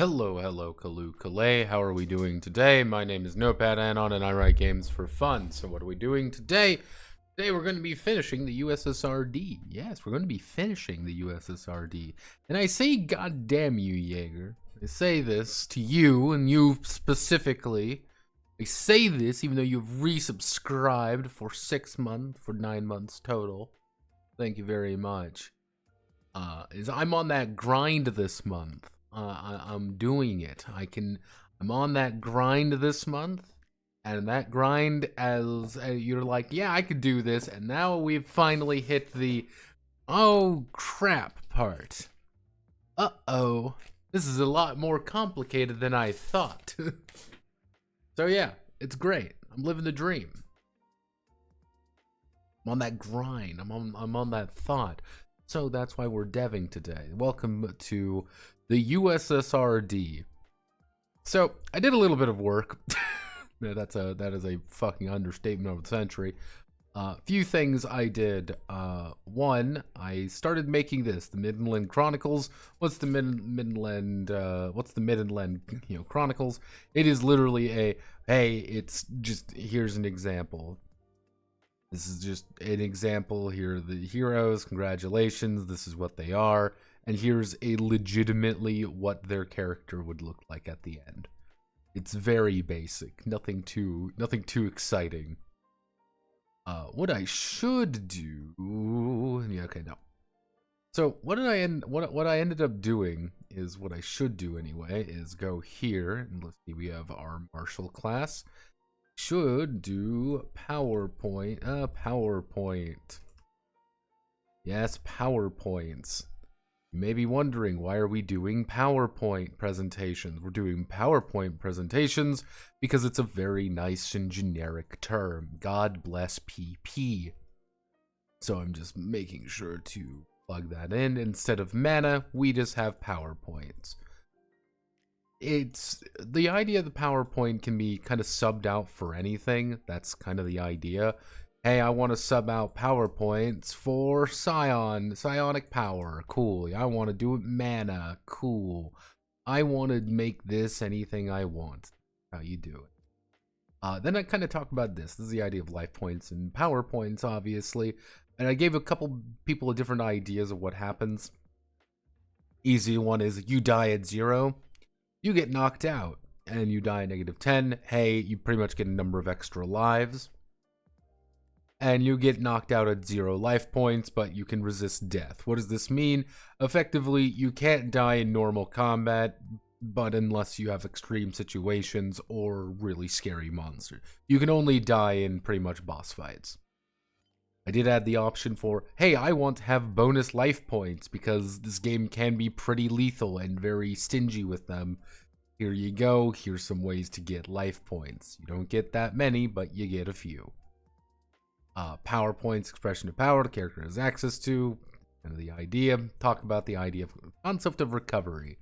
Hello, Kalu-Kalay. How are we doing today? My name is Notepad Anon, and I write games for fun. So what are we doing today? Today we're going to be finishing the USSRD. Yes, we're going to be finishing the USSRD. And I say goddamn you, Jaeger. I say this to you, and you specifically. I say this even though you've resubscribed for 6 months, for 9 months total. Thank you very much. I'm on that grind this month. I'm doing it. I'm on that grind this month, and that grind as you're like, yeah, I could do this, and now we've finally hit the oh crap part. Uh-oh. This is a lot more complicated than I thought. So yeah, it's great. I'm living the dream. I'm on that grind. I'm on that thought. So that's why we're deving today. Welcome to the USSRD. So I did a little bit of work. That is a fucking understatement of the century. Few things I did. One, I started making this, the Midland Chronicles. What's the Midland Chronicles? It is literally it's just, here's an example. This is just an example. Here are the heroes. Congratulations. This is what they are. And here's a legitimately what their character would look like at the end. It's very basic. Nothing too exciting. What I should do. Yeah, okay, no. So what I ended up doing is what I should do anyway is go here and let's see, we have our martial class. Should do PowerPoint. PowerPoint. Yes, PowerPoints. You may be wondering, why are we doing PowerPoint presentations? We're doing PowerPoint presentations because it's a very nice and generic term. God bless PP. So I'm just making sure to plug that in. Instead of mana, we just have PowerPoints. It's the idea of the PowerPoint can be kind of subbed out for anything. That's kind of the idea. Hey, I want to sub out PowerPoints for psionic power. Cool. I want to do it mana. Cool. I want to make this anything I want. How you do it. Then I kind of talk about this. This is the idea of life points and PowerPoints, obviously. And I gave a couple people different ideas of what happens. Easy one is you die at 0. You get knocked out, and you die at -10. Hey, you pretty much get a number of extra lives. And you get knocked out at 0 life points, but you can resist death. What does this mean? Effectively, you can't die in normal combat, but unless you have extreme situations or really scary monsters. You can only die in pretty much boss fights. I did add the option for, hey, I want to have bonus life points because this game can be pretty lethal and very stingy with them. Here you go. Here's some ways to get life points. You don't get that many, but you get a few. Power points, expression of power, the character has access to. Kind of the idea. Talk about the idea of concept of recovery.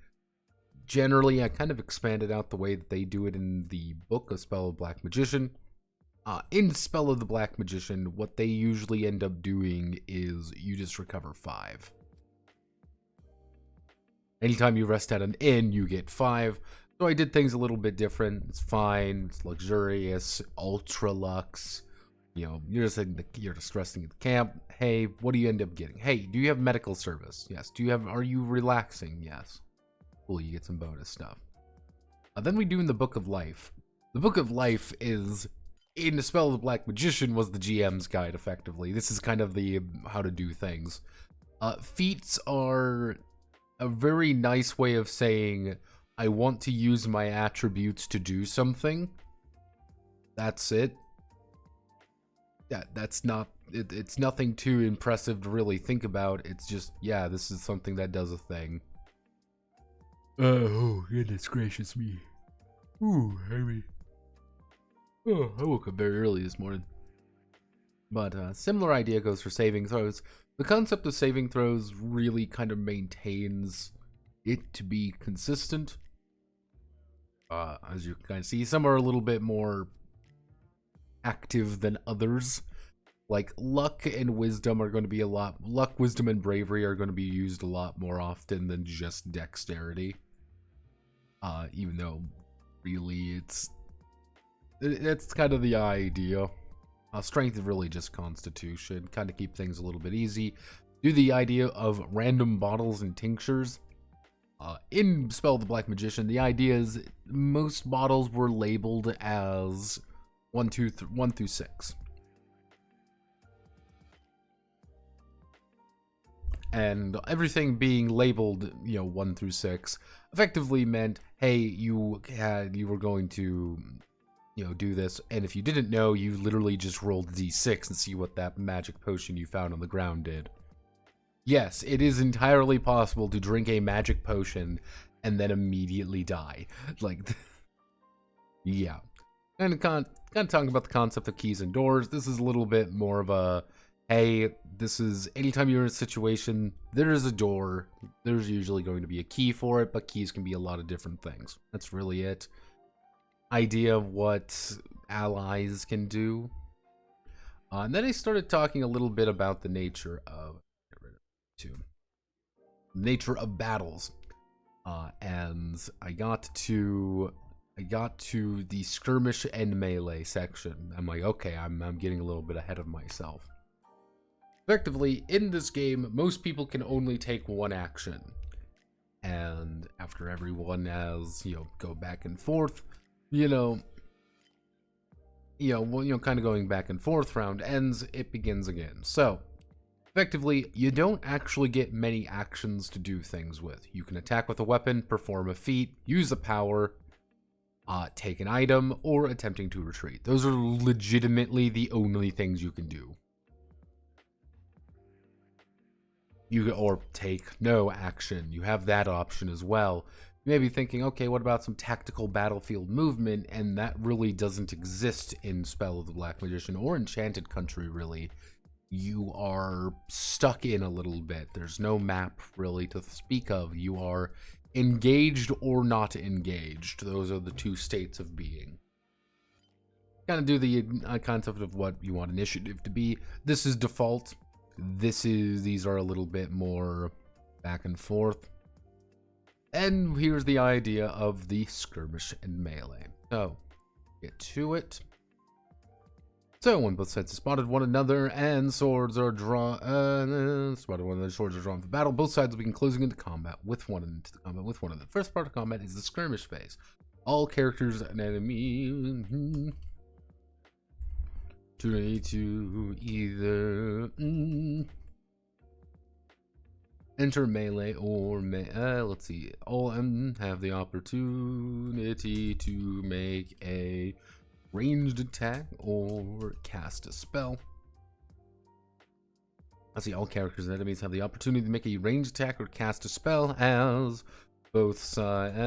Generally, I kind of expanded out the way that they do it in the book of Spell of Black Magician. In Spell of the Black Magician, what they usually end up doing is you just recover 5. Anytime you rest at an inn, you get 5. So I did things a little bit different. It's fine. It's luxurious, ultra lux. You know, you're just resting at the camp. Hey, what do you end up getting? Hey, do you have medical service? Yes. Are you relaxing? Yes. Cool. You get some bonus stuff. Then we do in the Book of Life. The Book of Life is, in the Spell of the Black Magician, was the GM's guide, effectively. This is kind of the how to do things. Feats are a very nice way of saying, I want to use my attributes to do something. That's it. That's not, it's nothing too impressive to really think about. It's just, yeah, this is something that does a thing. Oh, goodness gracious me. Ooh, Harry. Oh, I woke up very early this morning. But similar idea goes for saving throws. The concept of saving throws really kind of maintains it to be consistent. As you can kind of see, some are a little bit more active than others. Like luck and wisdom are going to be luck, wisdom, and bravery are going to be used a lot more often than just dexterity. even though really it's kind of the idea. Strength is really just constitution, kind of keep things a little bit easy. Do the idea of random bottles and tinctures. In Spell of the Black Magician, the idea is most bottles were labeled as 1 through 6. And everything being labeled, 1 through 6, effectively meant, hey, you were going to, do this, and if you didn't know, you literally just rolled d6 and see what that magic potion you found on the ground did. Yes, it is entirely possible to drink a magic potion and then immediately die. Like, yeah. And kind of talking about the concept of keys and doors, this is a little bit more of a, hey, this is anytime you're in a situation, there is a door, there's usually going to be a key for it, but keys can be a lot of different things. That's really it. Idea of what allies can do. And then I started talking a little bit about the nature of battles. And I got to the skirmish and melee section. I'm like, okay, I'm getting a little bit ahead of myself. Effectively, in this game, most people can only take one action. And after everyone has, go back and forth, kind of going back and forth, round ends, it begins again. So, effectively, you don't actually get many actions to do things with. You can attack with a weapon, perform a feat, use a power, take an item, or attempting to retreat. Those are legitimately the only things you can do. Or take no action. You have that option as well. You may be thinking, okay, what about some tactical battlefield movement? And that really doesn't exist in Spell of the Black Magician or Enchanted Country, really. You are stuck in a little bit. There's no map really to speak of. You are engaged or not engaged. Those are the two states of being. Kind of do the concept of what you want initiative to be. This is default. These are a little bit more back and forth. And here's the idea of the skirmish and melee. So, get to it. So, when both sides have spotted one another and swords are drawn, spotted one another, swords are drawn for battle, both sides will begin closing into combat with one another. The first part of combat is the skirmish phase. All characters and enemies to either enter melee or let's see. All have the opportunity to make a ranged attack or cast a spell. Let's see. All characters and enemies have the opportunity to make a ranged attack or cast a spell as both sides.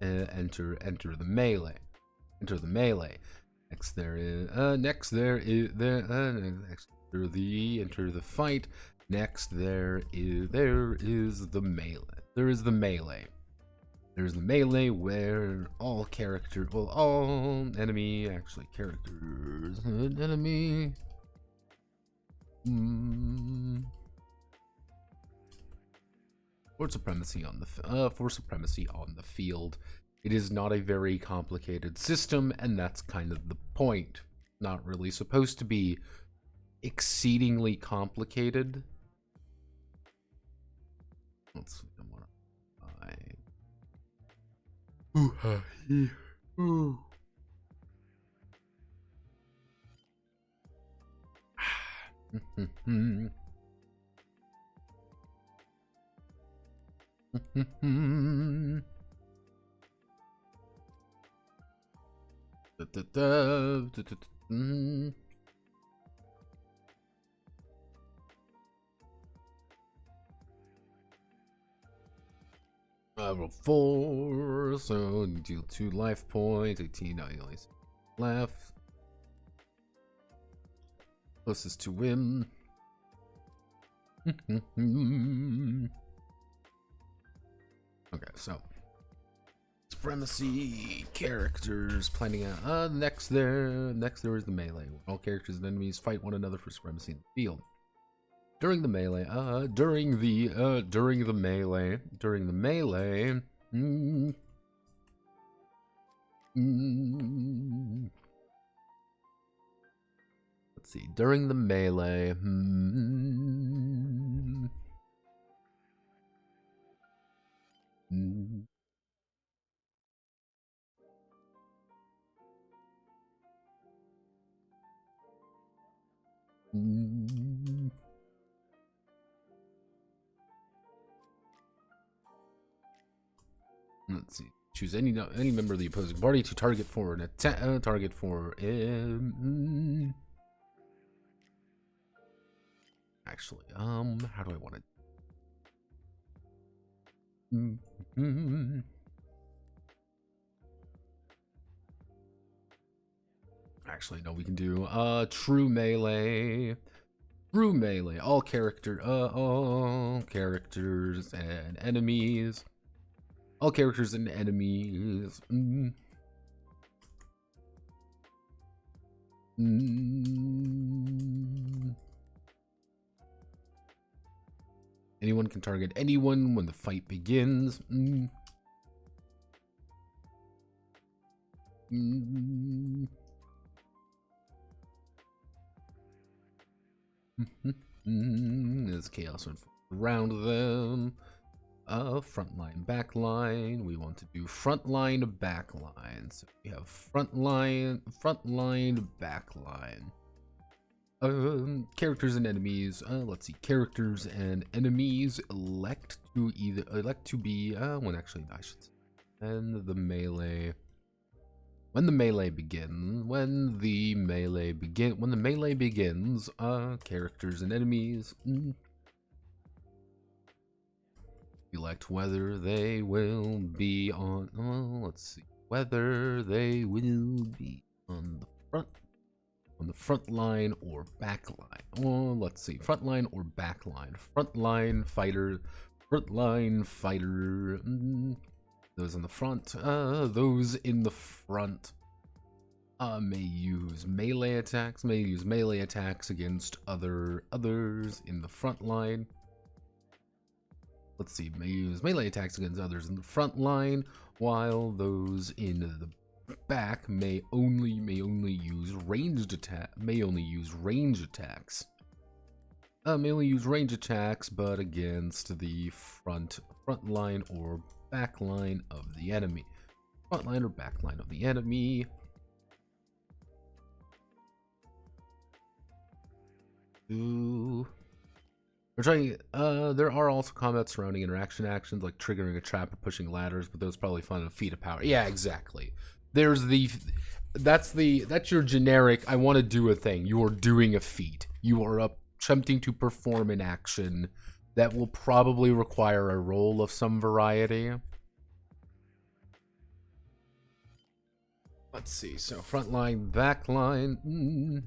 Enter the melee. Next there is enter the fight. Next there is the melee. There's the melee where all enemy characters and enemy. For supremacy on the field. It is not a very complicated system, and that's kind of the point. Not really supposed to be exceedingly complicated. Let's see. Roll 4, so deal 2 life points. 18, no, you only left. Closest to win. Okay, so supremacy characters planning out. Next there is the melee. All characters and enemies fight one another for supremacy in the field. During the melee, during the melee, let's see, during the melee, let's see. Choose any member of the opposing party to target for an attack. Target for. Actually, how do I want to? Actually, no. We can do true melee. True melee. All characters and enemies. All characters and enemies. Anyone can target anyone when the fight begins. There's chaos around them. Frontline, backline. We want to do frontline, backline. So we have frontline, backline. Characters and enemies. Let's see. Characters and enemies elect to be. When actually I should say. And the melee. When the melee begins. Characters and enemies. Select whether they will be on. Let's see. Whether they will be on the front line or back line. Let's see. Front line or back line. Frontline fighter. Those in the front. Those in the front may use melee attacks. Against others in the front line. Let's see, may use melee attacks against others in the front line, while those in the back may only use ranged attacks. But against the front line or back line of the enemy. Ooh. We're trying. There are also combat surrounding interaction actions like triggering a trap or pushing ladders, but those probably fun in a feat of power. Yeah, exactly. That's your generic. I want to do a thing. You are doing a feat. You are attempting to perform an action that will probably require a roll of some variety. Let's see. So frontline, backline.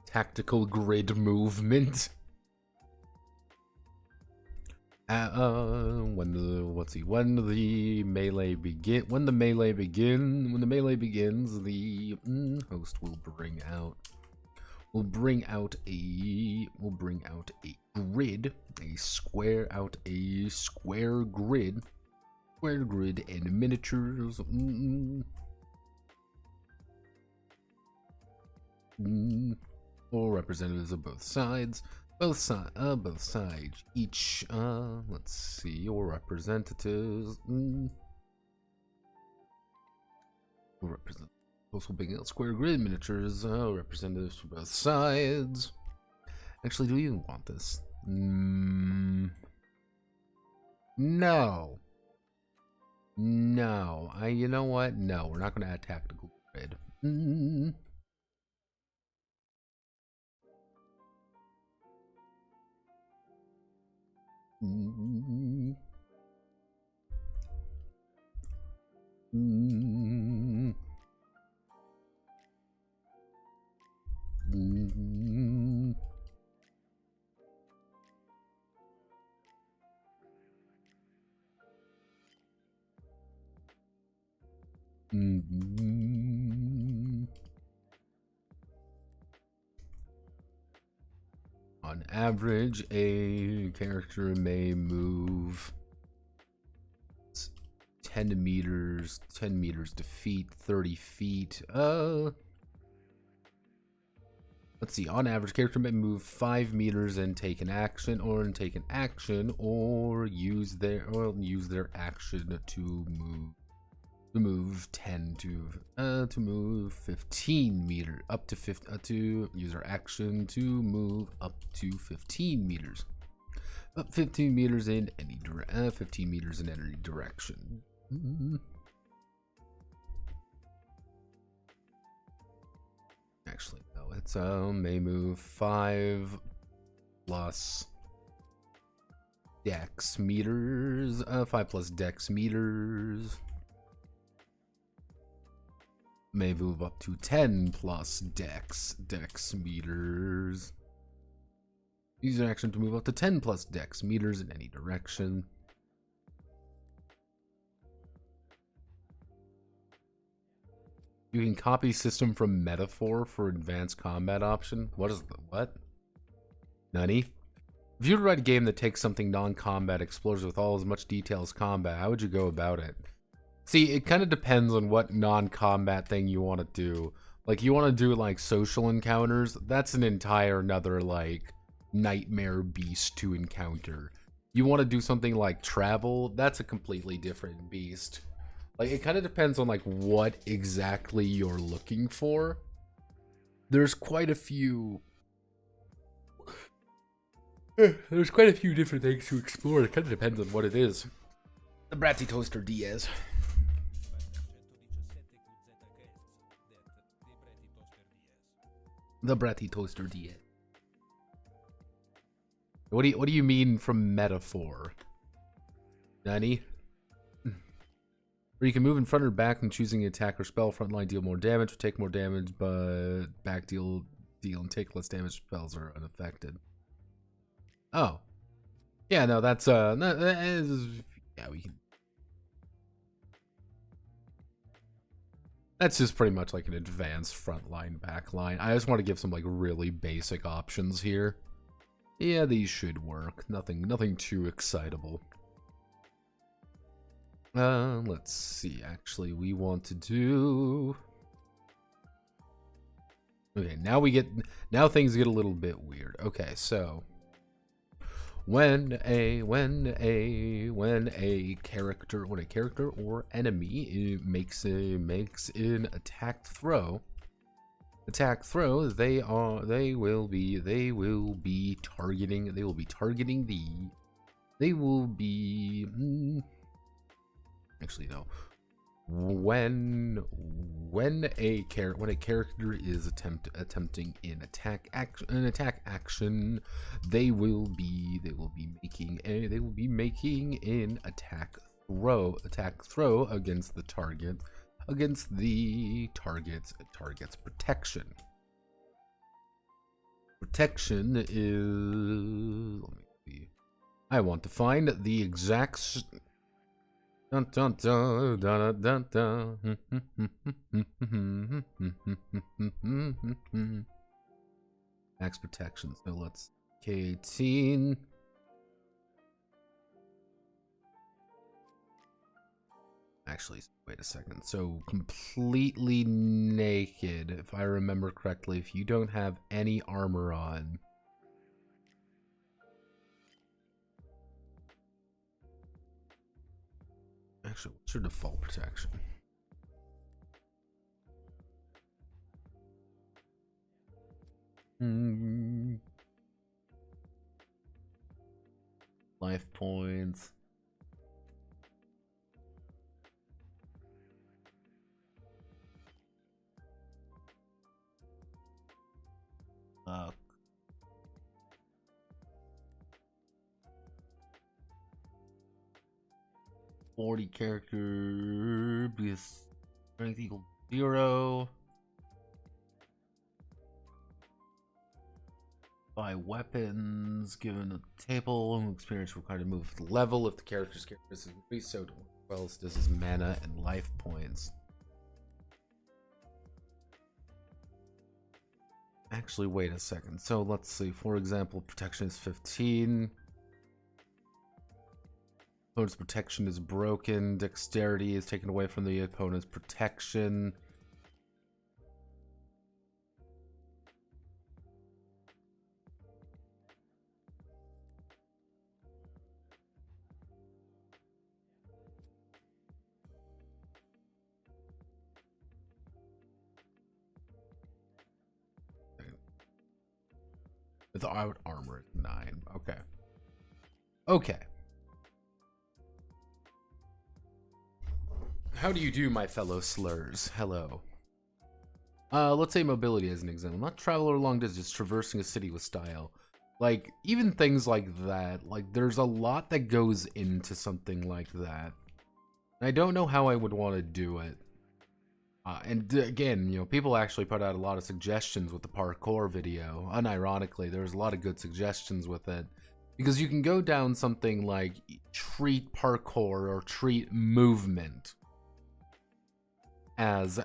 Tactical grid movement. When the melee begins, the host will bring out a grid, a square grid and miniatures. Or representatives of both sides. Both sides. Each, let's see, or representatives. Will represent. Also being out square grid miniatures. Representatives from both sides. Actually, do we even want this? No. You know what? No, we're not going to add tactical grid. On average, a character may move 10 meters to feet, 30 feet. Let's see. On average, character may move 5 meters and take an action, or use their action to move 10 to move 15 meters up to 50 to use their action to move up to 15 meters. Up 15 meters in any 15 meters in any direction. Actually, no, it's may move 5 plus dex meters. 5 plus dex meters. May move up to 10 plus dex meters. Use an action to move up to 10 plus dex meters in any direction. You can copy system from metaphor for advanced combat option. What is the what? Nani? If you were to write a game that takes something non-combat, explores with all as much detail as combat, how would you go about it? See, it kind of depends on what non-combat thing you want to do. Like, you want to do, like, social encounters? That's an entire another, like, nightmare beast to encounter. You want to do something like travel? That's a completely different beast. Like, it kind of depends on, like, what exactly you're looking for. There's quite a few... There's quite a few different things to explore. It kind of depends on what it is. The Bratty Toaster Diaz. The Bratty Toaster Diaz. What do you mean from metaphor? Nani? Or you can move in front or back and choosing attack or spell. Frontline deal more damage or take more damage, but back deal and take less damage. Spells are unaffected. Oh. Yeah, no, that's yeah, we can. That's just pretty much like an advanced frontline, backline. I just want to give some like really basic options here. Yeah, these should work. Nothing too excitable. Let's see. Actually, we want to do. Okay, now things get a little bit weird. Okay, so when a character or enemy makes an attack throw, they will be targeting actually no. When a character is attempting an attack action, they will be making an attack throw against the target's protection. Protection is, let me see. I want to find the exact dun dun dun dun dun dun. Max protection. So let's K18. Actually, wait a second. So completely naked, if I remember correctly, if you don't have any armor on. Actually, what's your default protection? Life points. Fuck. .40 character because strength equals 0. Buy weapons given a table. Experience required to move the level if the character's characteristics increase. So what else does his mana and life points? Actually, wait a second. So let's see. For example, protection is 15. Opponent's protection is broken. Dexterity is taken away from the opponent's protection. Without armor, 9. Okay. Okay. How do you do, my fellow slurs? Hello. Let's say mobility as an example. Not travel or long distance, traversing a city with style. Like, even things like that. Like, there's a lot that goes into something like that. I don't know how I would want to do it. And again, you know, people actually put out a lot of suggestions with the parkour video. Unironically, there's a lot of good suggestions with it. Because you can go down something like treat parkour or treat movement as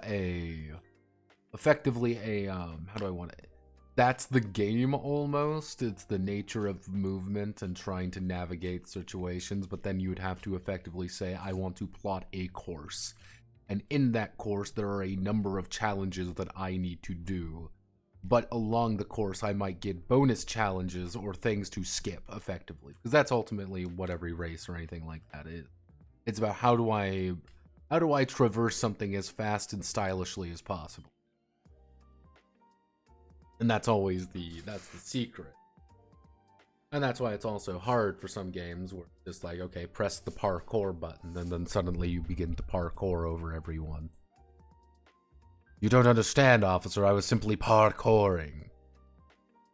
effectively a, how do I want it? That's the game almost. It's the nature of movement and trying to navigate situations, but then you would have to effectively say, I want to plot a course. And in that course, there are a number of challenges that I need to do. But along the course, I might get bonus challenges or things to skip, effectively. Because that's ultimately what every race or anything like that is. It's about how do I traverse something as fast and stylishly as possible. And that's always that's the secret. And that's why it's also hard for some games where it's just like, okay, press the parkour button, and then suddenly you begin to parkour over everyone. You don't understand, officer, I was simply parkouring.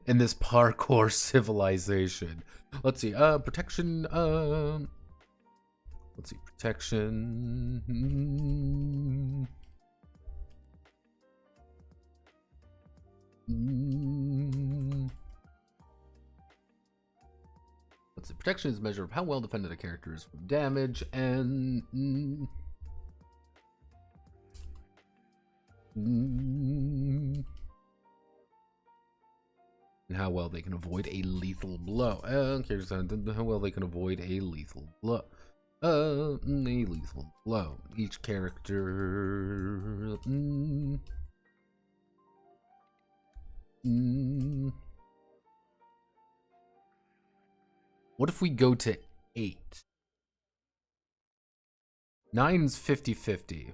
In this parkour civilization. Let's see, protection, let's see, protection. Let's see, protection is a measure of how well defended a character is from damage, and and how well they can avoid a lethal blow. How well they can avoid a lethal blow. A lethal blow. Each character. What if we go to 8? 9's 50-50.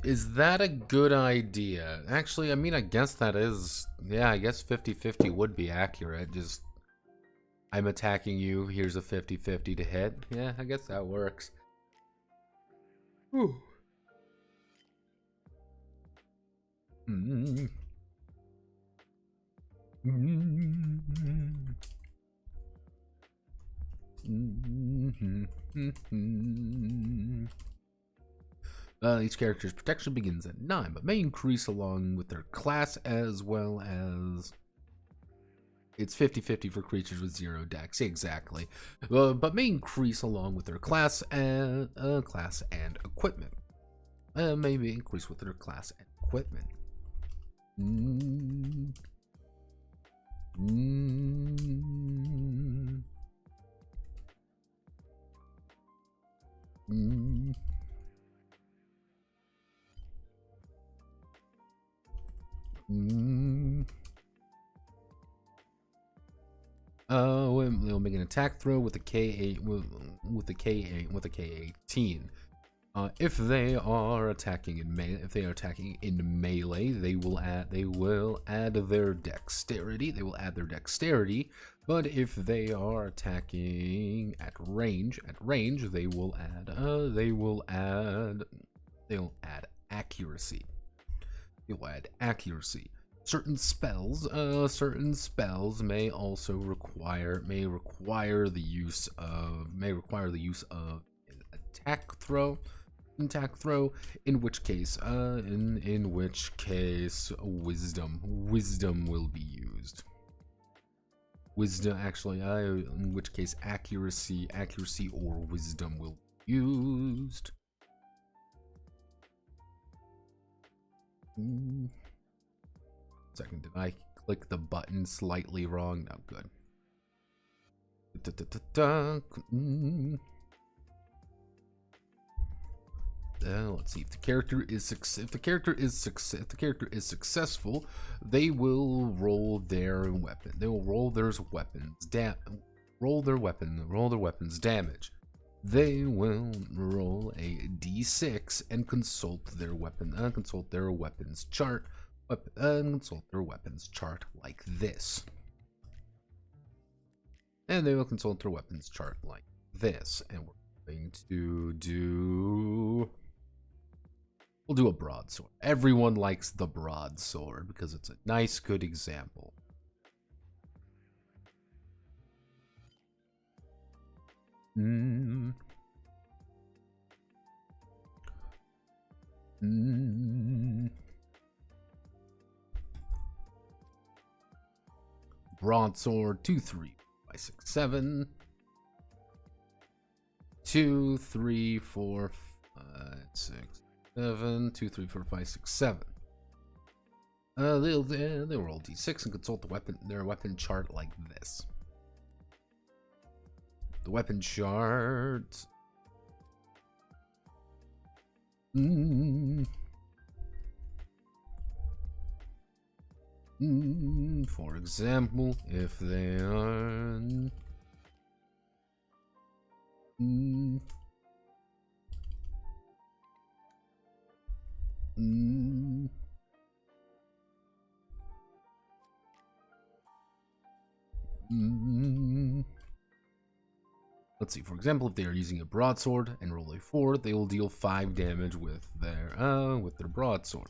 Is that a good idea? Actually, I mean, I guess that is... Yeah, I guess 50-50 would be accurate. Just... I'm attacking you, here's a 50-50 to hit. Yeah, I guess that works. Whew. Each character's protection begins at 9, but may increase along with their class, as well as it's 50-50 for creatures with 0 dex. Exactly. But may increase along with their class and equipment. Maybe increase with their class and equipment. They'll make an attack throw with a K8 with a K18. If they are attacking in melee, they will add their dexterity. But if they are attacking at range, they will add accuracy. Certain spells may also require the use of an attack throw, in which case wisdom will be used. In which case accuracy or wisdom will be used. Second, did I click the button slightly wrong? No, good. Let's see if the character is successful, they will roll their weapon. They will roll their weapons roll their weapons damage. They will roll a d6 and consult their weapons chart. Consult their weapons chart like this. And they will consult their weapons chart like this. And we're going to do... We'll do a broadsword. Everyone likes the broadsword because it's a nice, good example. Broadsword 2, 3, 5, 6, 7. 2, 3, 4, 5, 6, 7. 2, 3, 4, 5, 6, 7. They'll roll d6 and consult their weapon chart like this. The weapon chart. For example, if they are let's see, for example, if they are using a broadsword and roll a 4, they will deal 5 damage with their broadsword.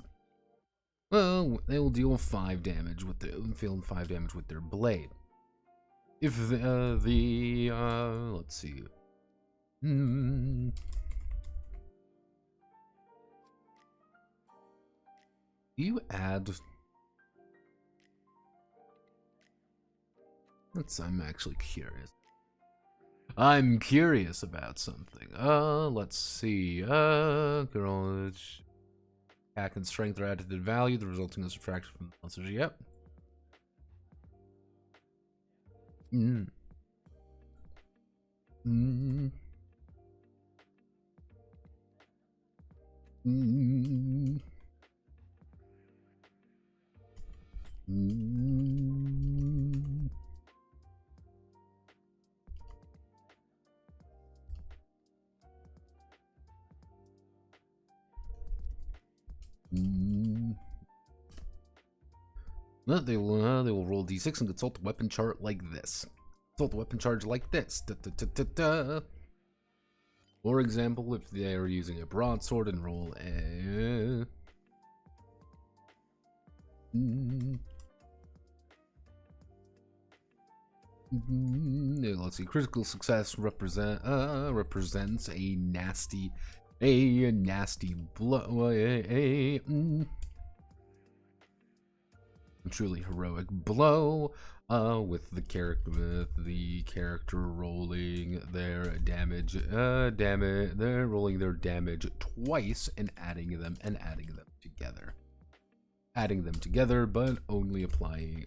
Well, they will deal 5 damage with their blade. If let's see. Do you add? I'm actually curious. I'm curious about something. Let's see. Girl, attack and strength are added to value. The resulting is subtraction from the monsters. Yep. They will roll d6 and consult the weapon chart like this. Consult the weapon chart like this. For example, if they are using a broadsword and roll a... let's see. Critical success represents a nasty blow. A truly heroic blow. With the character rolling their damage. They're rolling their damage twice and adding them together. Adding them together, but only applying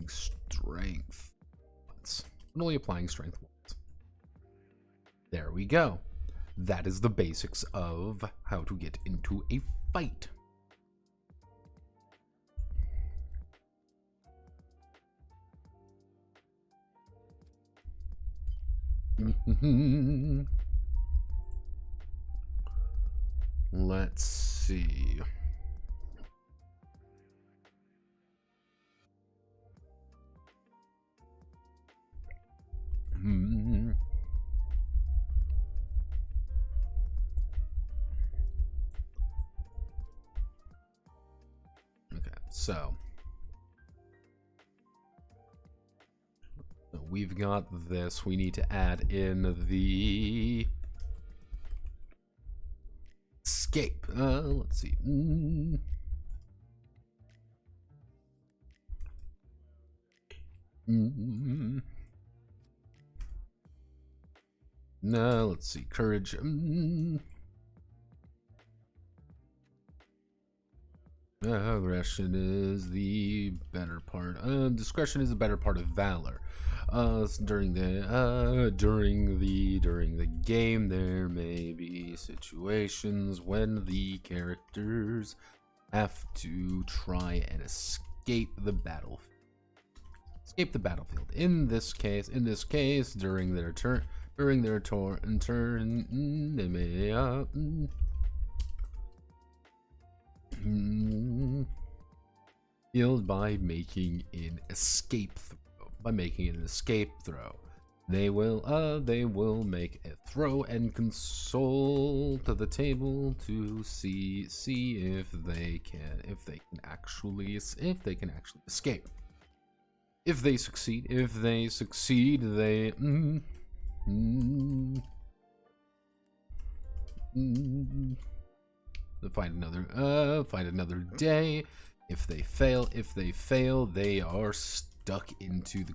strength once. Only applying strength once. There we go. That is the basics of how to get into a fight. Let's see. Okay, so we've got this. We need to add in the escape. Let's see. No, let's see. Courage. Aggression is the better part. Discretion is the better part of valor. During the game, there may be situations when the characters have to try and escape the battlefield. In this case, during their turn, they may healed by making an escape throw. They will make a throw and consult the table to see if they can actually escape. If they succeed, they find another day. If they fail, they are stuck into the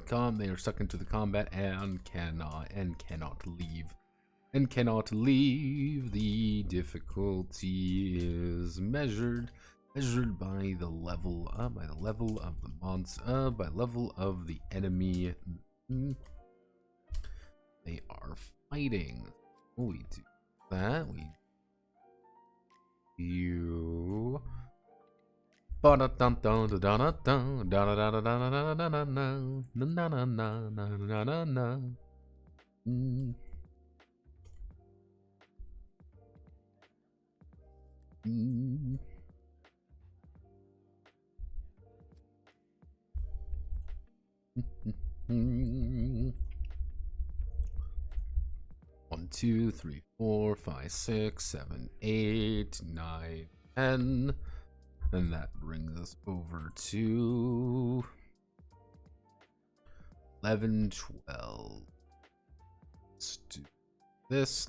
combat and cannot leave. The difficulty is measured by the level of the monster, by level of the enemy they are fighting. We do that. You One, 2, 3, 4, 5, 6, 7, 8, 9, 10. And that brings us over to 11, 12. Let's do this.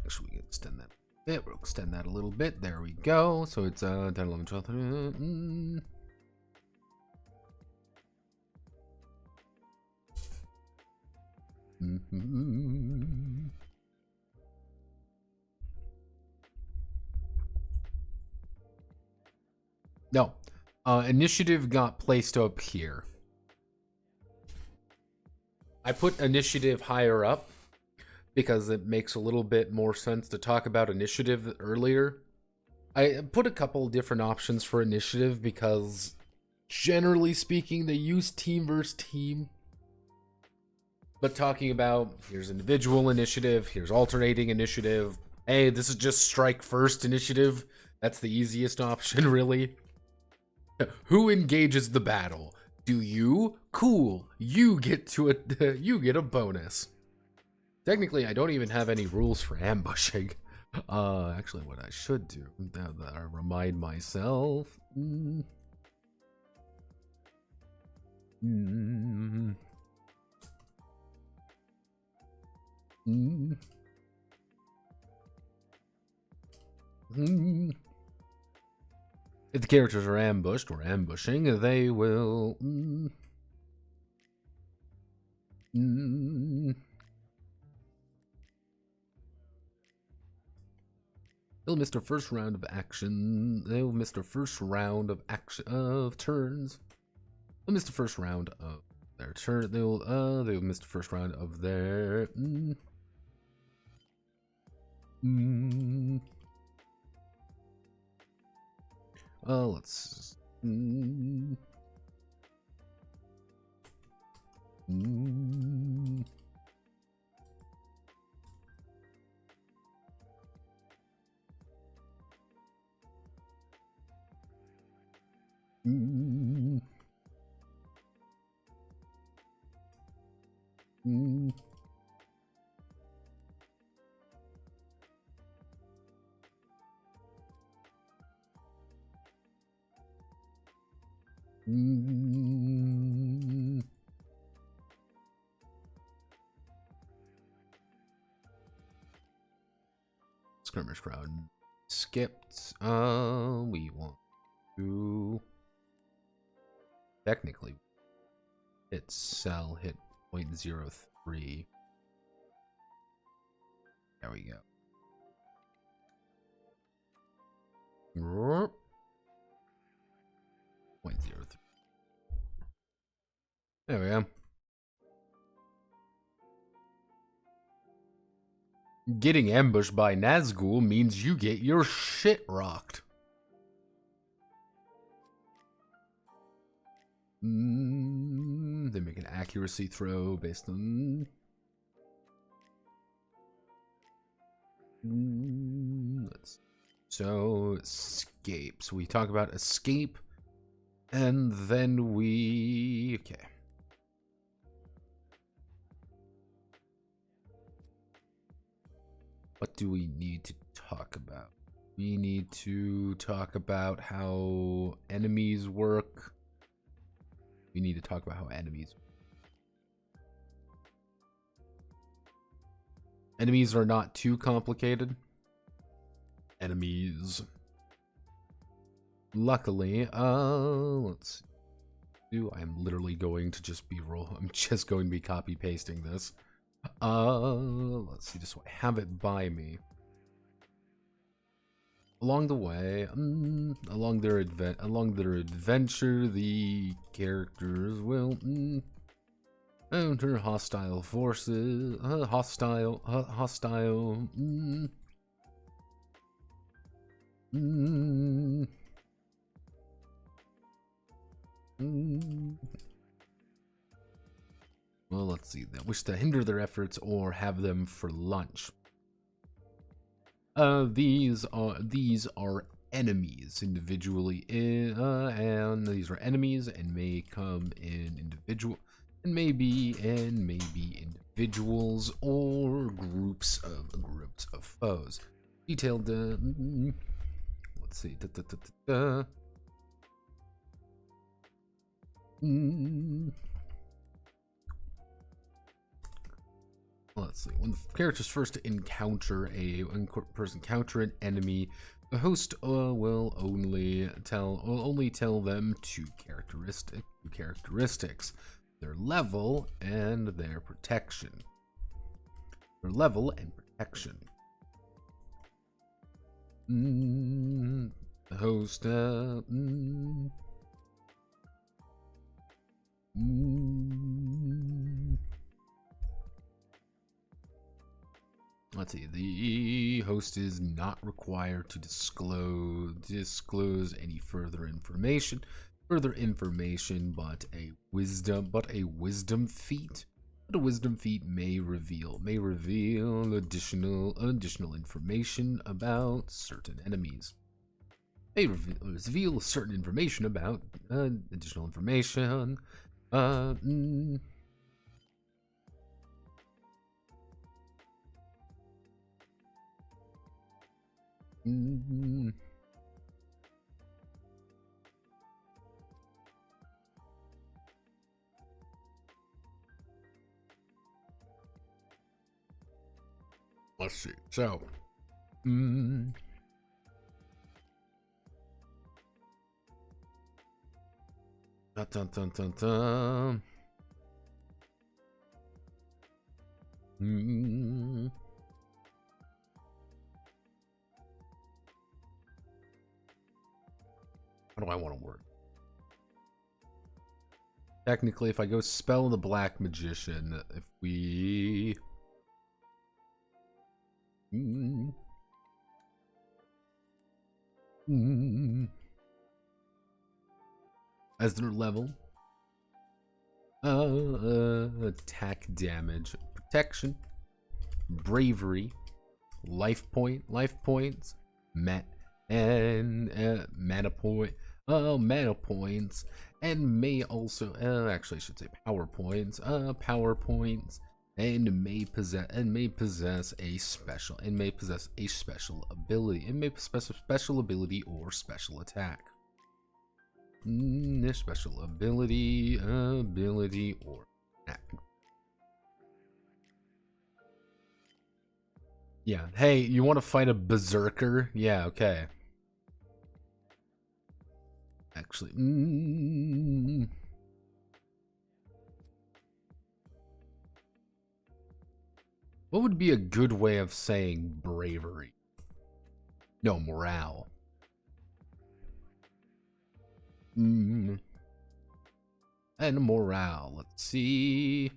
Actually, we can extend that a bit. We'll extend that a little bit. There we go. So it's 10, 11, 12. No. Initiative got placed up here. I put initiative higher up because it makes a little bit more sense to talk about initiative earlier. I put a couple different options for initiative because, generally speaking, they use team versus team. But talking about, here's individual initiative, here's alternating initiative. Hey, this is just strike first initiative. That's the easiest option, really. Who engages the battle? Do you? Cool. You get a bonus. Technically, I don't even have any rules for ambushing. Actually, what I should do, I remind myself. If the characters are ambushed or ambushing, they will. They'll miss their first round of action. They'll miss their first round of turns. They'll miss the first round of their turn. They'll miss the first round of their. Let's. skirmish crowd. Skipped. We want to technically hit sell, hit 0.03. There we go. 0.03. There we go. Getting ambushed by Nazgul means you get your shit rocked. They make an accuracy throw based on... So, escape. So we talk about escape, and then we... Okay. What do we need to talk about? We need to talk about how enemies work. We need to talk about how enemies work. Enemies are not too complicated. Enemies. Luckily, let's do. I'm literally going to just be I'm just going to be copy pasting this. Let's see, just so I have it by me. Along the way, along their adventure, the characters will enter hostile forces. Well, let's see. That wish to hinder their efforts or have them for lunch. These are enemies individually, and these are enemies and may come in individual, and maybe individuals or groups of foes. Detailed. Let's see. Let's see. When the characters first encounter an enemy, the host will only tell them two characteristics: their level and their protection. The host. Let's see. The host is not required to disclose any further information, but a wisdom feat. But a wisdom feat may reveal additional information about certain enemies. Reveal certain information about additional information. Let's see. So, Dun, dun, dun, dun, dun. How do I want to work? Technically, if I go spell the Black Magician, if we... As their level, attack damage, protection, bravery, life points, mana points, and may also actually I should say power points, and may possess a special ability, special ability or special attack. Special ability or attack. Yeah. Hey, you want to fight a berserker? Yeah, okay. Actually, what would be a good way of saying bravery? No, morale. And morale. Let's see.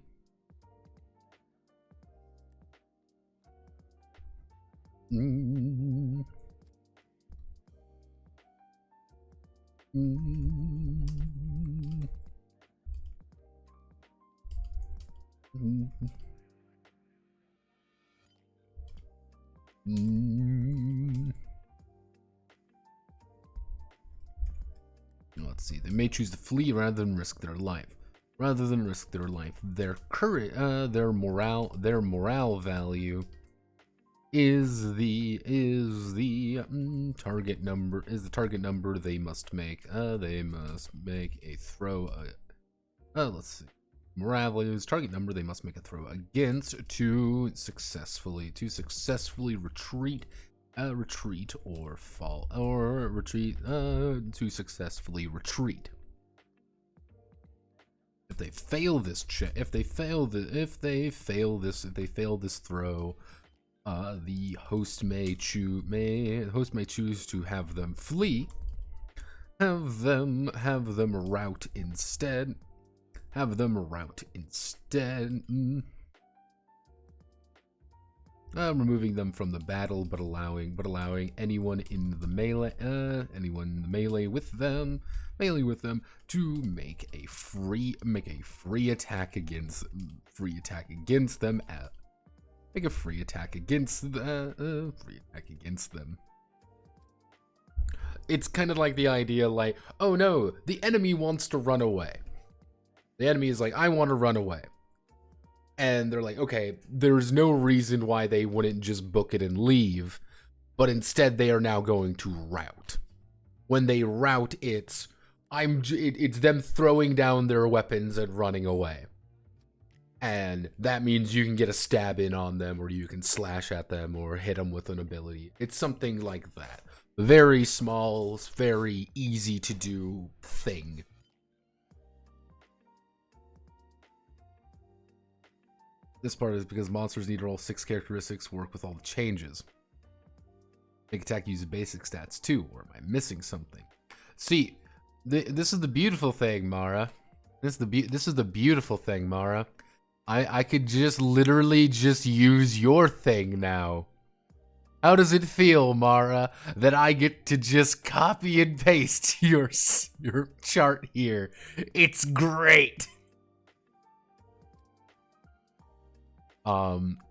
Let's see. They may choose to flee rather than risk their life. Rather than risk their life, their courage, their morale value is the target number. Is the target number they must make? They must make a throw. Let's see. Morale value is target number they must make a throw against to successfully retreat. Retreat or fall or retreat to successfully retreat. If they fail this if they fail this throw, the host may choose to have them flee, have them rout instead, removing them from the battle, but allowing anyone in the melee with them to make a free attack against them. Make a free attack against them. It's kind of like the idea, like, oh no, the enemy wants to run away. The enemy is like, I want to run away. And they're like, okay, there's no reason why they wouldn't just book it and leave, but instead they are now going to rout. When they rout, it's them throwing down their weapons and running away. And that means you can get a stab in on them, or you can slash at them, or hit them with an ability. It's something like that. Very small, very easy to do thing. This part is because monsters need to roll 6 characteristics, work with all the changes. Big attack uses basic stats too, or am I missing something? See, this is the beautiful thing, Mara. This is the beautiful thing, Mara. I could just literally just use your thing now. How does it feel, Mara, that I get to just copy and paste your chart here? It's great.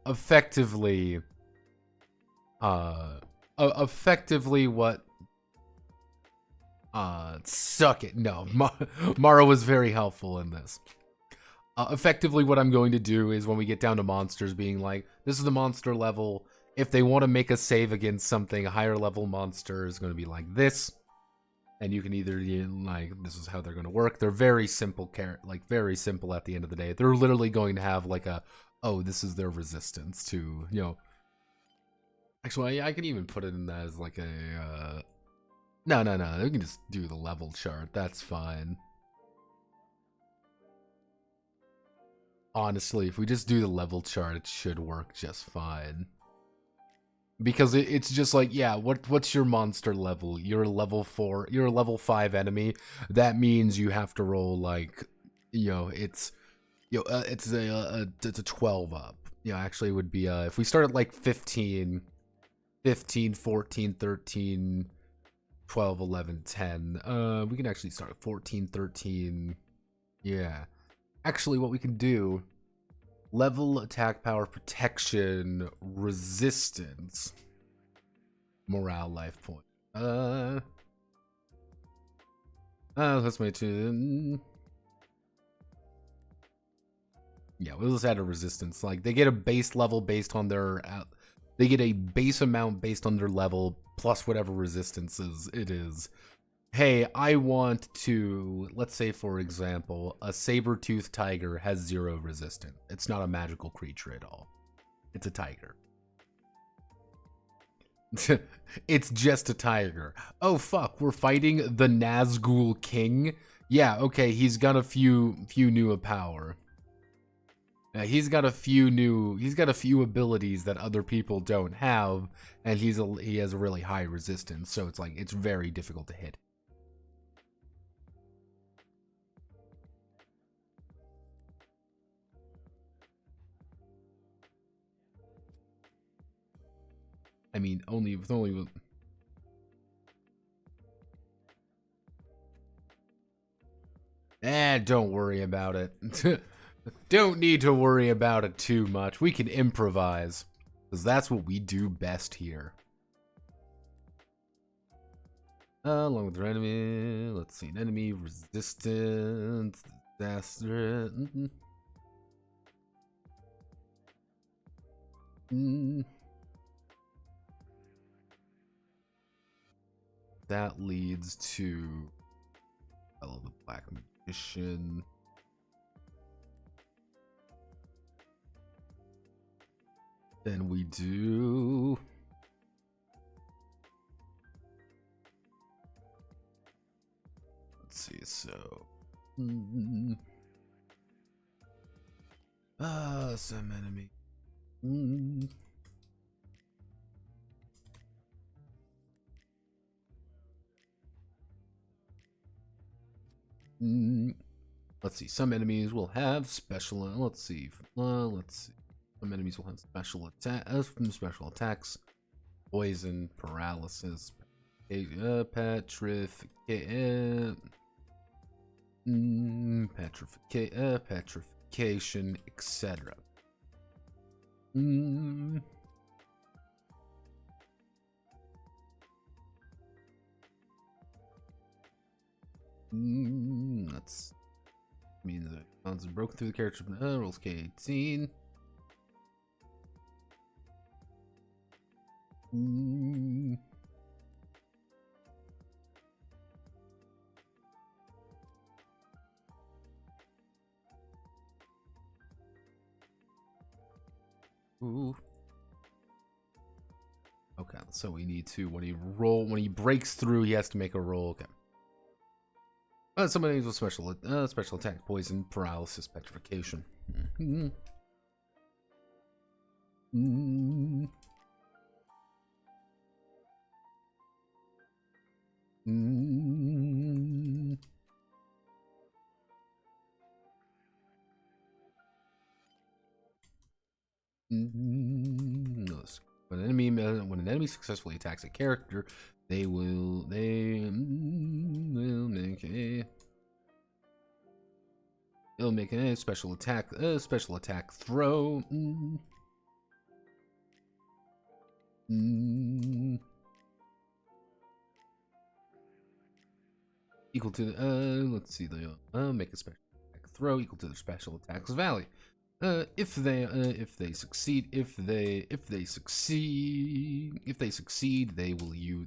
Effectively what suck it. No, Mara was very helpful in this. Effectively what I'm going to do is when we get down to monsters, being like, this is the monster level. If they want to make a save against something, a higher level monster is going to be like this. And you can either, like, this is how they're going to work. They're very simple, very simple at the end of the day. They're literally going to have like a, oh, this is their resistance to, Actually, I can even put it in that as like a, no. We can just do the level chart. That's fine. Honestly, if we just do the level chart, it should work just fine. Because it's just like, yeah, what's your monster level? You're a level 4, you're a level 5 enemy. That means you have to roll like, it's a 12 up. Actually it would be, if we start at like 15, 14, 13, 12, 11, 10. We can actually start at 14, 13. Yeah. Actually, what we can do, level, attack power, protection, resistance, morale, life point. That's my two. Yeah, we'll just add a resistance. Like, they get a base level based on their, they get a base amount based on their level, plus whatever resistances it is. Hey, I want to, let's say, for example, a saber-toothed tiger has 0 resistance. It's not a magical creature at all. It's a tiger. It's just a tiger. Oh fuck, we're fighting the Nazgul King. Yeah, okay, he's got a few new power. He's got a few abilities that other people don't have, and he has a really high resistance, so it's like it's very difficult to hit. I mean, only with don't worry about it. Don't need to worry about it too much. We can improvise, because that's what we do best here. Along with their enemy, let's see, an enemy resistance, disaster. That leads to the Black Magician. Then we do let's see, so some enemy. Let's see, some enemies will have special, let's see. Some enemies will have special attacks, poison, paralysis, petrification, etc. That's means that sounds broken through the character. Rolls K18. Ooh. Okay, so we need to when he breaks through, he has to make a roll. Okay. Somebody with special attack, poison, paralysis, petrification. When an enemy successfully attacks a character, they will make a special attack throw. Equal to let's see, they make a special attack throw equal to their special attack's value. If they succeed, they will use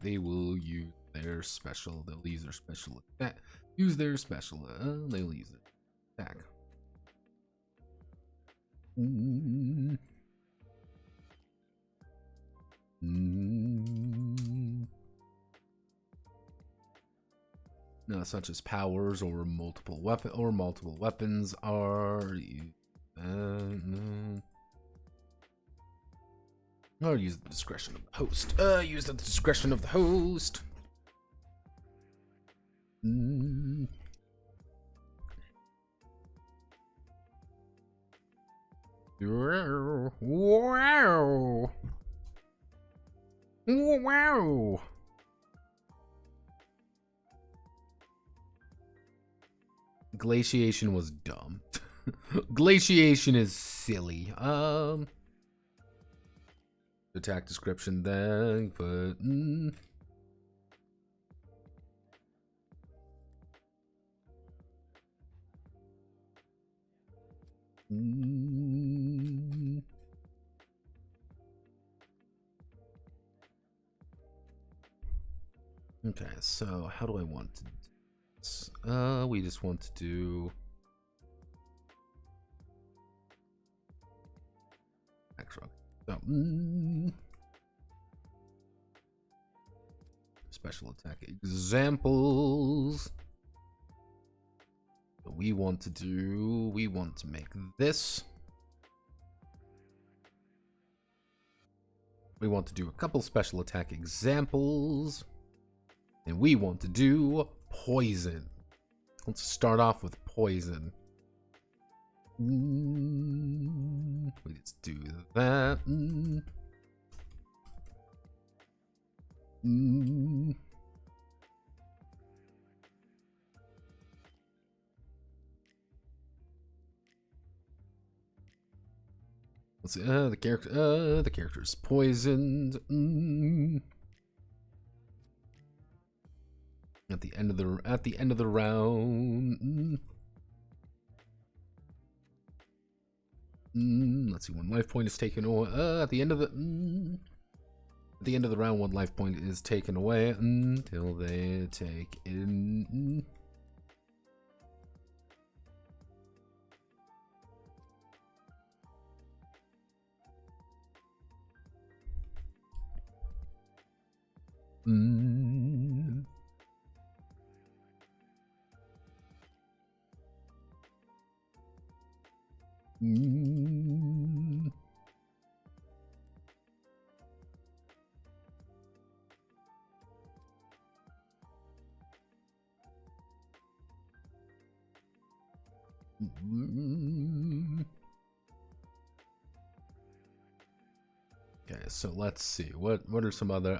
their special. They'll use their special attack. Use their special. They'll use their attack. No, such as powers or multiple weapons are used. Or use the discretion of the host. Use the discretion of the host. Wow. Wow. Glaciation was dumb. Glaciation is silly. Attack description then, but okay, so how do I want to do this? We just want to do so special attack examples. What we want to do, we want to make this. We want to do a couple special attack examples. And we want to do poison. Let's start off with poison. Let's do that. Let's see. The character is poisoned. At the end of the round. Let's see. One life point is taken away. At the end of the round, one life point is taken away until they take in. Okay, so let's see. What are some other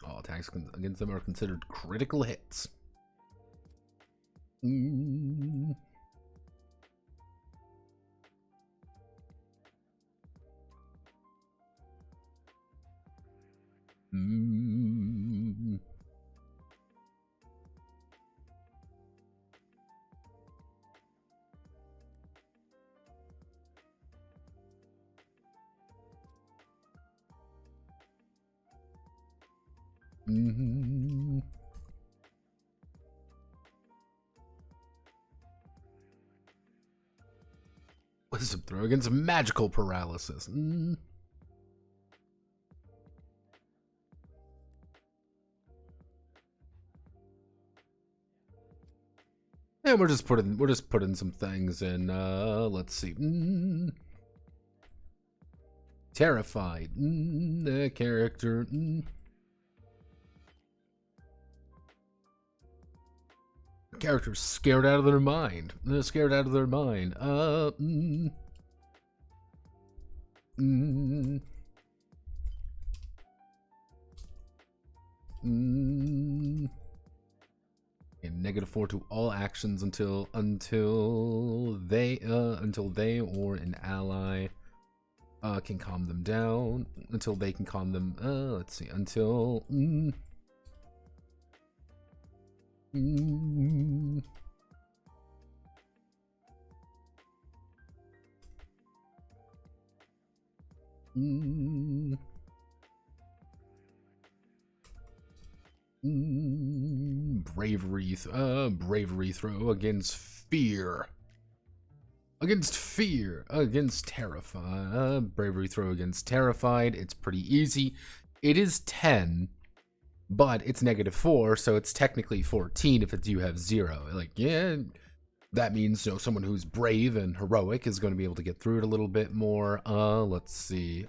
all attacks against them are considered critical hits. Wisdom throw against magical paralysis. And we're just putting some things in. Let's see. Terrified. The character. Characters scared out of their mind. They're scared out of their mind. And -4 to all actions until they or an ally can calm them down. Until they can calm them. Let's see. Until. Bravery throw against fear. Against terrified. Bravery throw against terrified. It's pretty easy. It is 10. but it's -4, so it's technically 14 if you have 0. Like, yeah, that means, you know, someone who's brave and heroic is going to be able to get through it a little bit more. Let's see.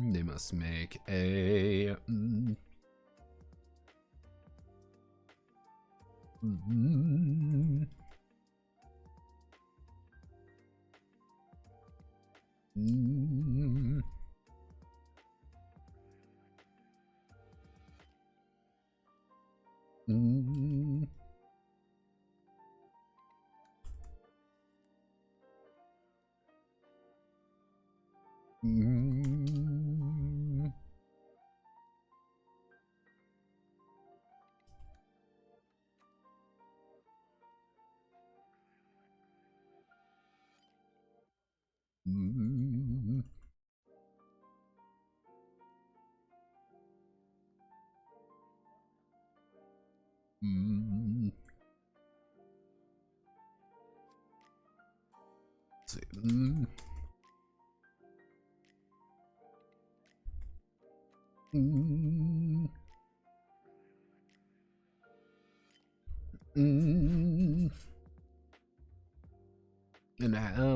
They must make a and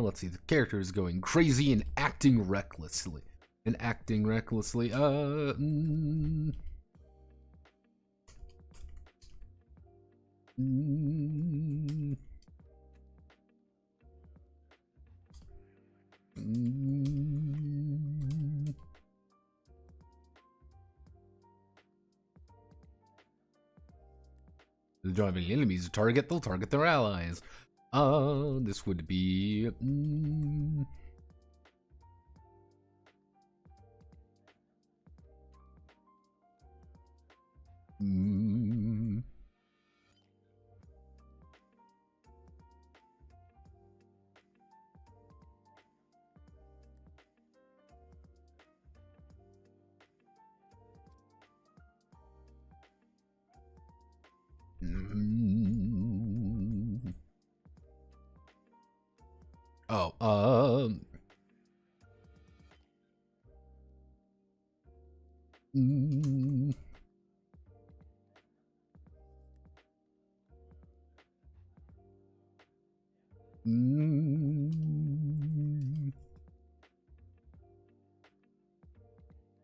let's see, the character is going crazy and acting recklessly. The driving enemies to target, they'll target their allies. This would be and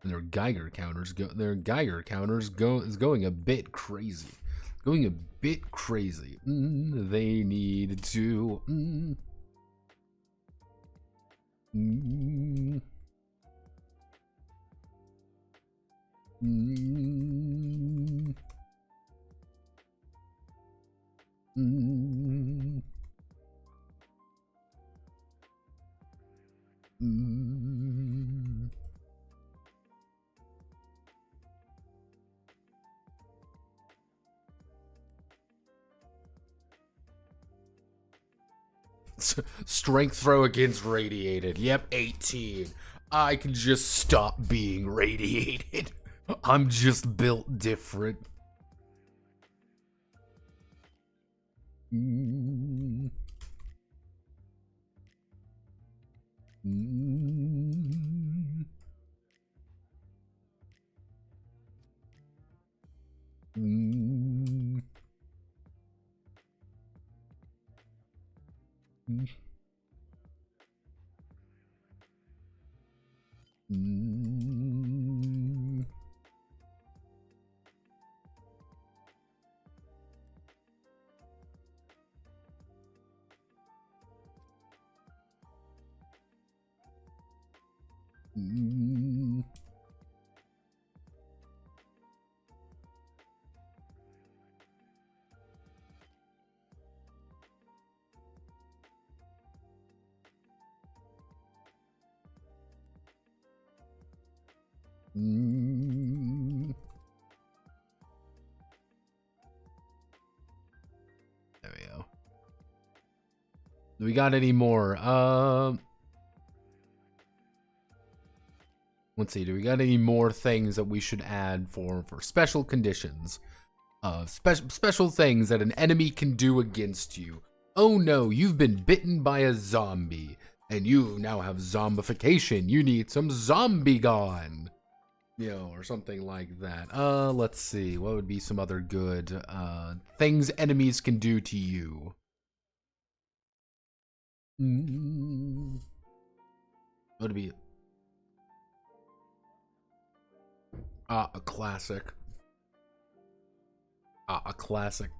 their Geiger counters is going a bit crazy. They need to strength throw against radiated. Yep, 18. I can just stop being radiated. I'm just built different. There we go. Do we got any more? Let's see. Do we got any more things that we should add for special conditions? Special things that an enemy can do against you. Oh no, you've been bitten by a zombie, and you now have zombification. You need some zombie gone. You know, or something like that. Let's see. What would be some other good things enemies can do to you? What would be a classic. A classic.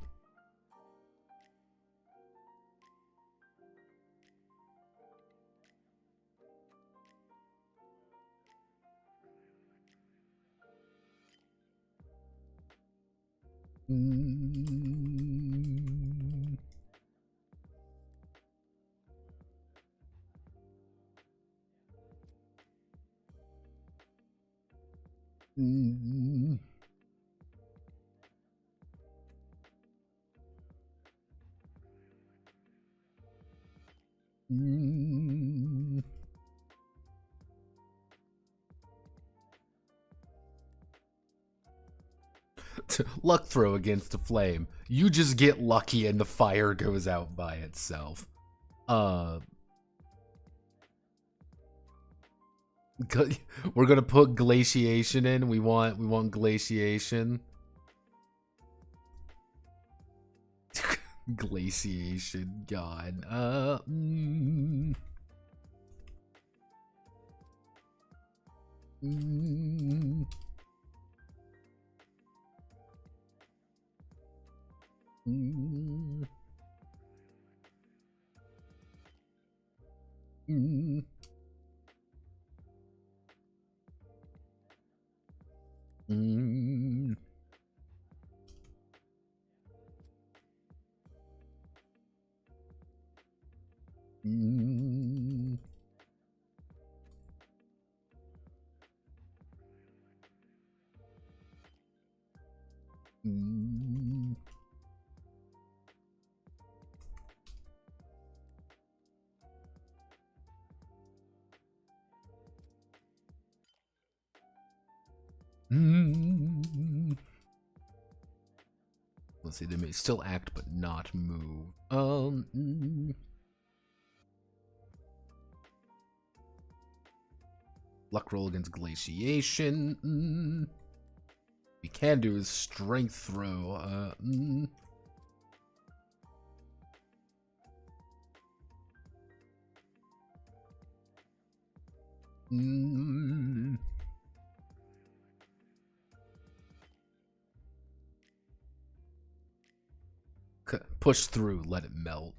Luck throw against a flame. You just get lucky and the fire goes out by itself. We're gonna put glaciation in. We want glaciation. Glaciation, God. Let's see, they may still act but not move. Luck roll against glaciation. We can do is strength throw. Push through, let it melt.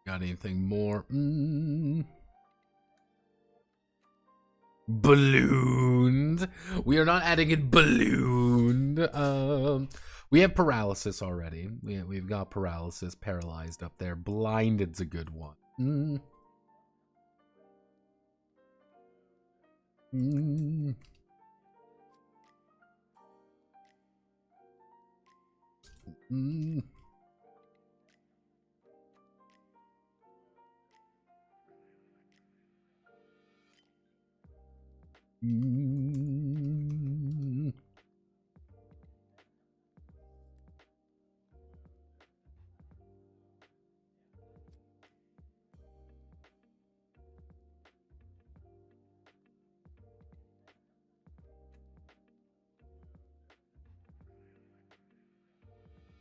Got anything more? Ballooned. We are not adding in ballooned. We have paralysis already. We've got paralysis, paralyzed up there. Blinded's a good one. Mm.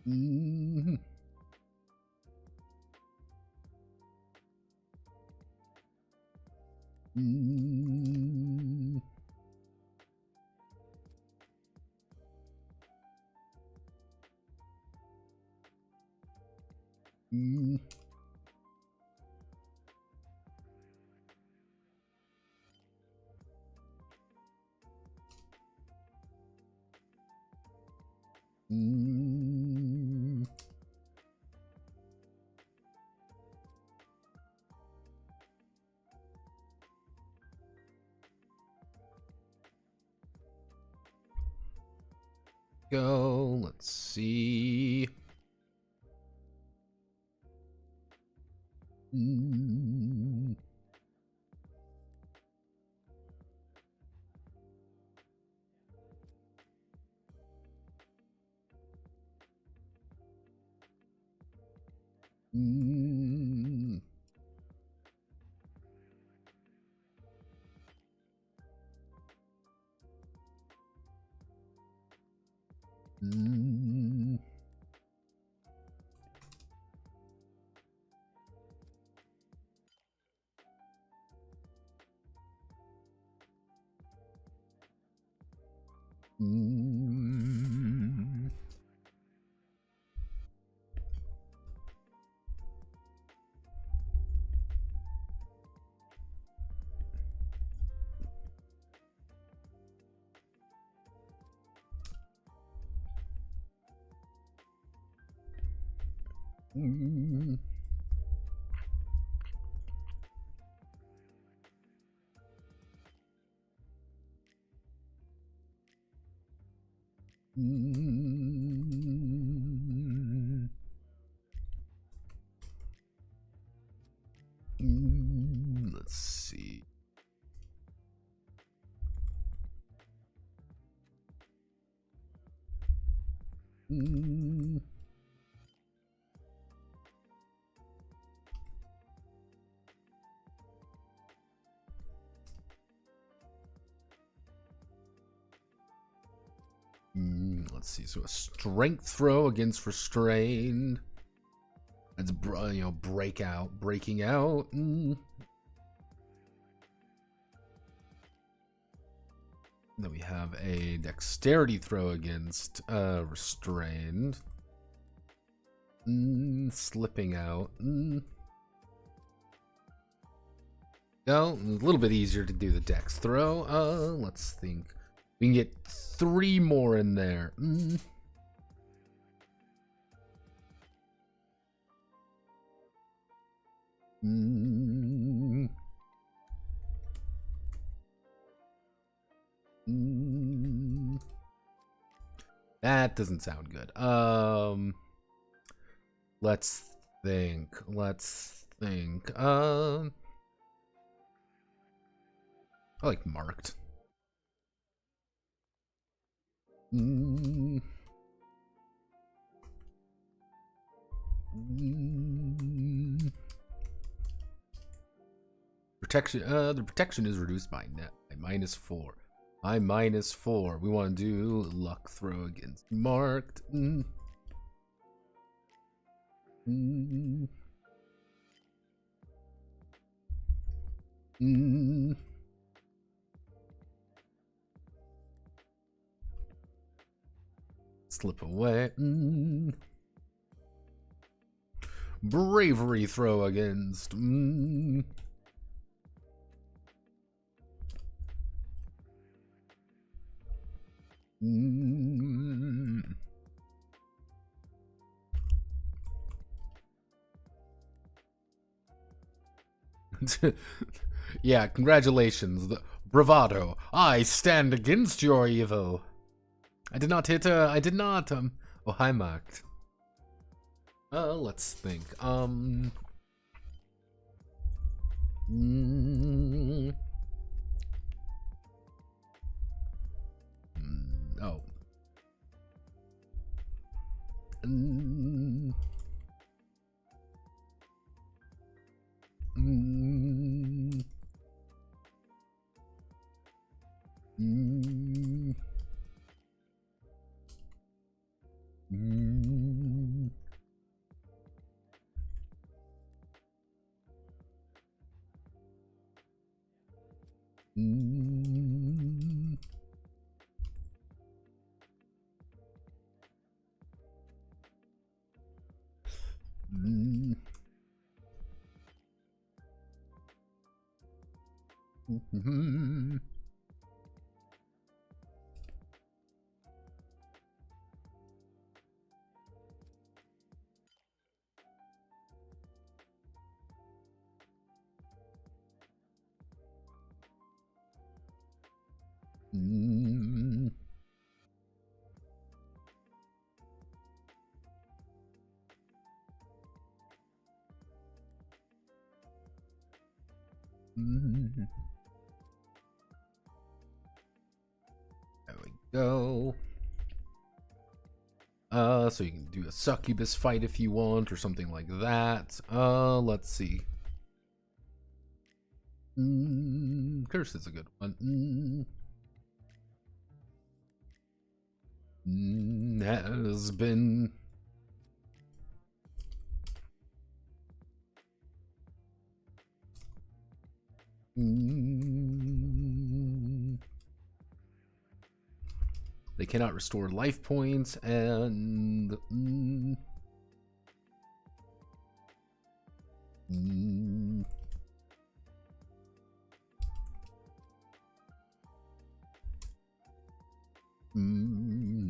Mm. Mm. Mm. Mm. Go, let's see. Mm. Mm. Mm. Mm. Mm. Mm. Mm. Let's see. Mm. Let's see. So a strength throw against restrained. That's breaking out. Then we have a dexterity throw against restrained. Slipping out. No, a little bit easier to do the dex throw. Let's think. We can get 3 more in there. That doesn't sound good. Let's think. I like marked. Protection. The protection is reduced by net by -4. By -4. We want to do luck throw against marked. Slip away. Bravery throw against. Yeah, congratulations. The bravado. I stand against your evil. I did not hit I did not oh, hi marked. Let's think. Mm. Mm. Mm-hmm. Mm. Mm. There we go. So you can do a succubus fight if you want, or something like that. Let's see. Curse is a good one. Has been. They cannot restore life points, and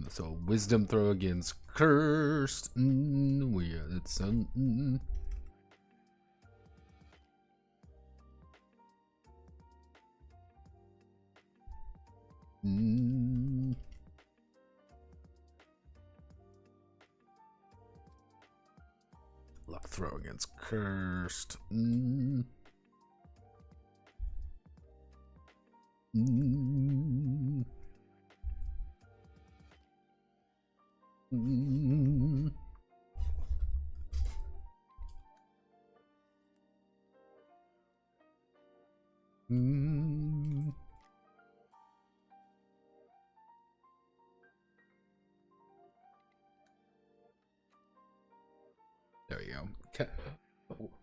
so wisdom throw against cursed. It's luck throw against cursed. There you go.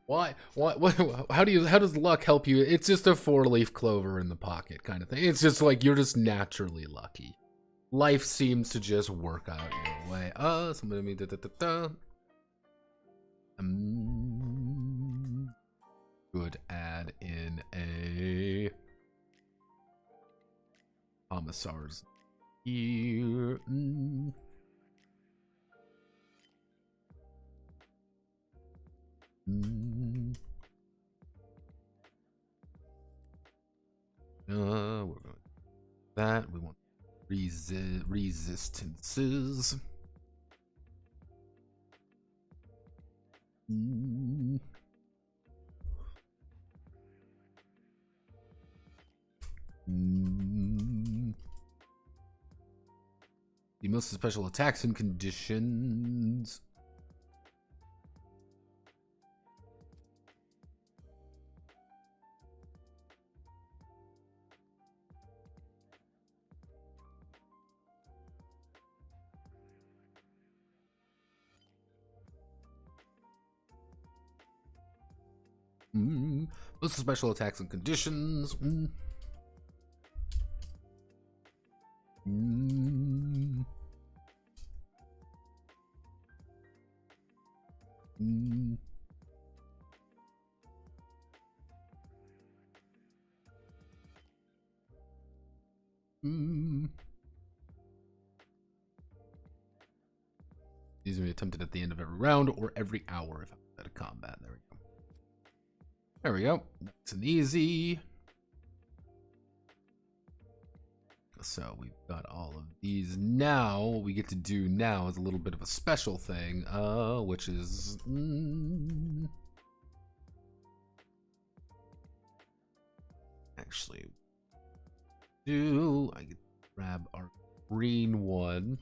Why? What? How does luck help you? It's just a 4-leaf clover in the pocket kind of thing. It's just like you're just naturally lucky. Life seems to just work out your way. Somebody me could add in a commissars here. We're going to that. We want resistances. The most special attacks and conditions. Most special attacks and conditions. These will be attempted at the end of every round or every hour if I'm out of combat. There we go. There we go. Nice and easy. So we've got all of these. Now what we get to do now is a little bit of a special thing, which is actually I get to grab our green one.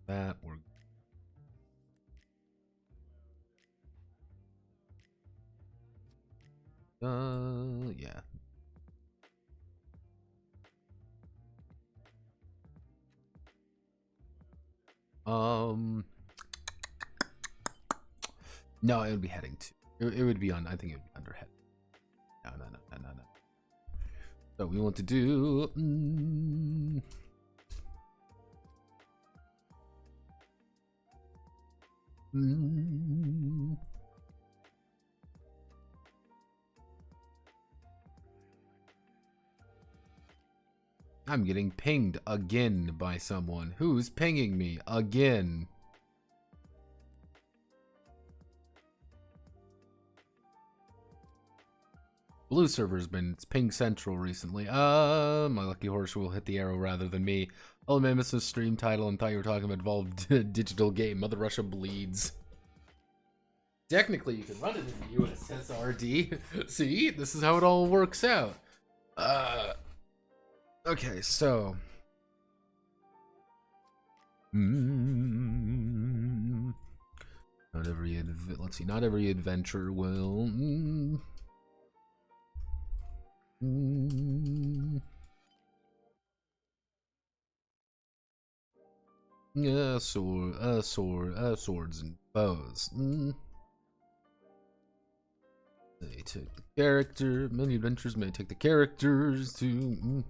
That we're yeah. No, it would be heading to. It would be on. I think it would be under head. No. So we want to do. I'm getting pinged again by someone. Who's pinging me again? Blue server's been ping central recently. My lucky horse will hit the arrow rather than me. Oh man, missed the stream title and thought you were talking about evolved digital game. Mother Russia bleeds. Technically, you can run it in the US SRD. See, this is how it all works out. Okay, so. Not every let's see. Not every adventure will. Yeah, swords and bows. They take the character. Many adventures may take the characters to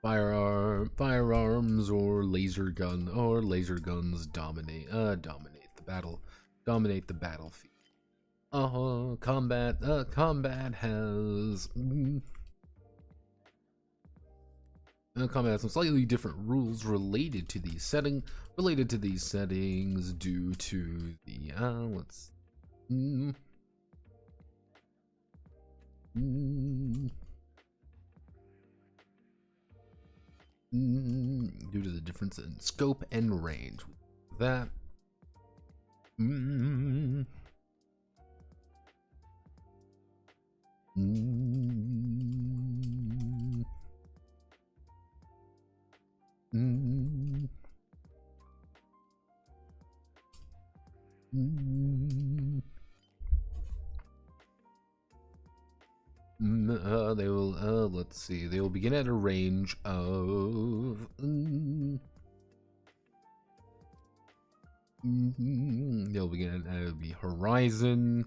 firearms or laser guns dominate the battle, dominate the battlefield. Combat has combat has some slightly different rules related to these settings due to the due to the difference in scope and range. That they will let's see, they will begin at a range of they'll begin at it'll be horizon.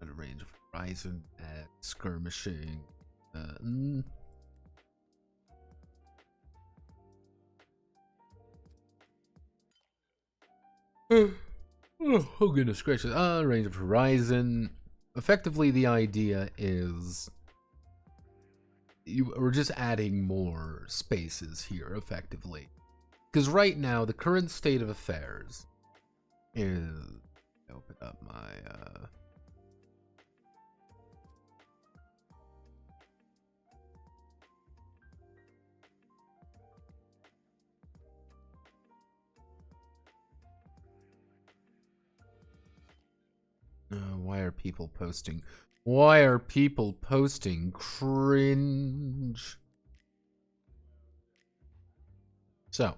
At a range of horizon at skirmishing. Oh goodness gracious! Range of horizon. Effectively, the idea is we're just adding more spaces here. Effectively, because right now the current state of affairs is. Open up my. Why are people posting? Why are people posting cringe? So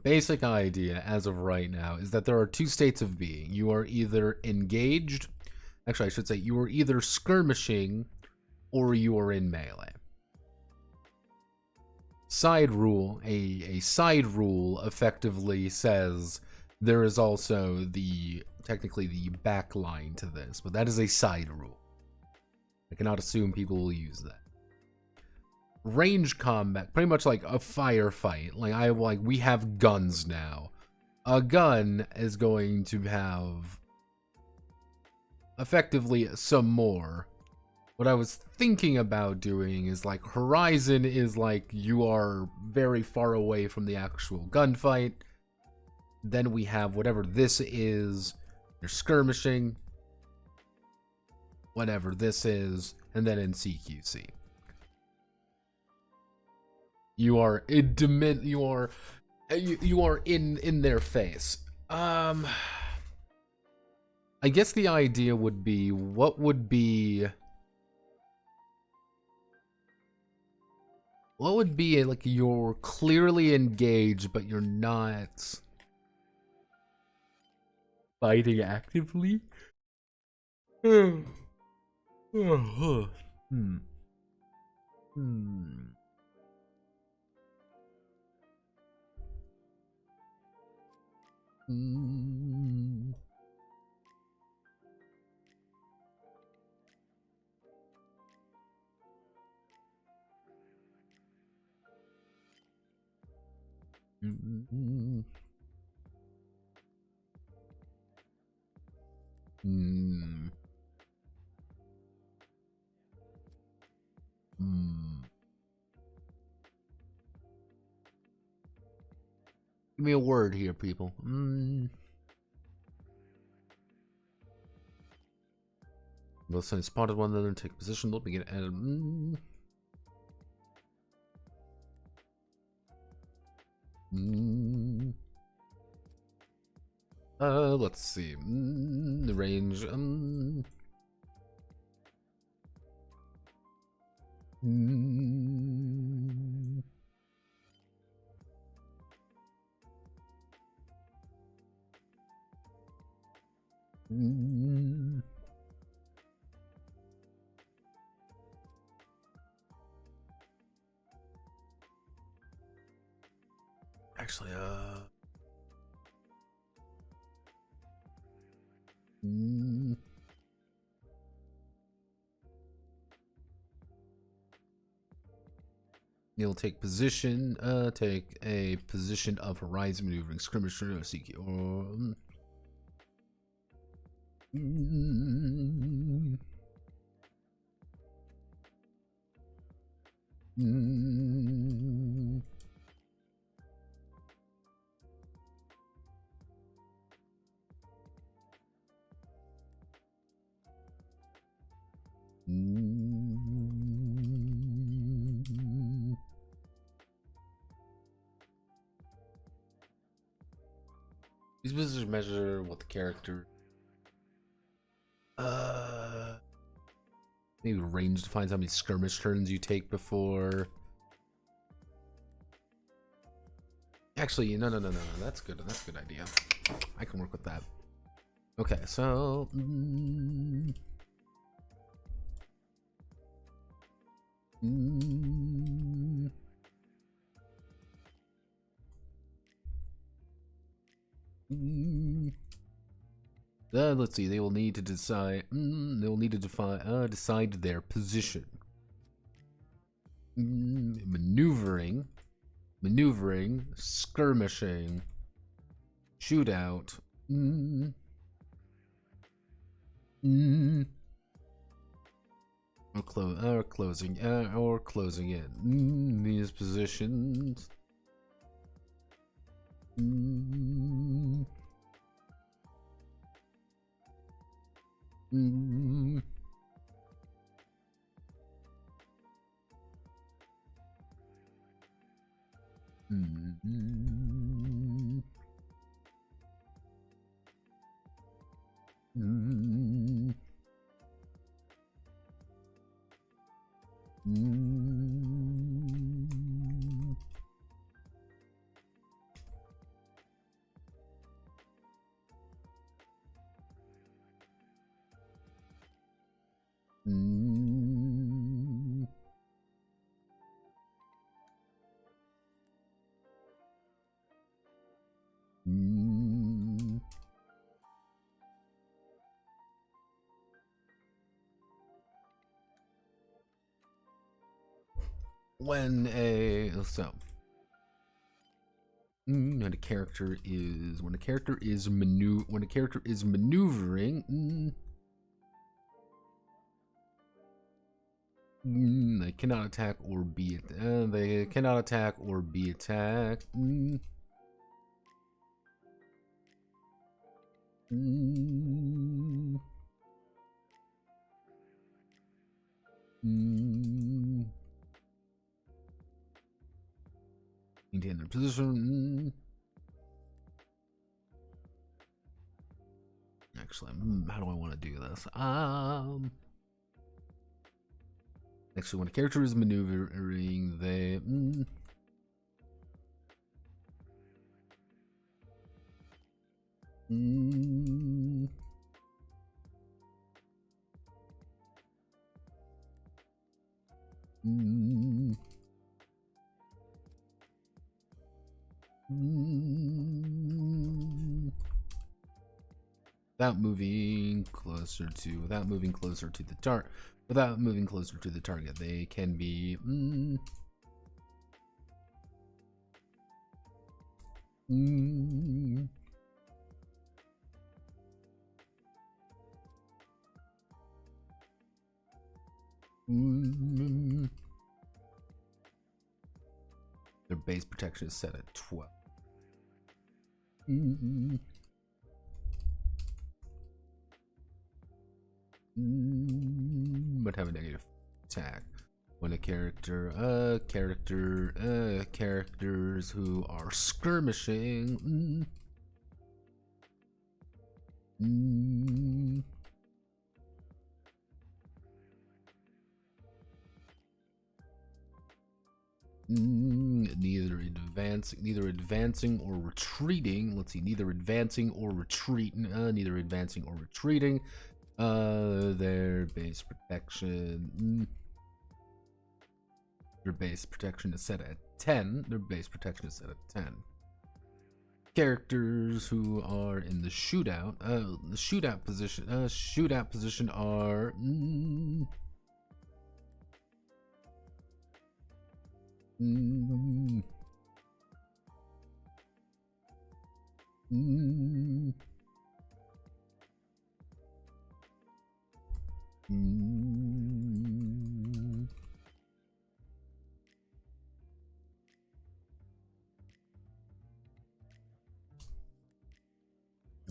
basic idea as of right now is that there are two states of being. You are either engaged, actually I should say you are either skirmishing or you are in melee. Side rule, a side rule effectively says there is also technically the back line to this, but that is a side rule. I cannot assume people will use that. range combat, pretty much like a firefight. Like we have guns now. A gun is going to have effectively some more. What I was thinking about doing is like Horizon is like you are very far away from the actual gunfight. Then we have whatever this is, you're skirmishing, whatever this is, and then in CQC. You are in their face. I guess the idea would be, what would be like you're clearly engaged, but you're not fighting actively? Hmm. Give me a word here, people. Both sides spotted one another and take position. They'll begin added. Let's see. The range. Actually, you'll take position, take a position of horizon maneuvering skirmish or CQ. These positions measure what the character. Maybe range defines how many skirmish turns you take before. Actually, no. That's good. That's a good idea. I can work with that. Okay, so. Let's see. They will need to decide. They will need to decide their position. Maneuvering, skirmishing, shootout. Or closing in. These positions. when a character is maneuvering, they cannot attack or be attacked. Maintain their position. Actually, how do I want to do this? Actually, when a character is maneuvering, they without moving closer to the target, they can be their base protection is set at 12. But have a negative attack. When a characters who are skirmishing neither advancing or retreating. Let's see, neither advancing or retreating. Their base protection. Their base protection is set at 10. Characters who are in the shootout position are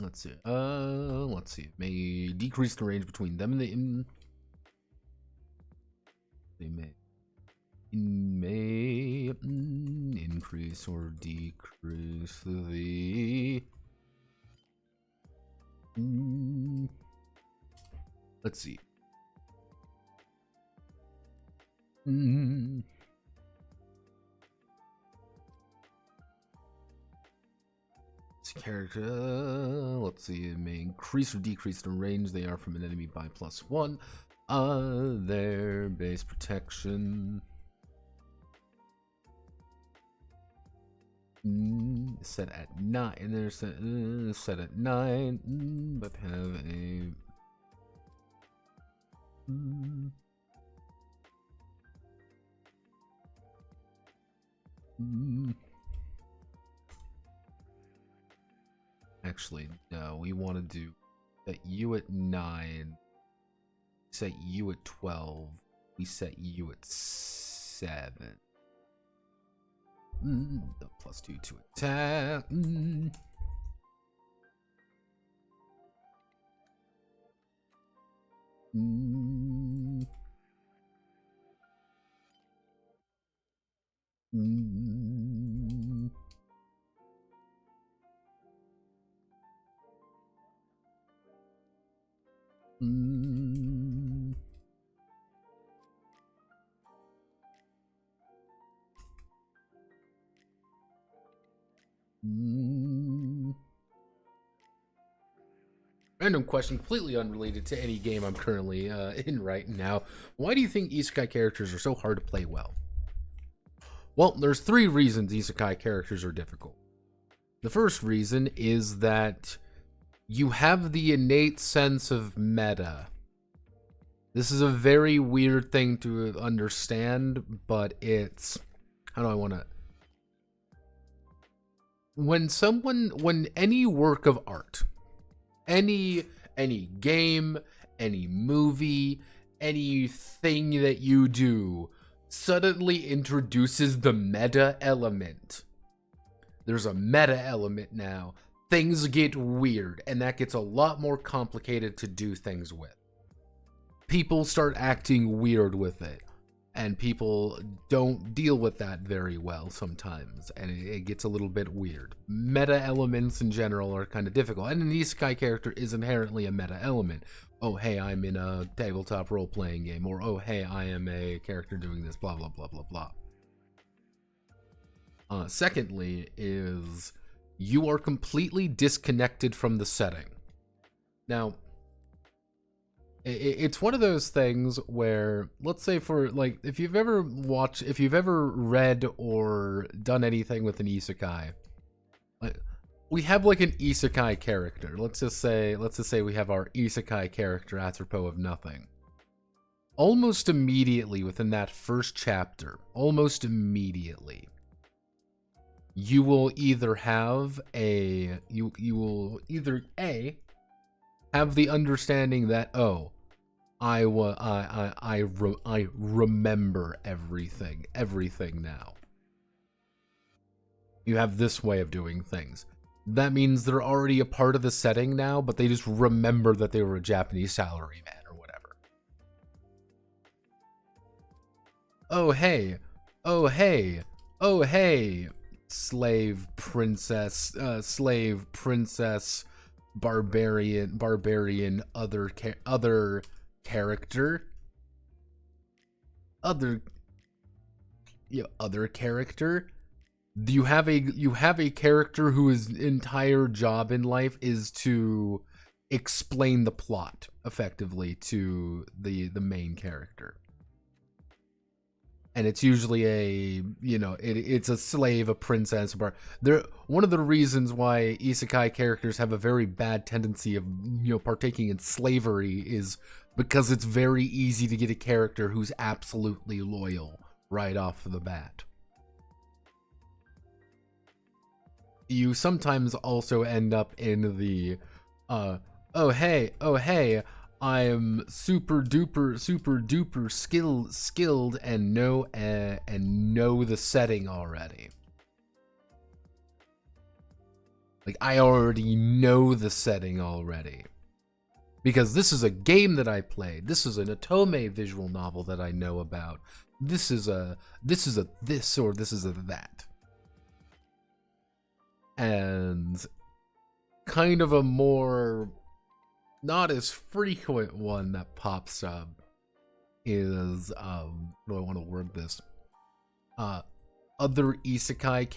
let's see. It may decrease the range between them and they may increase or decrease the let's see. Character, let's see, it may increase or decrease the range they are from an enemy by +1. Their base protection set at 9, and they're set at 9, but have a actually, no, we want to do set you at 9, set you at 12, we set you at 7. The +2 to attack. Random question, completely unrelated to any game I'm currently in right now. Why do you think isekai characters are so hard to play well? Well, there's 3 reasons isekai characters are difficult. The first reason is that you have the innate sense of meta. This is a very weird thing to understand, but it's, how do I want to, when any work of art, any game, any movie, anything that you do suddenly introduces the meta element. There's a meta element now. Things get weird, and that gets a lot more complicated to do things with. People start acting weird with it, and people don't deal with that very well sometimes, and it gets a little bit weird. Meta elements in general are kind of difficult, and an isekai character is inherently a meta element. Oh, hey, I'm in a tabletop role-playing game, or oh, hey, I am a character doing this, blah, blah, blah, blah, blah. Secondly is you are completely disconnected from the setting. Now, it's one of those things where, let's say for, like, if you've ever read or done anything with an isekai, like, we have like an isekai character. Let's just say we have our isekai character, apropos of nothing. Almost immediately within that first chapter, almost immediately, you will either have a have the understanding that, oh, I remember everything now. You have this way of doing things. That means they're already a part of the setting now, but they just remember that they were a Japanese salaryman or whatever. Oh hey, oh hey, oh hey, slave princess, barbarian, other character. You have a character whose entire job in life is to explain the plot effectively to the main character. And it's usually it's a slave, a princess. One of the reasons why isekai characters have a very bad tendency of partaking in slavery is because it's very easy to get a character who's absolutely loyal right off the bat. You sometimes also end up in the oh hey, I'm super duper skilled and know the setting already. Like, I already know the setting already. Because this is a game that I played. This is an otome visual novel that I know about. This is a this or this is a that. And kind of a more not as frequent one that pops up is how do I want to word this? Other isekai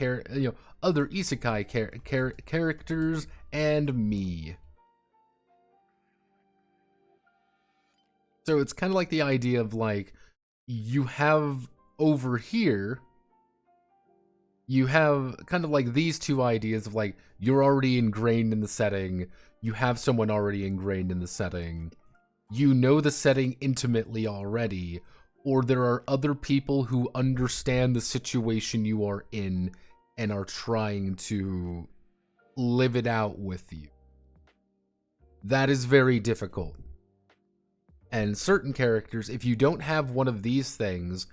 characters and me. So it's kind of like the idea of, like, you have over here, you have kind of like these two ideas of, like, you're already ingrained in the setting, you have someone already ingrained in the setting, you know the setting intimately already, or there are other people who understand the situation you are in and are trying to live it out with you. That is very difficult. And certain characters, if you don't have one of these things,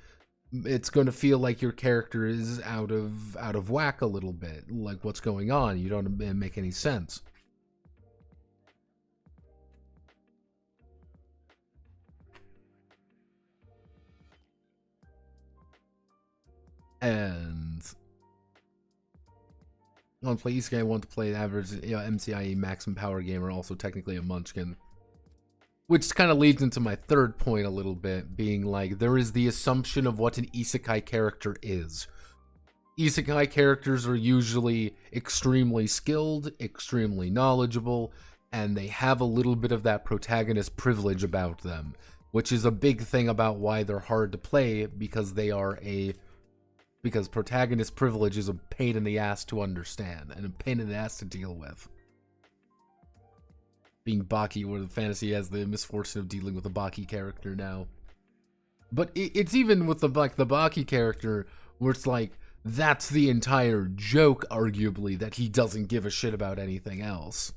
it's going to feel like your character is out of whack a little bit. Like, what's going on? You don't make any sense. And I want to play Isekai, I want to play average, MCIE maximum power gamer, also technically a munchkin. Which kind of leads into my third point a little bit, being like, there is the assumption of what an isekai character is. Isekai characters are usually extremely skilled, extremely knowledgeable, and they have a little bit of that protagonist privilege about them, which is a big thing about why they're hard to play, because protagonist privilege is a pain in the ass to understand, and a pain in the ass to deal with. being Baki, where the fantasy has the misfortune of dealing with a Baki character now. But it's even with the Baki character, where it's like, that's the entire joke, arguably, that he doesn't give a shit about anything else.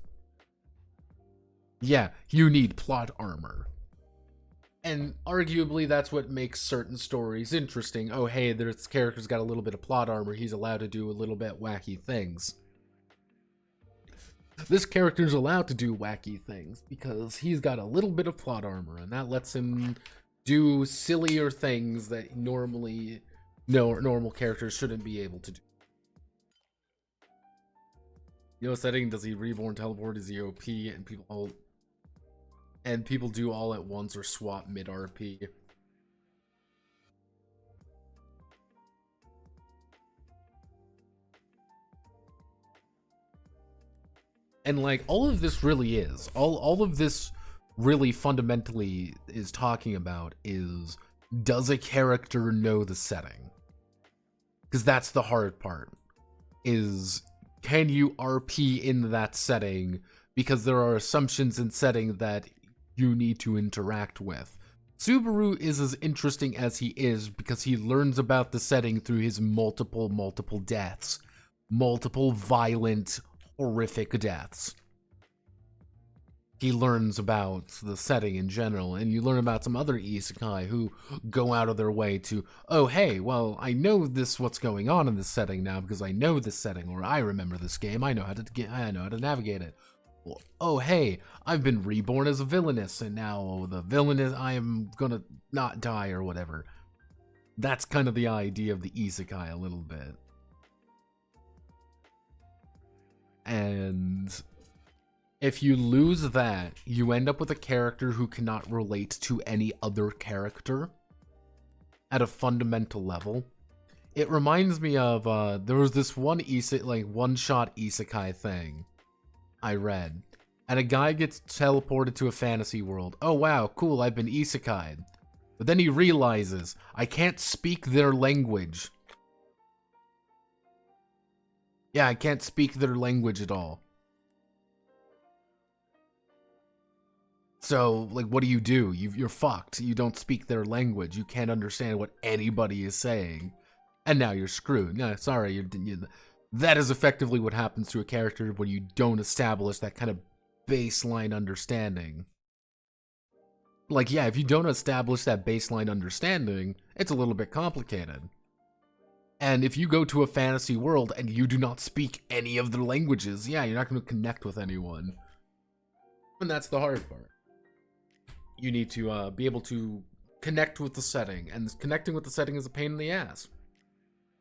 Yeah, you need plot armor. And arguably, that's what makes certain stories interesting. Oh, hey, this character's got a little bit of plot armor. He's allowed to do a little bit wacky things. This character's allowed to do wacky things because he's got a little bit of plot armor, and that lets him do sillier things that normally normal characters shouldn't be able to do. You know, setting, does he reborn teleport? Is he OP? And people do all at once or swap mid RP. And like, all of this really is, all of this really fundamentally is talking about is, does a character know the setting? Because that's the hard part, is, can you RP in that setting? Because there are assumptions in setting that you need to interact with. Subaru is as interesting as he is because he learns about the setting through his multiple deaths. Multiple violent, horrific deaths. He learns about the setting in general, and you learn about some other isekai who go out of their way to, oh hey, well, I know what's going on in this setting now because I know this setting, or I remember this game, I know how to navigate it. Or, oh hey, I've been reborn as a villainess, and now the villainess, I am gonna not die or whatever. That's kind of the idea of the isekai a little bit. And if you lose that, you end up with a character who cannot relate to any other character at a fundamental level. It reminds me of, there was this one one-shot isekai thing I read, and a guy gets teleported to a fantasy world. Oh wow, cool, I've been isekai'd. But then he realizes, I can't speak their language. Yeah, I can't speak their language at all. So, like, what do? You're fucked. You don't speak their language. You can't understand what anybody is saying. And now you're screwed. No, sorry, that is effectively what happens to a character when you don't establish that kind of baseline understanding. Like, yeah, if you don't establish that baseline understanding, it's a little bit complicated. And if you go to a fantasy world and you do not speak any of their languages, yeah, you're not going to connect with anyone. And that's the hard part. You need to be able to connect with the setting, and connecting with the setting is a pain in the ass.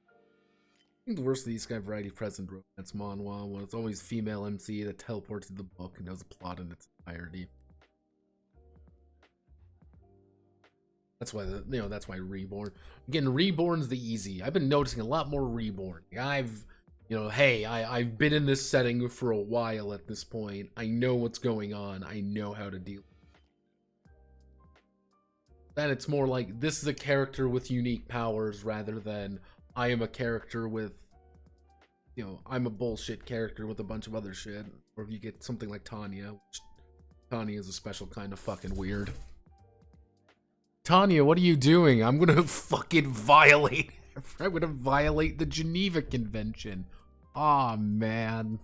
I think the worst of these guy variety present romance manhwa, when it's always female MC that teleports to the book and knows the plot in its entirety. That's why that's why Reborn. Again, Reborn's the easy. I've been noticing a lot more Reborn. I've been in this setting for a while at this point. I know what's going on. I know how to deal. Then it's more like, this is a character with unique powers rather than I am a character with, I'm a bullshit character with a bunch of other shit. Or if you get something like Tanya, which Tanya is a special kind of fucking weird. Tanya, what are you doing? I'm gonna fucking violate. I'm gonna violate the Geneva Convention. Aw, man.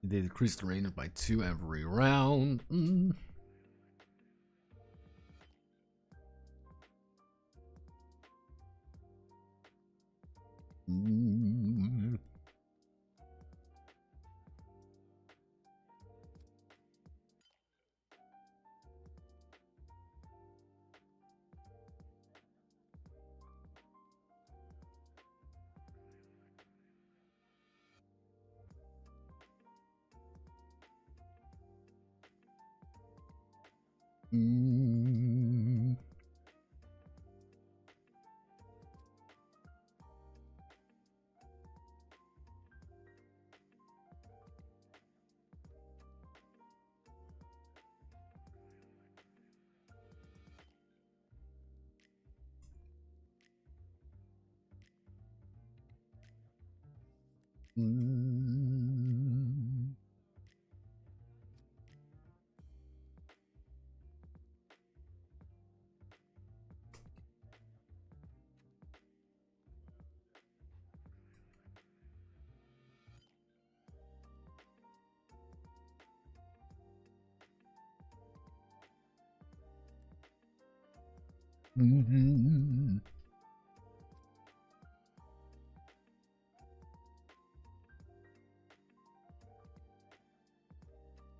They decrease the range by 2 every round. Mm. Mm. Mm.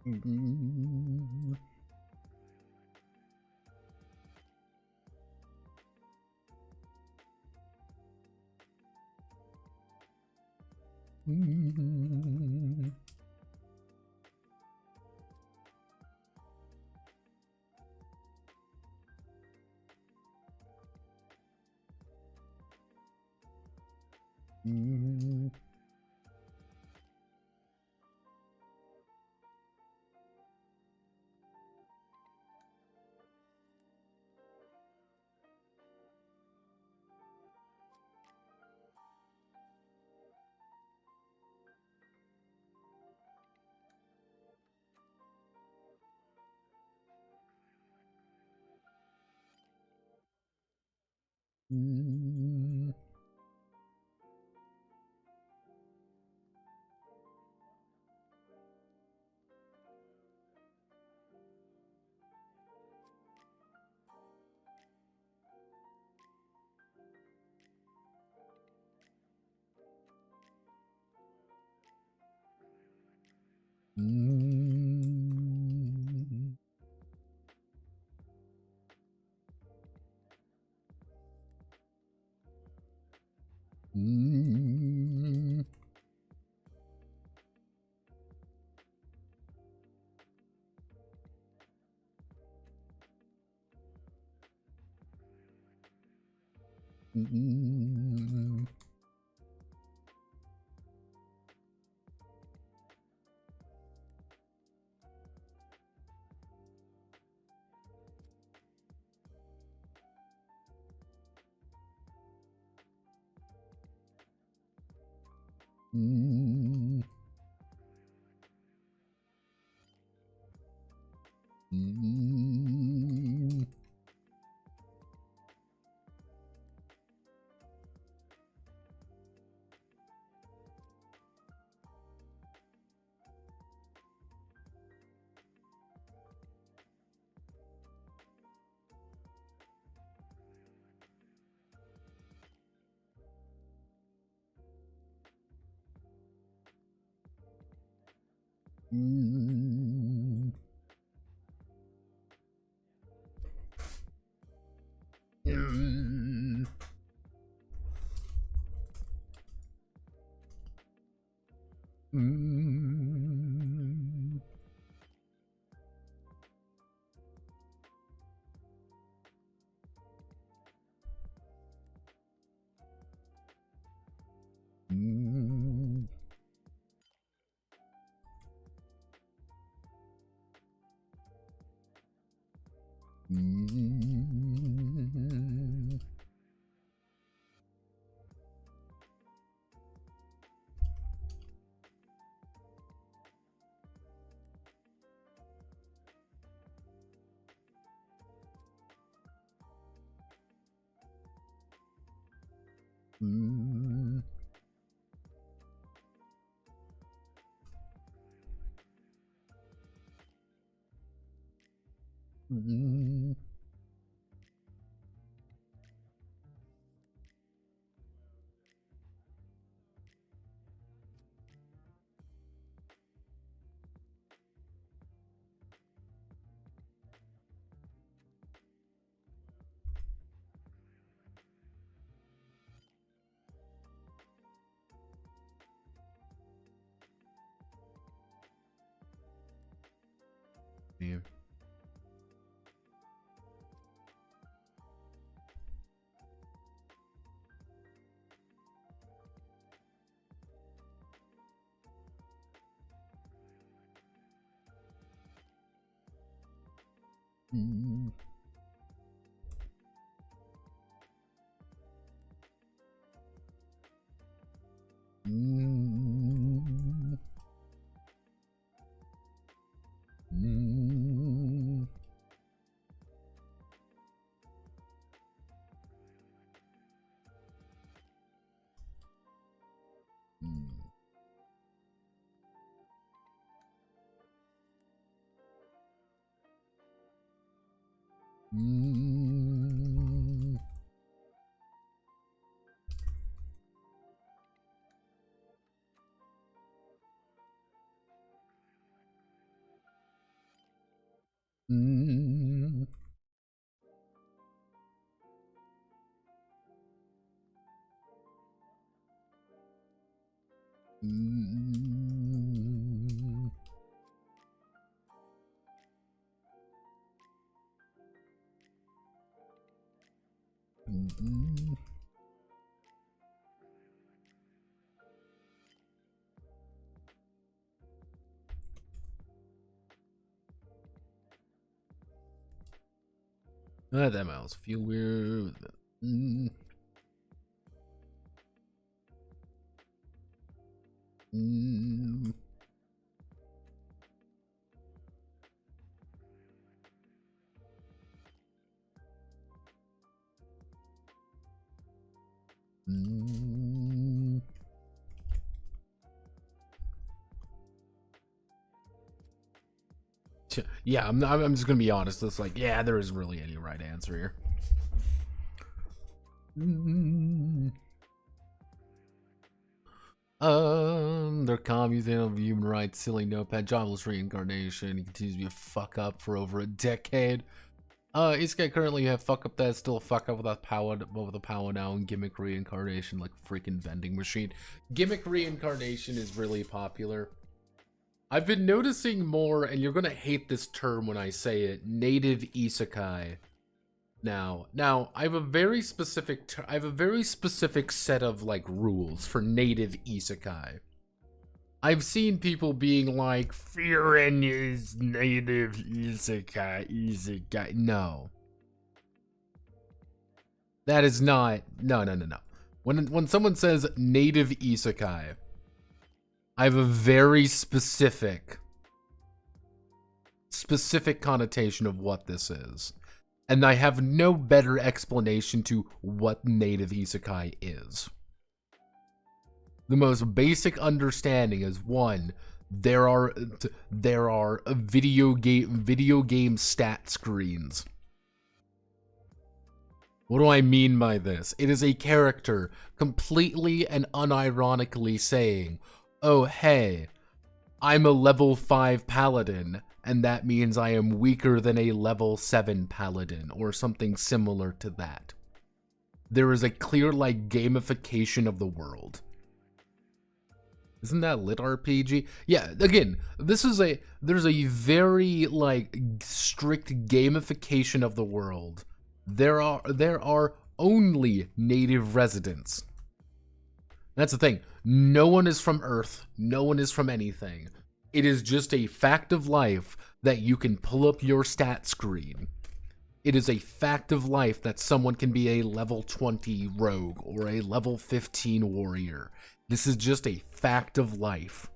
Mm. Mm. Mm. Mm. Mm. Mm. Mm. Mm. Mm. Mm. Mm. Mm. Mm. Mm. Mm. Mm. Yeah. Mm. Mm. Mm. Mm. That mouse feel weird. Mm. Mm. Mm. Yeah, I'm just gonna be honest. It's like, yeah, there isn't really any right answer here. Mm. Their communism of human rights, silly notepad, jobless reincarnation. He continues to be a fuck up for over a decade. Isekai currently have fuck up that's still a fuck up without power, with the power now, and gimmick reincarnation like freaking vending machine. Gimmick reincarnation is really popular. I've been noticing more, and you're gonna hate this term when I say it, native isekai. Now, I have a very specific set of like rules for native isekai. I've seen people being like, Frieren is native isekai. No. That is not, no. When someone says native isekai, I have a very specific connotation of what this is. And I have no better explanation to what native isekai is. The most basic understanding is, one, there are video game stat screens. What do I mean by this? It is a character completely and unironically saying, oh hey, I'm a level 5 paladin, and that means I am weaker than a level 7 paladin, or something similar to that. There is a clear, like, gamification of the world. Isn't that lit RPG? Yeah, again, there's a very, like, strict gamification of the world. There are only native residents. That's the thing. No one is from Earth. No one is from anything. It is just a fact of life that you can pull up your stat screen. It is a fact of life that someone can be a level 20 rogue or a level 15 warrior. This is just a fact of life.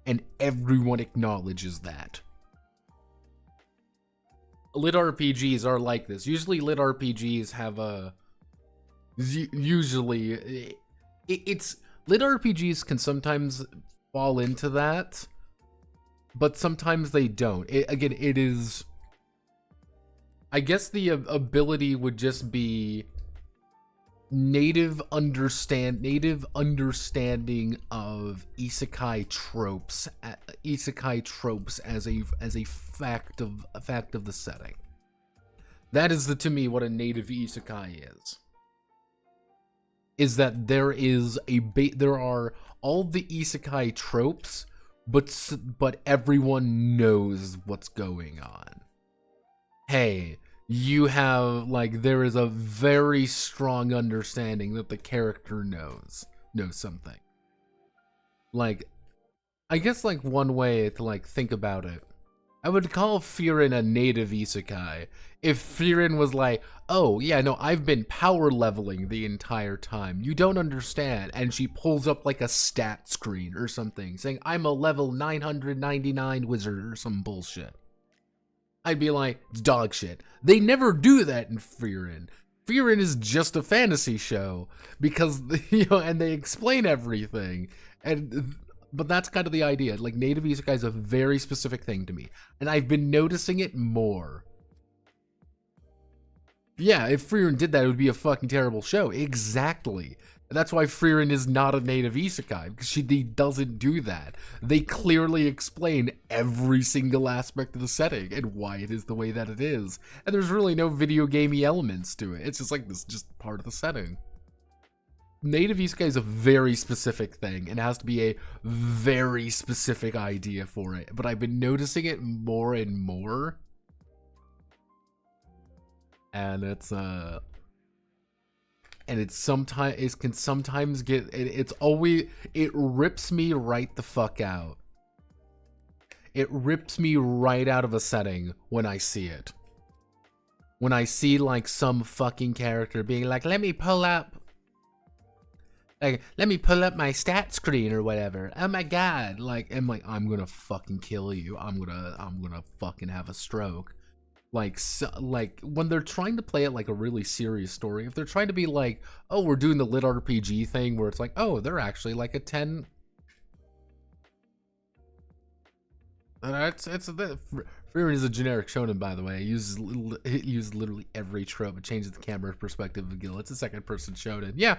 And everyone acknowledges that. Lit RPGs are like this. Usually lit RPGs have a... Usually... It's... Lit RPGs can sometimes fall into that, but sometimes they don't. Again, it is... I guess the ability would just be native understanding of isekai tropes as a fact of the setting. That is to me what a native isekai is that there are all the isekai tropes, but everyone knows what's going on. Hey, you have, like, there is a very strong understanding that the character knows something. Like, I guess, like, one way to, like, think about it, I would call Frieren a native isekai if Frieren was like, oh, yeah, no, I've been power leveling the entire time. You don't understand. And she pulls up, like, a stat screen or something, saying, I'm a level 999 wizard or some bullshit. I'd be like, it's dog shit. They never do that in Frieren. Frieren is just a fantasy show because, you know, and they explain everything. But that's kind of the idea. Like, native isekai is a very specific thing to me, and I've been noticing it more. Yeah, if Frieren did that, it would be a fucking terrible show. Exactly. That's why Frieren is not a native isekai, because she doesn't do that. They clearly explain every single aspect of the setting and why it is the way that it is. And there's really no video gamey elements to it. It's just like this, just part of the setting. Native isekai is a very specific thing and has to be a very specific idea for it. But I've been noticing it more and more. And it's sometimes it can sometimes get it rips me right the fuck out. It rips me right out of a setting when I see it. When I see like some fucking character being like, let me pull up my stat screen or whatever. Oh my god, like, I'm like, I'm gonna fucking kill you. I'm gonna fucking have a stroke. Like when they're trying to play it like a really serious story, if they're trying to be like, oh, we're doing the lit RPG thing where it's like, oh, they're actually like a 10. Frieren is a generic shonen, by the way. It uses literally every trope. It changes the camera perspective of Gil. It's a second person shonen. Yeah.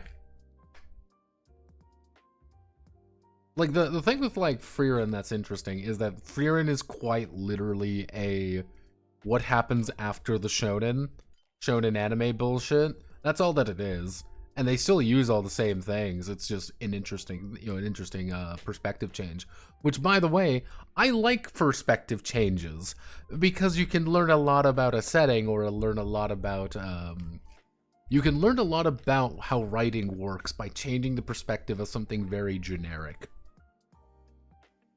Like the thing with like Frieren that's interesting is that Frieren is quite literally a what happens after the shonen anime bullshit. That's all that it is, and they still use all the same things. It's just an interesting, perspective change. Which, by the way, I like perspective changes because you can learn a lot about a setting, or learn a lot about you can learn a lot about how writing works by changing the perspective of something very generic.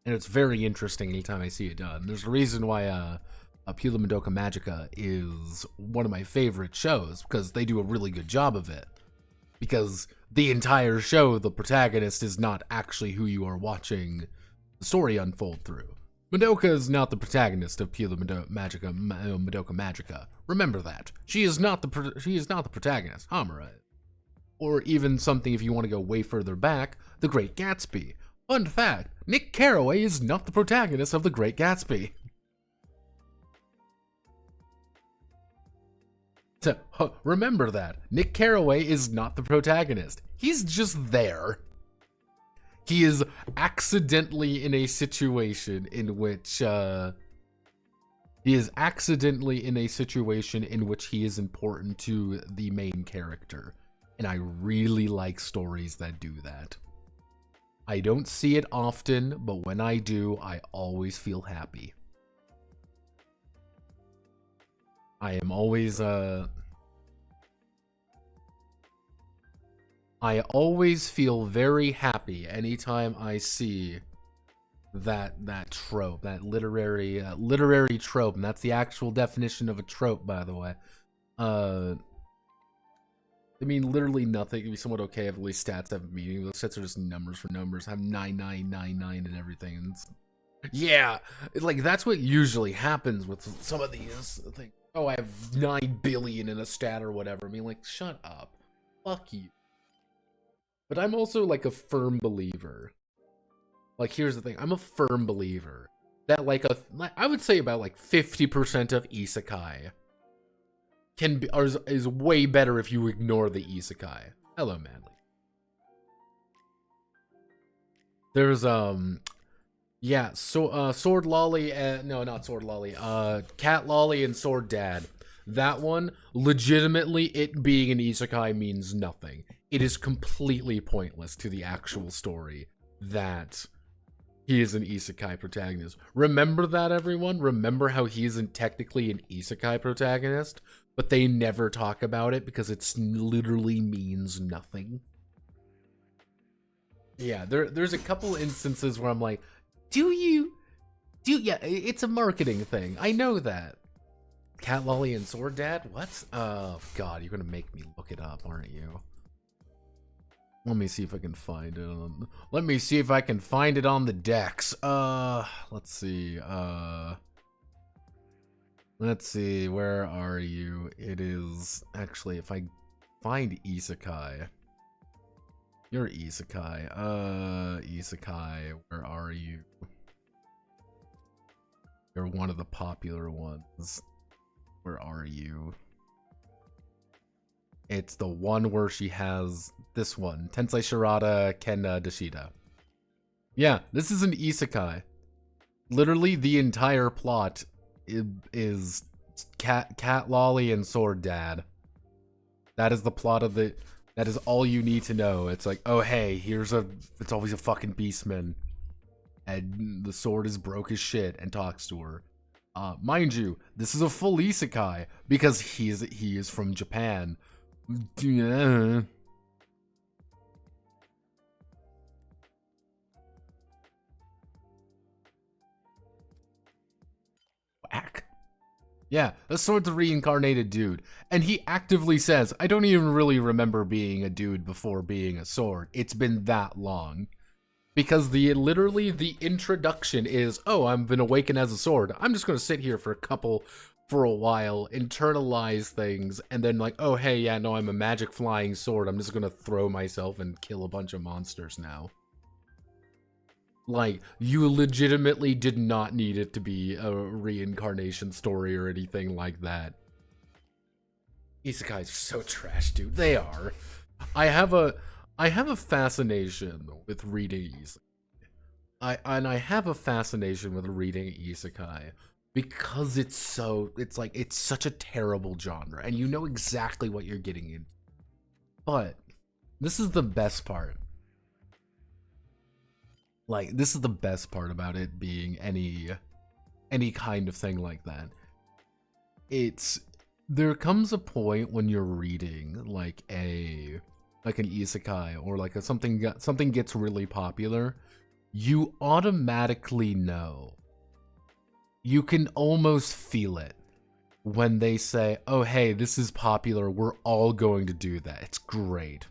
And it's very interesting anytime I see it done. There's a reason why Pula Madoka Magica is one of my favorite shows, because they do a really good job of it. Because the entire show, the protagonist is not actually who you are watching the story unfold through. Madoka is not the protagonist of Pula Madoka Magica. Remember that. She is not the protagonist. Hamura. Or even something, if you want to go way further back, The Great Gatsby. Fun fact, Nick Carraway is not the protagonist of The Great Gatsby. So, remember that. Nick Carraway is not the protagonist. He's just there. He is accidentally in a situation in which he is important to the main character. And I really like stories that do that. I don't see it often, but when I do, I always feel happy. I always feel very happy anytime I see that trope, that literary trope, and that's the actual definition of a trope, by the way. I mean, literally nothing can be somewhat okay if at least stats have a meaning. Those stats are just numbers for numbers. Have 9999 and everything. And yeah, like that's what usually happens with some of these things. Oh, I have 9 billion in a stat or whatever. I mean, like, shut up. Fuck you. But I'm also, like, a firm believer. Like, here's the thing. I'm a firm believer that, like, I would say about, like, 50% of isekai is way better if you ignore the isekai. Hello, Manly. There's, yeah, so Sword Lolly and no, not Sword Lolly. Cat Lolly and Sword Dad. That one, legitimately, it being an isekai means nothing. It is completely pointless to the actual story that he is an isekai protagonist. Remember that, everyone? Remember how he isn't technically an isekai protagonist, but they never talk about it because it literally means nothing. Yeah, there's a couple instances where I'm like, yeah, it's a marketing thing. I know that. Cat Lolly and Sword Dad? What? Oh, God, you're gonna make me look it up, aren't you? Let me see if I can find it on... Let me see if I can find it on the decks. Let's see. Let's see, where are you? It is... Actually, if I find Isekai... You're Isekai. Isekai, where are you? You're one of the popular ones. Where are you? It's the one where she has this one, Tensei Shirada Ken Dashida. Yeah, this is an isekai. Literally, the entire plot is Cat Lolly and Sword Dad. That is the plot of the. That is all you need to know. It's like, oh hey, it's always a fucking beastman, and the sword is broke as shit and talks to her. Mind you, this is a full isekai because he is from Japan. Whack. Yeah, the sword's a reincarnated dude. And he actively says, I don't even really remember being a dude before being a sword. It's been that long. Because literally the introduction is, oh, I've been awakened as a sword. I'm just going to sit here for a while, internalize things, and then like, oh, hey, yeah, no, I'm a magic flying sword. I'm just going to throw myself and kill a bunch of monsters now. Like, you legitimately did not need it to be a reincarnation story or anything like that. Isekais are so trash, dude. They are. I have a fascination with reading isekai. I have a fascination with reading isekai because it's such a terrible genre, and you know exactly what you're getting in. But this is the best part. Like, this is the best part about it being any kind of thing like that. There comes a point when you're reading like an isekai or like something gets really popular, you automatically know. You can almost feel it when they say, "Oh, hey, this is popular. We're all going to do that. It's great."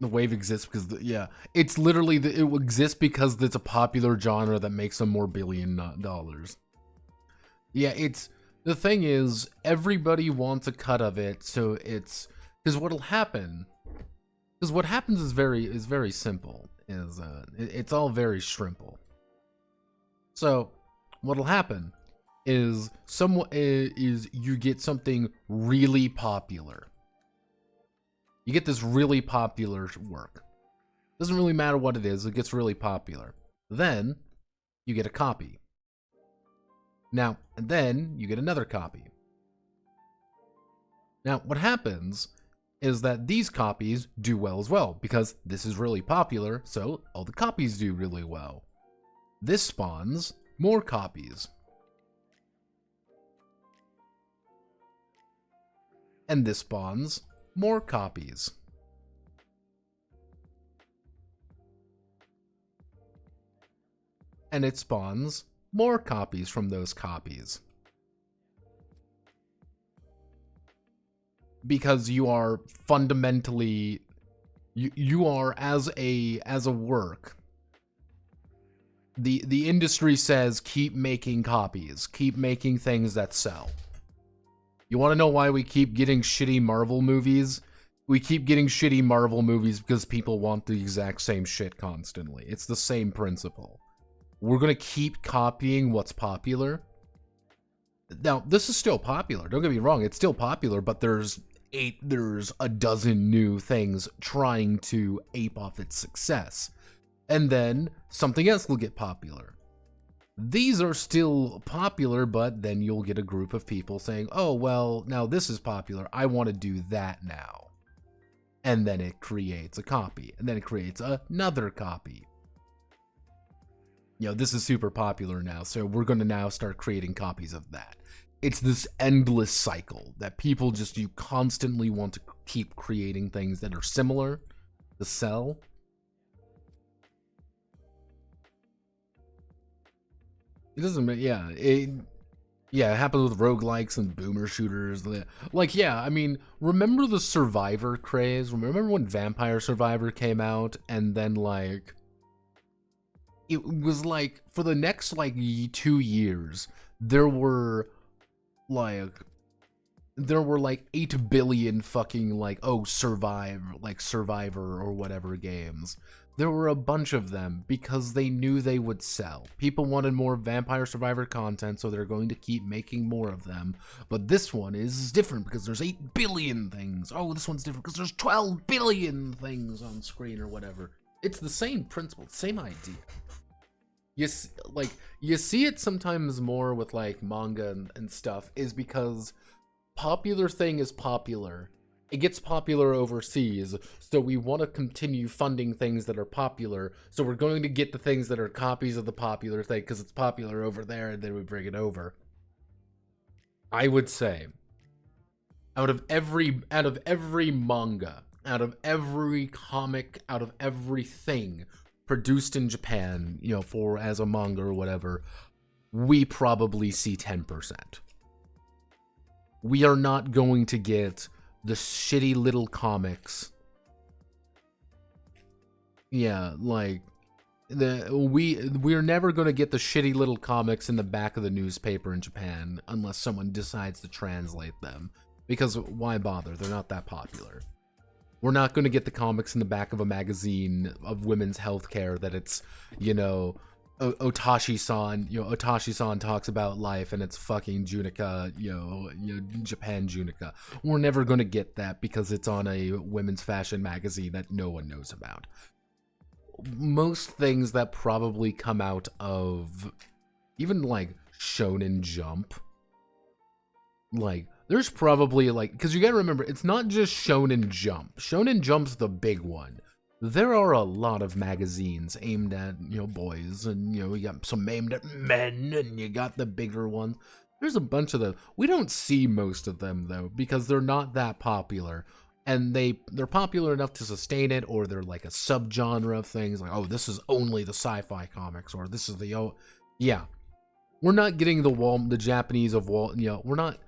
The wave exists because, it's literally, it exists because it's a popular genre that makes them more billion dollars. Yeah, the thing is, everybody wants a cut of it, so because what happens is very simple, it's all very shrimple. So, what'll happen is you get something really popular. You get this really popular work. Doesn't really matter what it is, it gets really popular. Then, you get a copy. Now, and then, you get another copy. Now, what happens is that these copies do well as well, because this is really popular, so all the copies do really well. This spawns more copies. And this spawns more copies. And it spawns more copies from those copies. Because you are fundamentally, you are as a work. The industry says keep making copies, keep making things that sell. You want to know why we keep getting shitty Marvel movies? We keep getting shitty Marvel movies because people want the exact same shit constantly. It's the same principle. We're going to keep copying what's popular. Now, this is still popular. Don't get me wrong. It's still popular, but there's a dozen new things trying to ape off its success. And then something else will get popular. These are still popular, but then you'll get a group of people saying, oh, well, now this is popular. I want to do that now. And then it creates a copy. And then it creates another copy. You know, this is super popular now, so we're going to now start creating copies of that. It's this endless cycle that people you constantly want to keep creating things that are similar to sell. It doesn't, it happens with roguelikes and boomer shooters. Like, yeah, I mean, remember the Survivor craze? Remember when Vampire Survivor came out, and then, like, it was, like, for the next, like, 2 years, there were, like, 8 billion fucking, like, Survivor or whatever games There were a bunch of them because they knew they would sell. People wanted more Vampire Survivor content, so they're going to keep making more of them. But this one is different because there's 8 billion things. Oh, this one's different because there's 12 billion things on screen or whatever. It's the same principle, same idea. You see it sometimes more with like manga and stuff is because popular thing is popular. It gets popular overseas, so we want to continue funding things that are popular, so we're going to get the things that are copies of the popular thing because it's popular over there, and then we bring it over. I would say, out of every manga, out of every comic, out of everything produced in Japan, you know, for as a manga or whatever, we probably see 10%. We are not going to get the shitty little comics. Yeah, like we're never going to get the shitty little comics in the back of the newspaper in Japan unless someone decides to translate them, because why bother? They're not that popular. We're not going to get the comics in the back of a magazine of women's healthcare that it's, you know, Otashi-san, you know, Otashi-san talks about life and it's fucking Junica, you know, Japan Junica. We're never going to get that because it's on a women's fashion magazine that no one knows about. Most things that probably come out of even like Shonen Jump, like there's probably like, because you gotta remember, it's not just Shonen Jump. Shonen Jump's the big one. There are a lot of magazines aimed at, you know, boys, and, you know, you got some aimed at men, and you got the bigger ones. There's a bunch of them. We don't see most of them, though, because they're not that popular, and they're popular enough to sustain it, or they're like a subgenre of things, like, oh, this is only the sci-fi comics, or this is the, yeah. We're not getting the Japanese of Wall, you know, we're not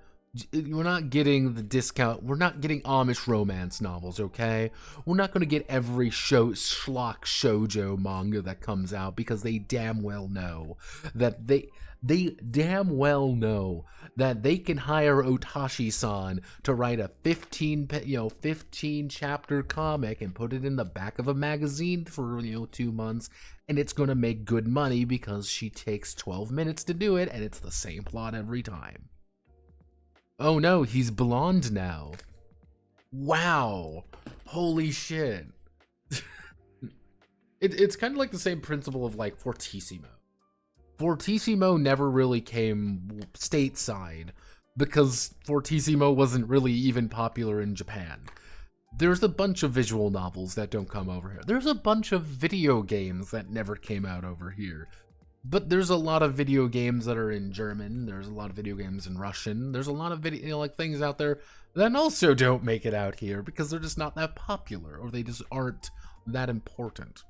getting the discount. We're not getting Amish romance novels, okay? We're not going to get every schlock shoujo manga that comes out because they damn well know that they damn well know that they can hire Otashi-san to write a 15 chapter comic and put it in the back of a magazine for, 2 months, and it's going to make good money because she takes 12 minutes to do it and it's the same plot every time. Oh no, he's blonde now. Wow. Holy shit. It's kind of like the same principle of like Fortissimo. Fortissimo never really came stateside because Fortissimo wasn't really even popular in Japan. There's a bunch of visual novels that don't come over here. There's a bunch of video games that never came out over here. But there's a lot of video games that are in German. There's a lot of video games in Russian. There's a lot of video, like things out there that also don't make it out here because they're just not that popular, or they just aren't that important.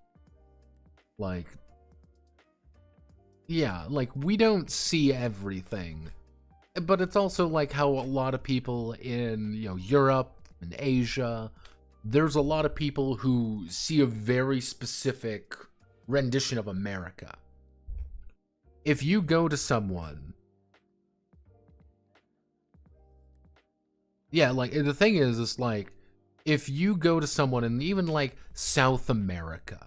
Like, yeah, like we don't see everything. But it's also like how a lot of people in, Europe and Asia, there's a lot of people who see a very specific rendition of America. If you go to someone, yeah, like the thing is like, if you go to someone in even like South America,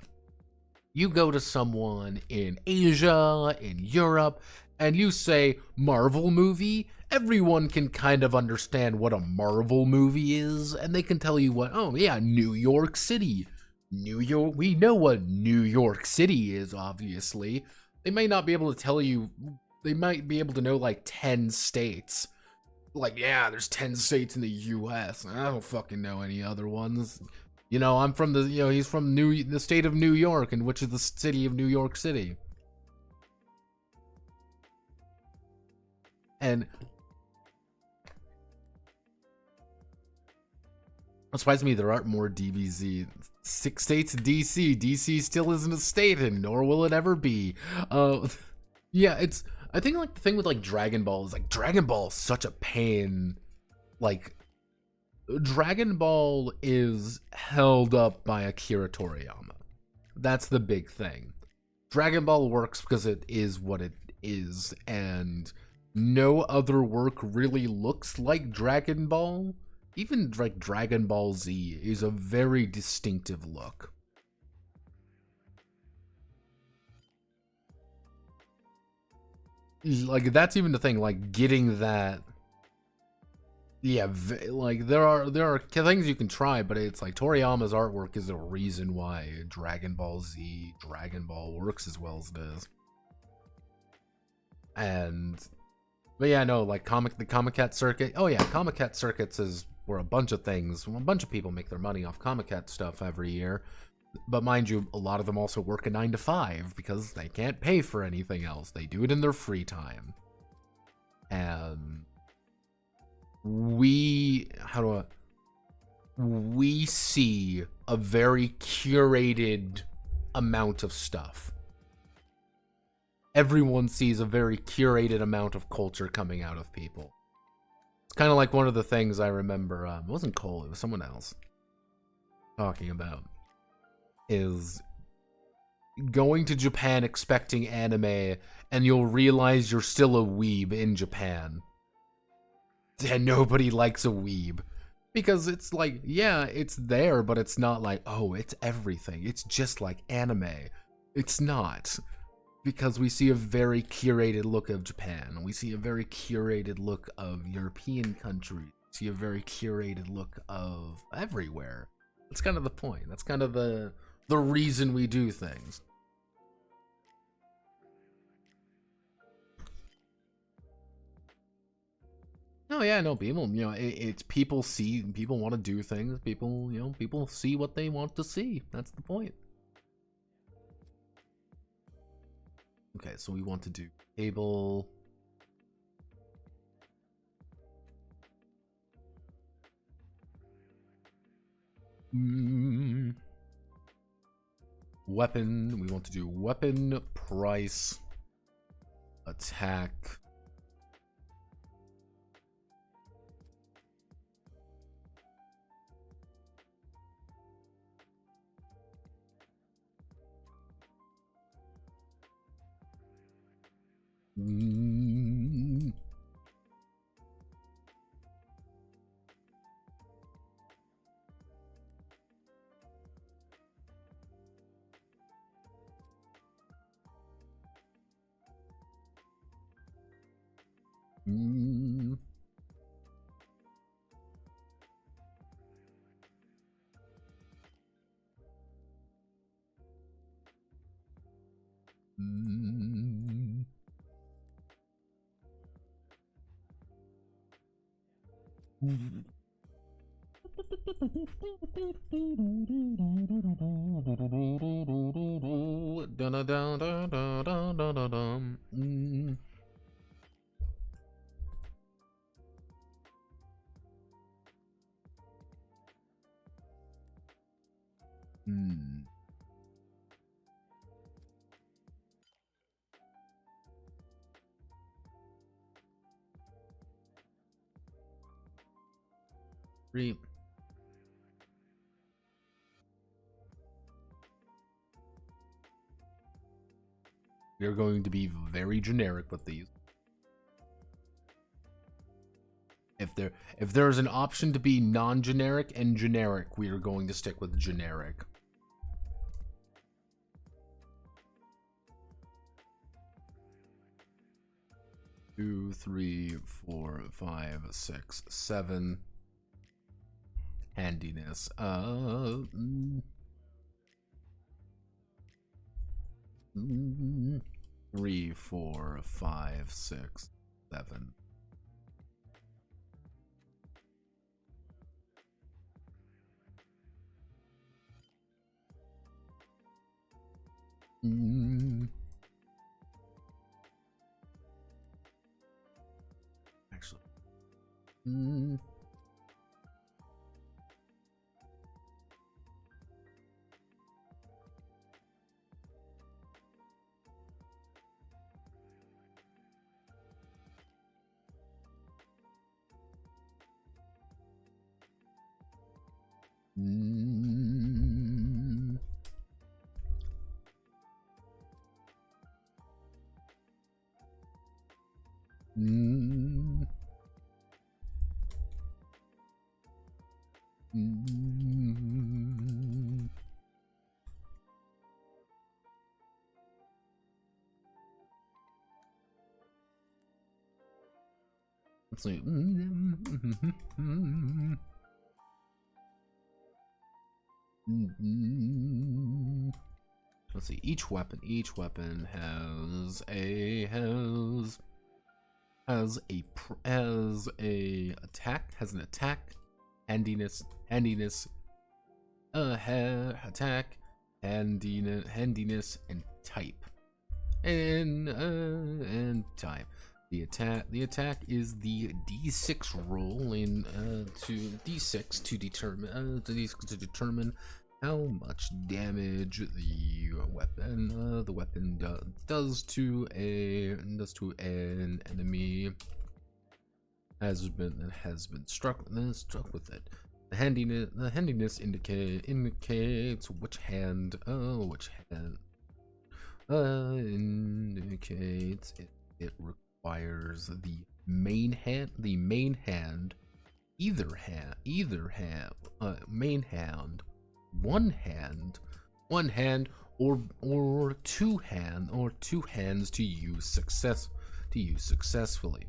you go to someone in Asia, in Europe, and you say Marvel movie, everyone can kind of understand what a Marvel movie is, and they can tell you what, oh yeah, New York City. New York, we know what New York City is, obviously. They might not be able to tell you, they might be able to know like 10 states. Like, yeah, there's 10 states in the US. I don't fucking know any other ones. I'm from the, he's from the state of New York, and which is the city of New York City. And it surprises me there aren't more DBZ. 6 states DC. DC still isn't a state, and nor will it ever be. Yeah, I think like the thing with like Dragon Ball is like Dragon Ball is such a pain. Like, Dragon Ball is held up by Akira Toriyama. That's the big thing. Dragon Ball works because it is what it is, and no other work really looks like Dragon Ball. Even like Dragon Ball Z is a very distinctive look. like that's even the thing, like getting that. Yeah, like there are things you can try, but it's like Toriyama's artwork is the reason why Dragon Ball Z, Dragon Ball works as well as it is. But yeah, no, like the Comic Cat circuit. Oh yeah, Comic Cat circuits is where a bunch of people make their money off Comic Cat stuff every year. But mind you, a lot of them also work a 9 to 5 because they can't pay for anything else. They do it in their free time. And we see a very curated amount of stuff. Everyone sees a very curated amount of culture coming out of people. It's kind of like one of the things I remember, it wasn't Cole, it was someone else talking about, is going to Japan expecting anime and you'll realize you're still a weeb in Japan. And nobody likes a weeb. Because it's like, yeah, it's there, but it's not like, oh, it's everything. It's just like anime. It's not. Because we see a very curated look of Japan. We see a very curated look of European countries. We see a very curated look of everywhere. That's kind of the point. That's kind of the reason we do things. Oh yeah, no, people, it's people want to do things. People see what they want to see. That's the point. Okay, so we want to do cable. Weapon, we want to do weapon, price, attack. We're going to be very generic with these. If there's an option to be non-generic and generic, we are going to stick with generic. Two, 3, 4, 5, 6, 7. Handiness. 3, 4, 5, 6, 7. Actually. Let's see. Let's see. Each weapon has an attack, handiness, attack, handiness, and type, and type. The attack is the D6 roll to D6 to determine how much damage the weapon does to an enemy has been struck with it. The handiness indicates which hand indicates it requires the main hand, one hand, or two hands to use successfully.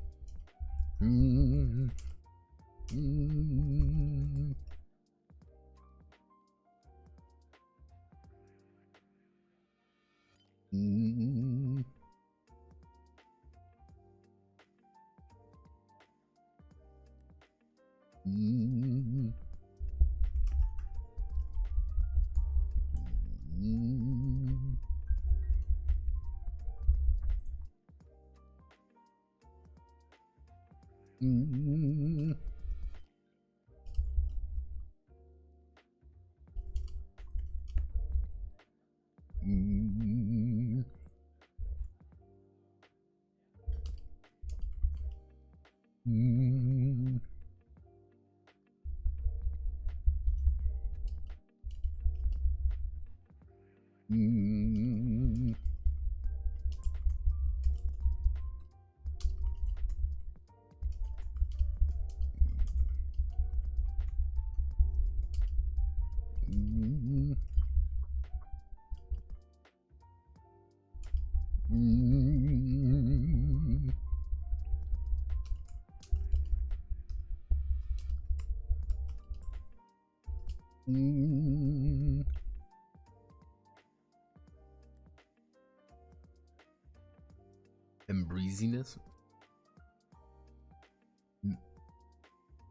And breeziness?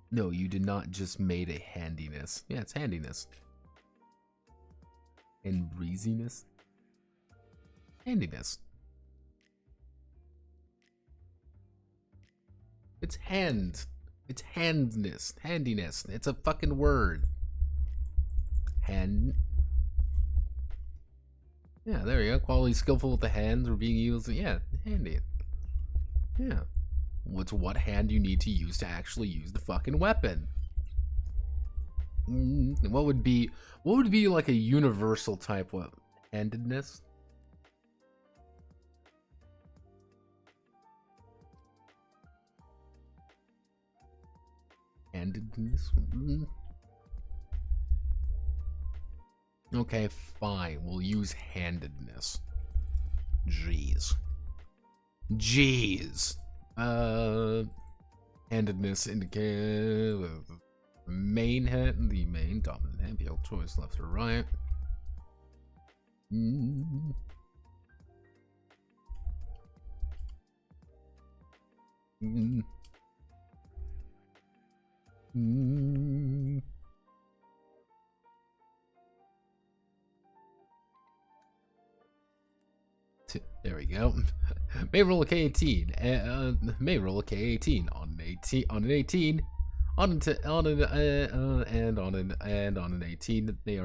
No, you did not just made a handiness. Yeah, it's handiness. And breeziness? Handiness. It's hand. It's handness. Handiness. It's a fucking word. Hand. Yeah, there you go. Quality skillful with the hands or being used. Yeah, handy. Yeah. What's what hand you need to use to actually use the fucking weapon? What would be like a universal type weapon? Handedness? Handedness? Okay, fine. We'll use handedness. Jeez. Handedness indicates the main dominant hand. Your choice, left or right. There we go. May roll a K18. May roll a K18 on an 18 on an 18 on an 18. They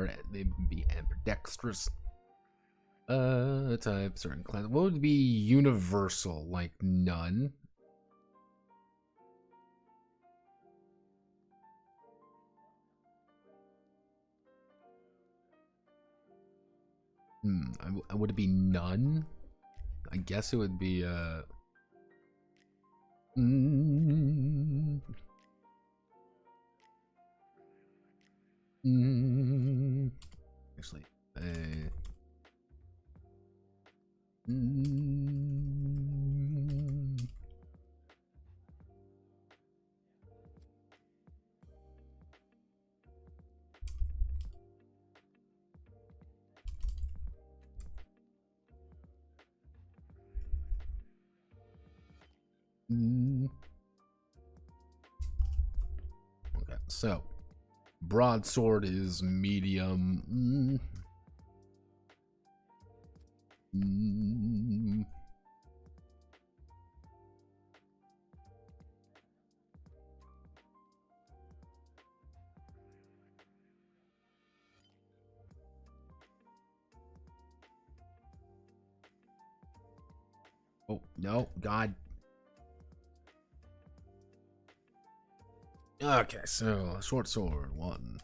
be ambidextrous. Type certain class. What would be universal? Like none. Would it be none? I guess it would be actually So, broadsword is medium. Oh, no, God. Okay, so short sword, 1.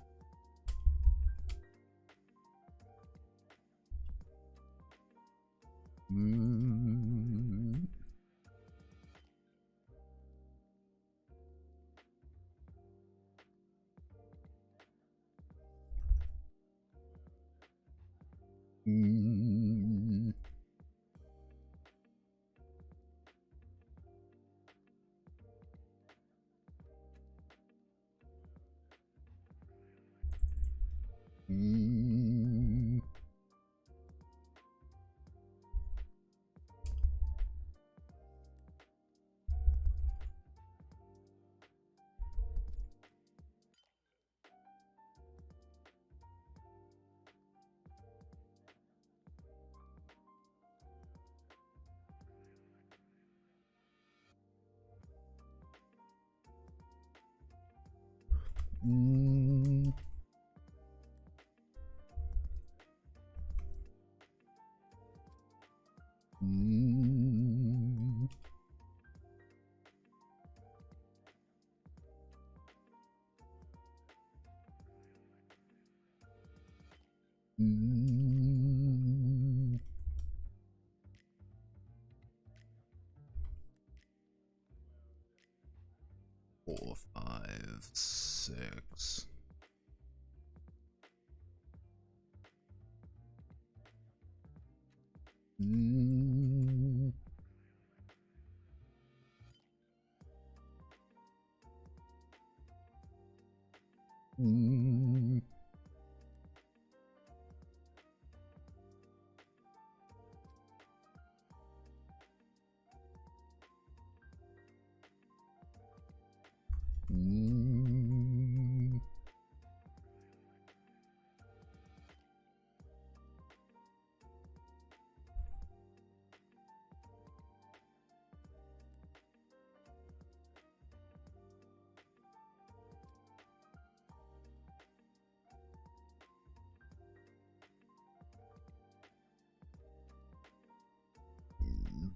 Four, 5, 6.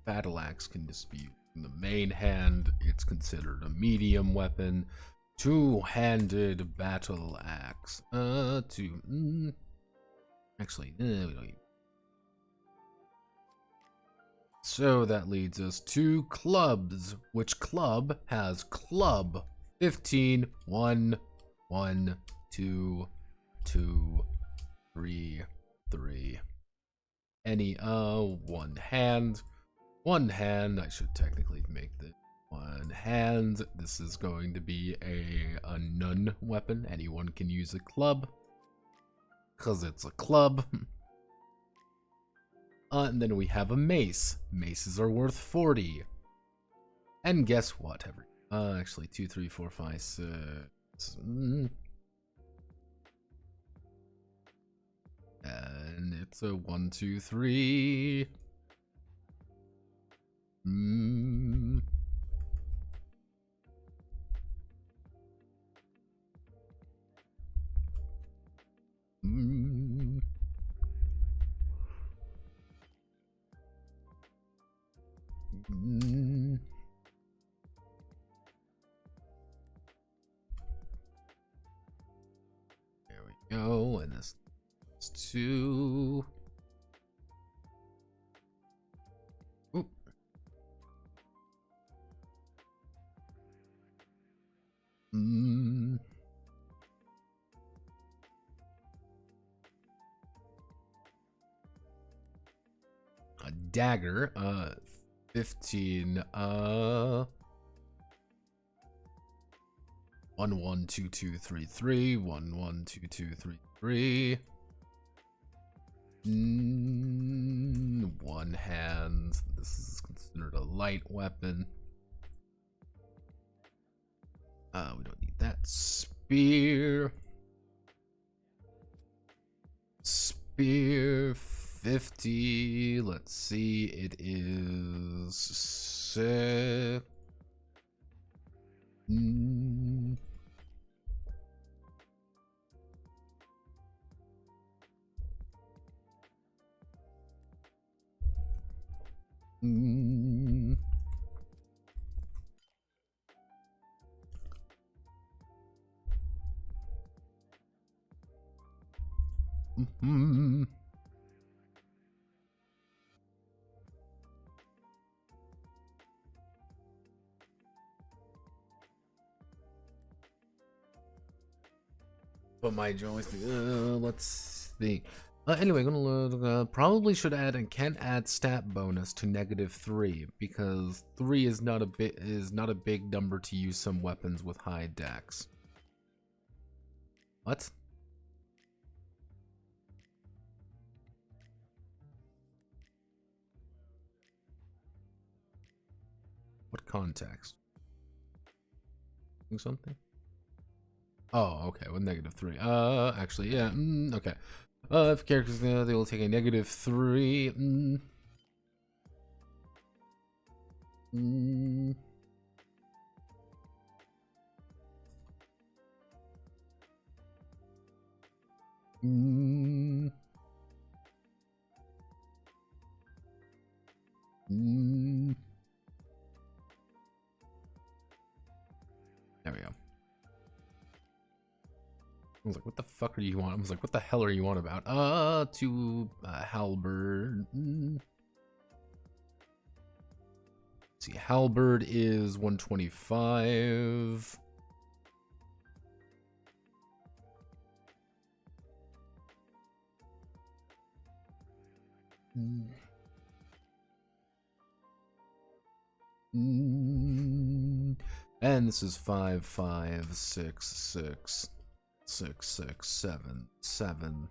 Battle axe can dispute. In the main hand, it's considered a medium weapon. Two-handed battle axe. Actually, we don't need. So that leads us to clubs. Which club has club 15, 1, 1, 2, 2, 3, 3. Any one hand. One hand, I should technically make this one hand. This is going to be a none weapon. Anyone can use a club, because it's a club. And then we have a mace. Maces are worth 40. And guess what? Actually, 2, 3, 4, 5, 6. And it's a 1, 2, 3. There we go, and this is 2. Oop. A dagger, 15, 1, 1, 2, 2, 3, 3, 1, 1, 2, 2, 3, 3. One hand. This is considered a light weapon. We don't need that. Spear. Spear 50. Let's see. It is 6. But my joystick, let's see. Anyway, gonna probably should add and can't add stat bonus to -3 because 3 is not a big number to use some weapons with high dex. What? What context? Something? Oh, okay, with -3. Actually, yeah, okay. If characters they will take a -3. There we go. I was like, what the fuck are you on? I was like, what the hell are you on about? To halberd. Let's see, halberd is 125. And this is 5, 5, 6, 6. 6, 6, 7, 7.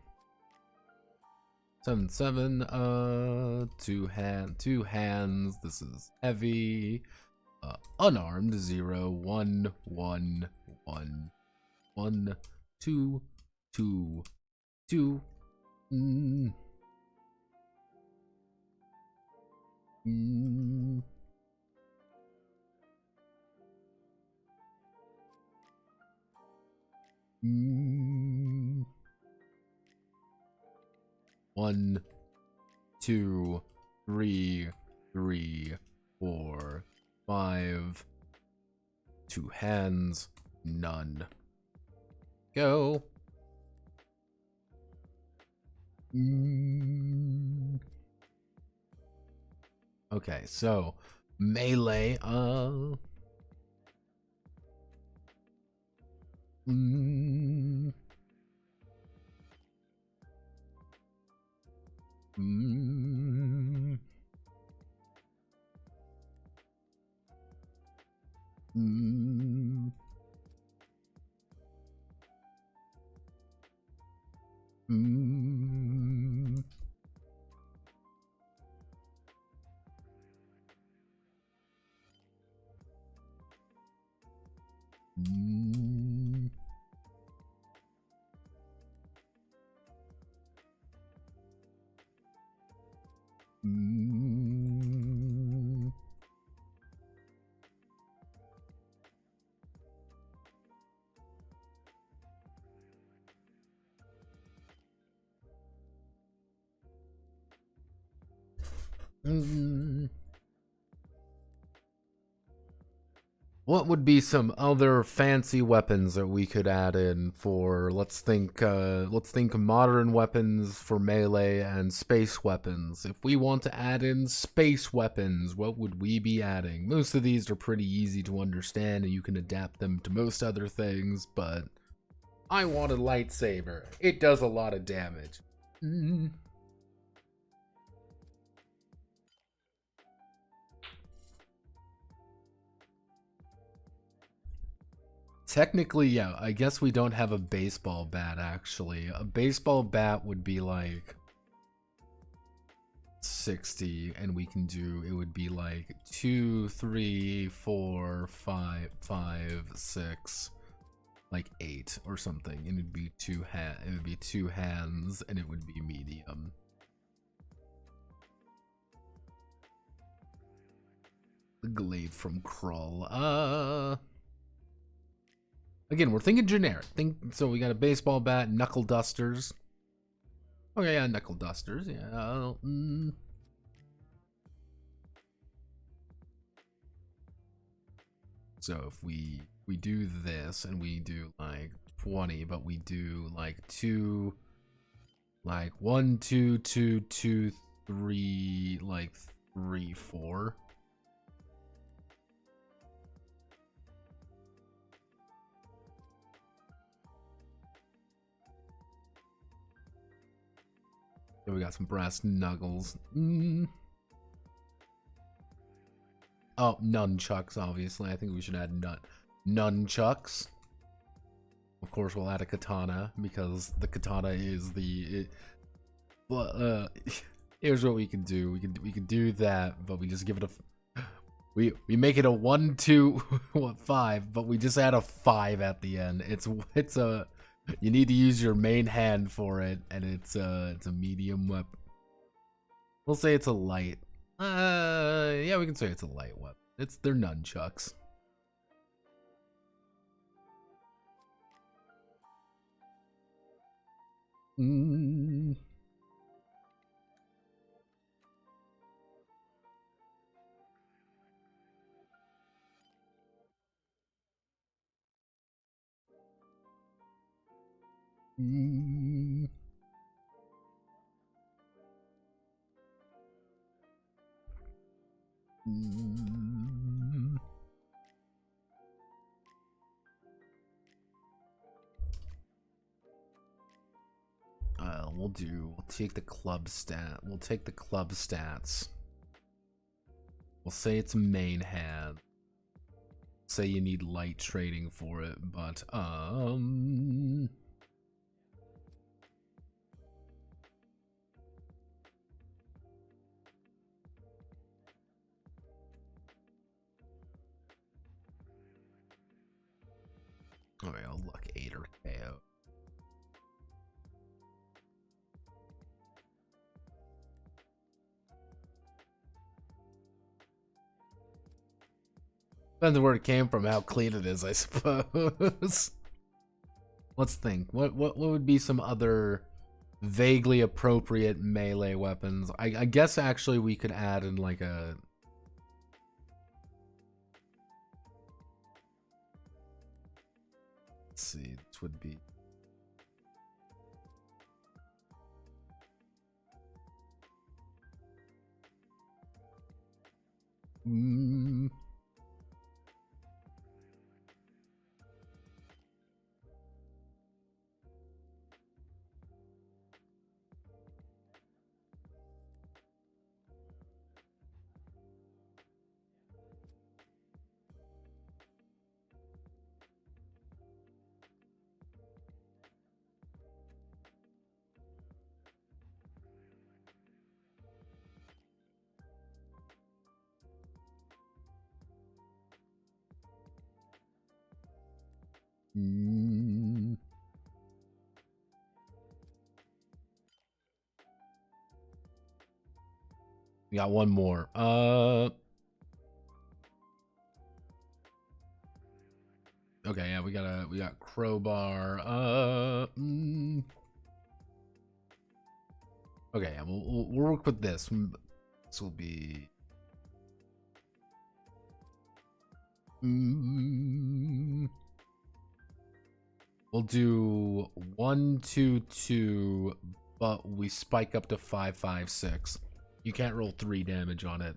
7, 7, two hands. This is heavy. Unarmed, 0, 1, 1, 1, 1, 2, 2, 2. One, 2, 3, 3, 4, 5. 2 hands, none. Go. Okay, so melee. What would be some other fancy weapons that we could add in for, let's think modern weapons for melee and space weapons. If we want to add in space weapons, what would we be adding? Most of these are pretty easy to understand and you can adapt them to most other things, but I want a lightsaber. It does a lot of damage. Technically, yeah, I guess we don't have a baseball bat, actually. A baseball bat would be like 60, and we can do, it would be like 2, 3, 4, 5, 5, 6. like 8 or something, and it'd be it would be 2 hands, and it would be medium. The glaive from Krull. Again, we're thinking generic. So we got a baseball bat, knuckle dusters. Okay, yeah, knuckle dusters. Yeah. So if we do this and we do like 20, but we do like 2, like 1, 2, 2, 2, 3, like 3, 4. Then we got some brass knuckles. Oh, nunchucks, obviously. I think we should add nunchucks. Of course, we'll add a katana, because the katana is here's what we can do. We can do that, but we just give it a... We make it a 1, 2, 5, but we just add a 5 at the end. It's a... You need to use your main hand for it, and it's a medium weapon. We'll say it's a light. Yeah, we can say it's a light weapon. They're nunchucks. We'll take the club stat. We'll take the club stats. We'll say it's main hand. Say you need light trading for it, but okay, I'll luck 8 or KO. Depends on where it came from, how clean it is, I suppose. Let's think. What would be some other vaguely appropriate melee weapons? I guess actually we could add in like a... Let's see, this would be... We got one more. Okay, yeah, we got crowbar. Okay, yeah, we'll work with this. This will be... We'll do 1, 2, 2, but we spike up to 5, 5, 6. You can't roll 3 damage on it.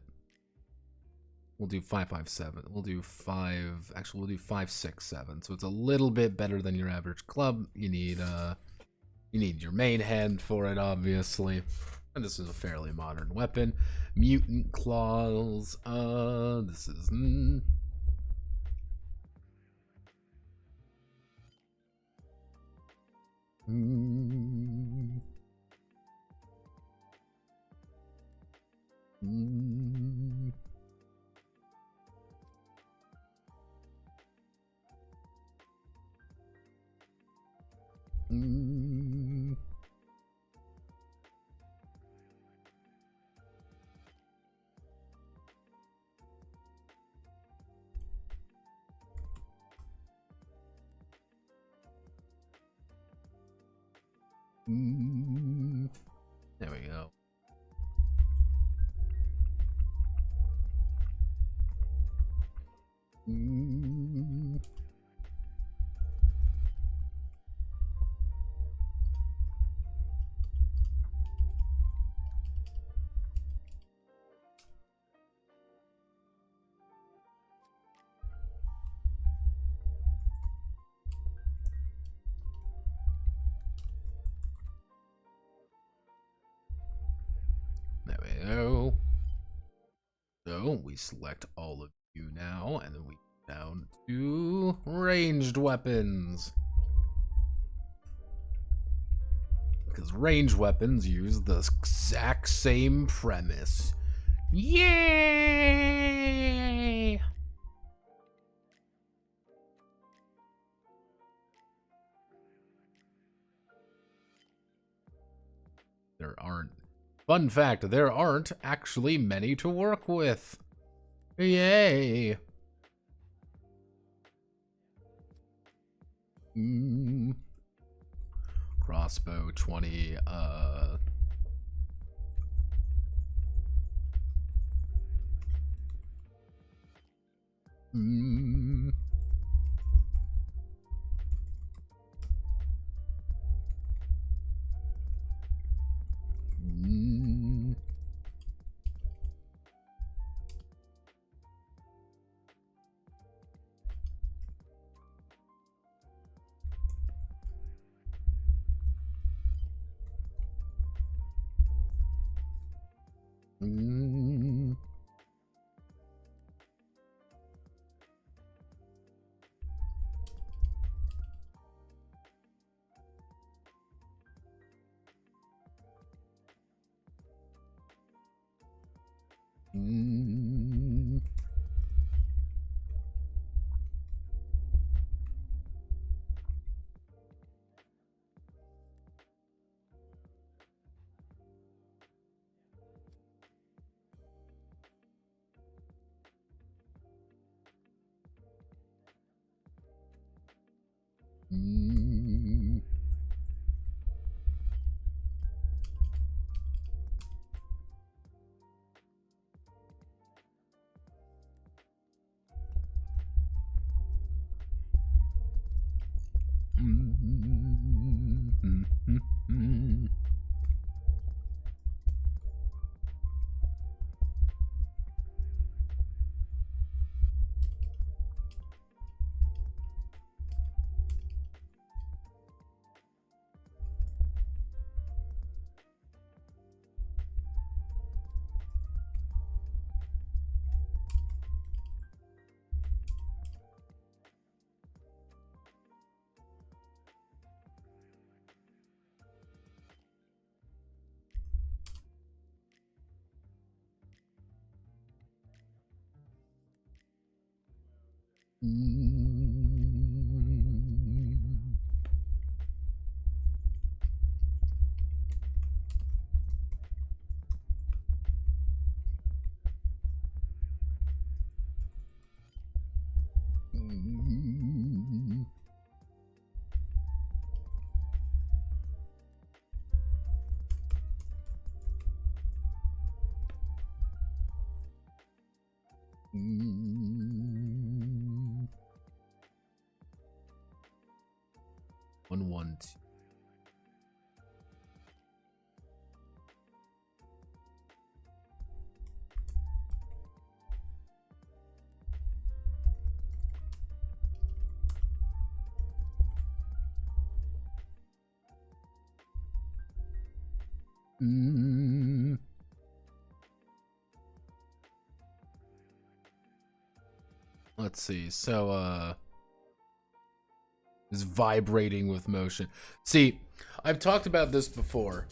We'll do 5, 5, 7. We'll do 5. Actually, we'll do 5, 6, 7. So it's a little bit better than your average club. You need your main hand for it, obviously. And this is a fairly modern weapon. Mutant claws. This is... There we go. There we go. So we select all of you now, and then we go down to ranged weapons. Because ranged weapons use the exact same premise. Yay! There aren't. Fun fact, there aren't actually many to work with. Yay! Crossbow 20, One, one, two. Let's see. So, is vibrating with motion. See, I've talked about this before.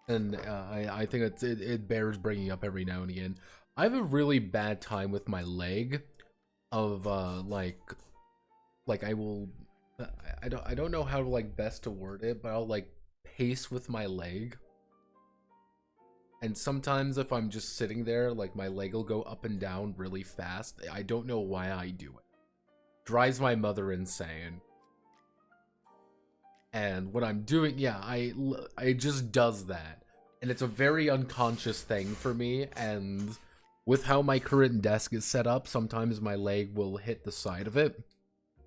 And I think it bears bringing up every now and again. I have a really bad time with my leg. Of like I will. I don't know how to like best to word it, but I'll like pace with my leg. And sometimes if I'm just sitting there, like my leg will go up and down really fast. I don't know why I do it. Drives my mother insane. And what I'm doing, yeah, it just does that. And it's a very unconscious thing for me, and with how my current desk is set up, sometimes my leg will hit the side of it.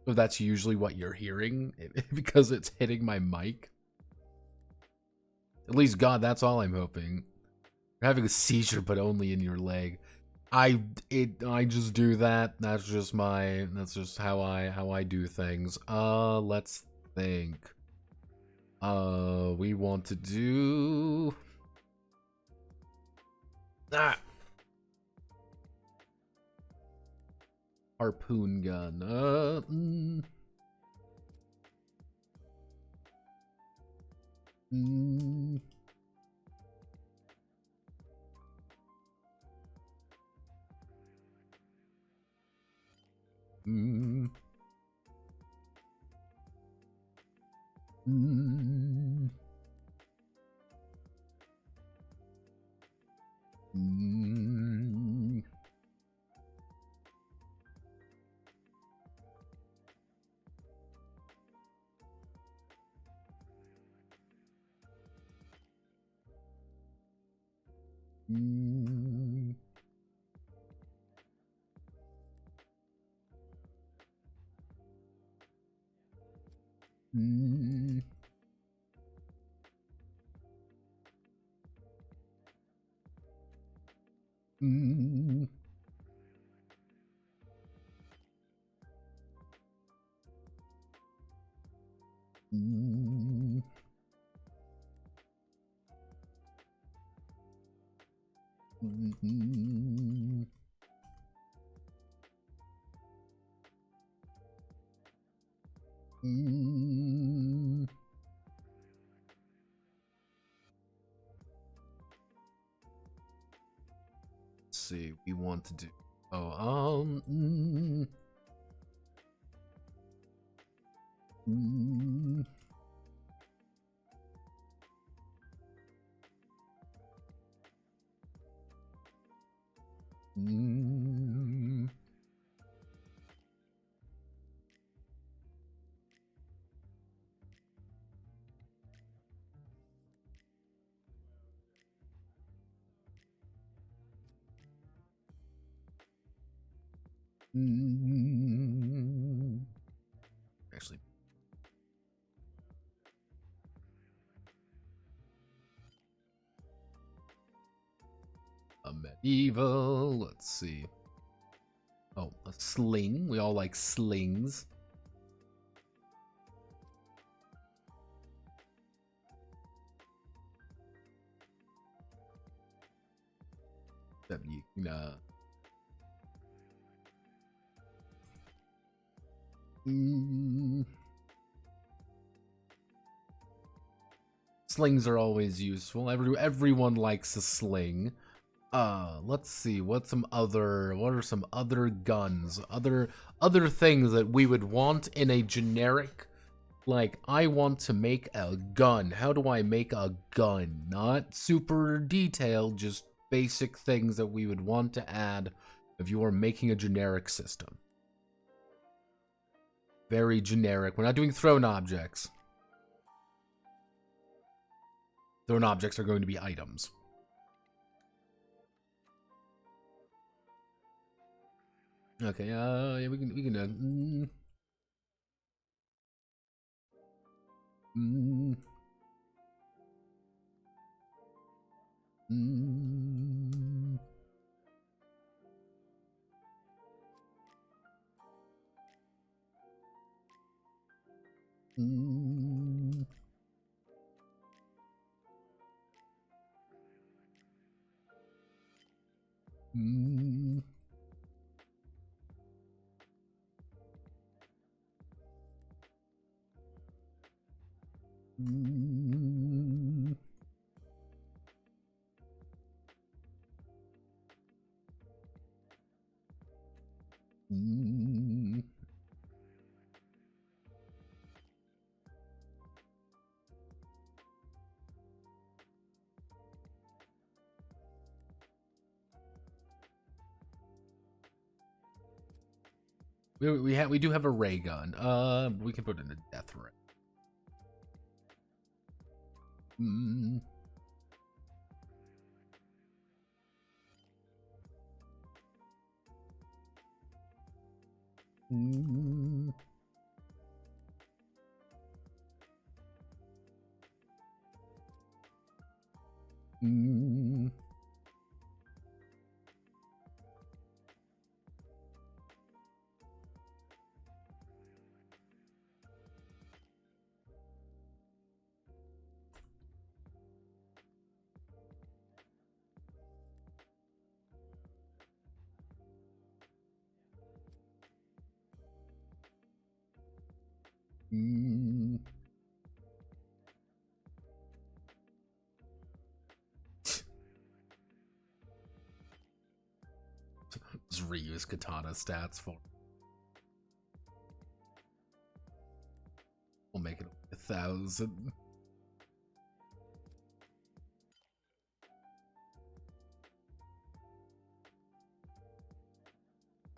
So that's usually what you're hearing, because it's hitting my mic. At least, God, that's all I'm hoping. You're having a seizure, but only in your leg. I just do that. That's just how I do things. Let's think. We want to do that. Harpoon gun. Let's see, we want to do actually a medieval. Let's see. Oh, a sling. We all like slings. That you can slings are always useful. Everyone likes a sling. Let's see. What are some other guns? Other things that we would want in a generic, like, I want to make a gun. How do I make a gun? Not super detailed, just basic things that we would want to add if you are making a generic system. Very generic. We're not doing thrown objects. Thrown objects are going to be items. Okay, yeah, we can we do have a ray gun. We can put in a death ray. Mm. Mm. Mm. Mm. Just reuse katana stats for. We'll make it 1,000.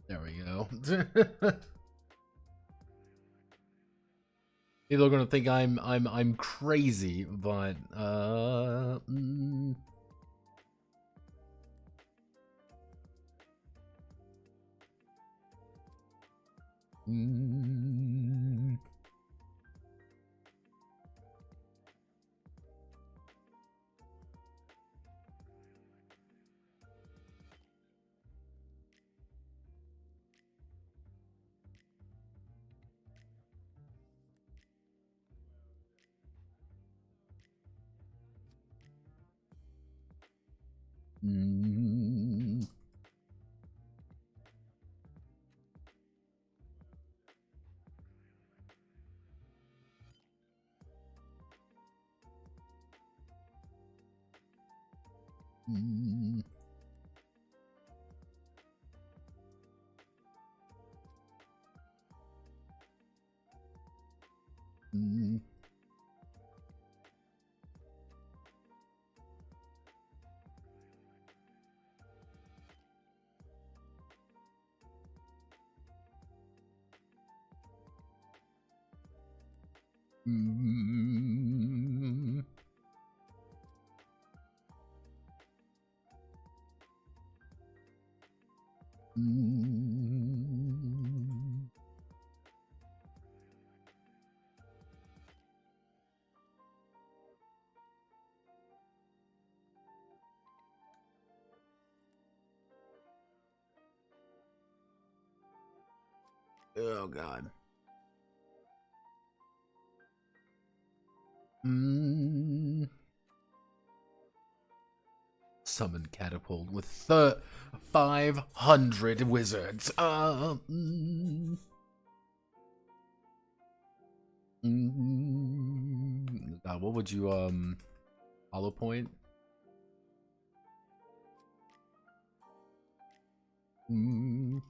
There we go. People are gonna think I'm crazy, but mm. Mm. Mm. Mm. Mm. Mm. Mm. Oh god. Mm. Summon catapult with 500 wizards. Mm. God, what would you hollow point? Mm.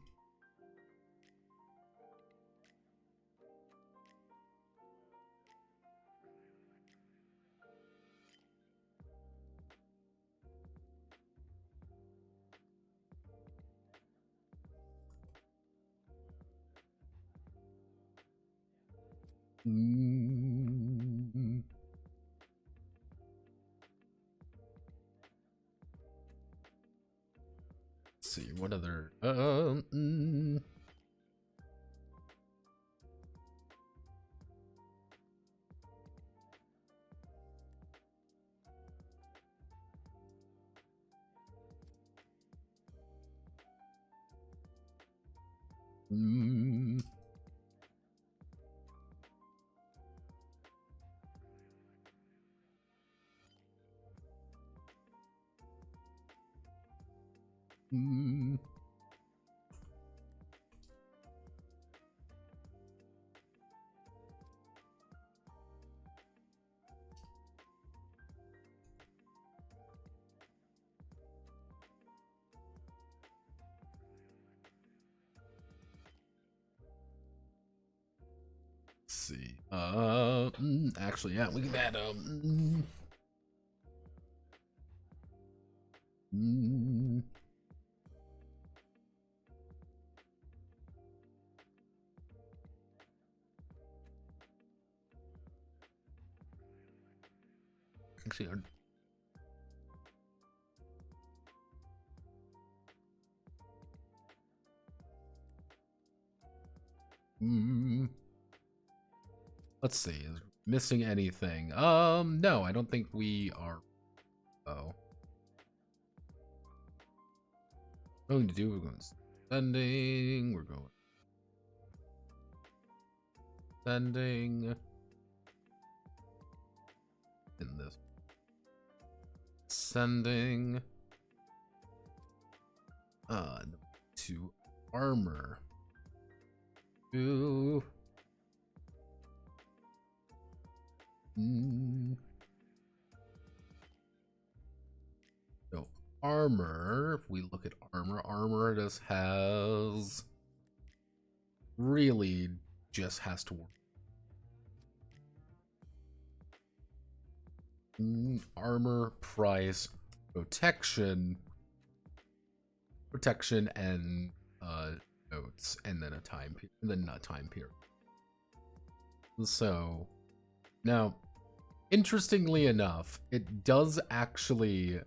Mm. Let's see what other mm. Mm. Let's see. Actually, yeah, we can add mm. Actually, let's see. Is missing anything? No, I don't think we are. Oh. We're going sending. We're going sending in this sending to armor to so armor, if we look at armor just has really just has to work. Armor, price, protection and notes, and then a time period, and then not time period. So now, interestingly enough, it does actually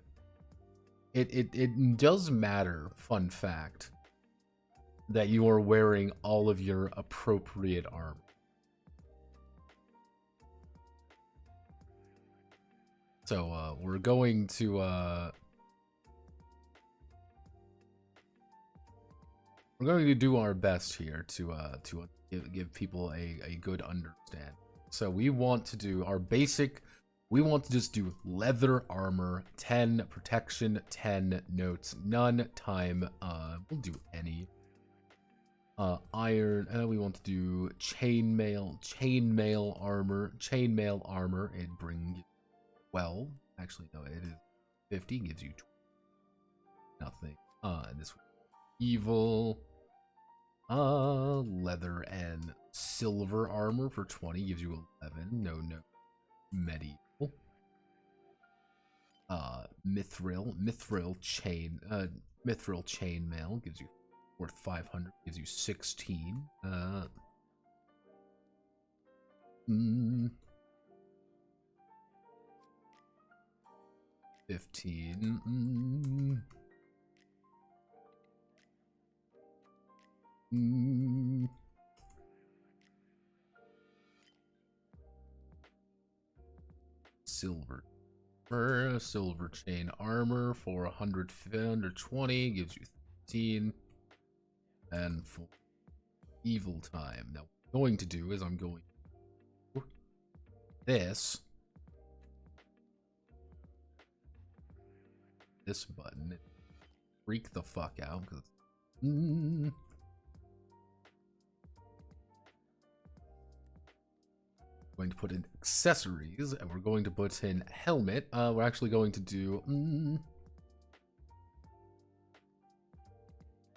it does matter, fun fact, that you are wearing all of your appropriate armor. So we're going to do our best here to give people a good understanding. So we want to do our basic. We want to just do leather armor, 10 protection, 10 notes, none time. We'll do any. Iron. We want to do chainmail armor. It brings 12. Actually, no, it is 50. Gives you 20. Nothing. And this one, evil. Leather and silver armor for 20 gives you 11. No. Medieval. Mithril chainmail gives you worth 500. Gives you 16. 15. Silver chain armor for 120 gives you 13. And for evil time. Now, what I'm going to do is I'm going to this button, freak the fuck out because going to put in accessories, and we're going to put in helmet. We're actually going to do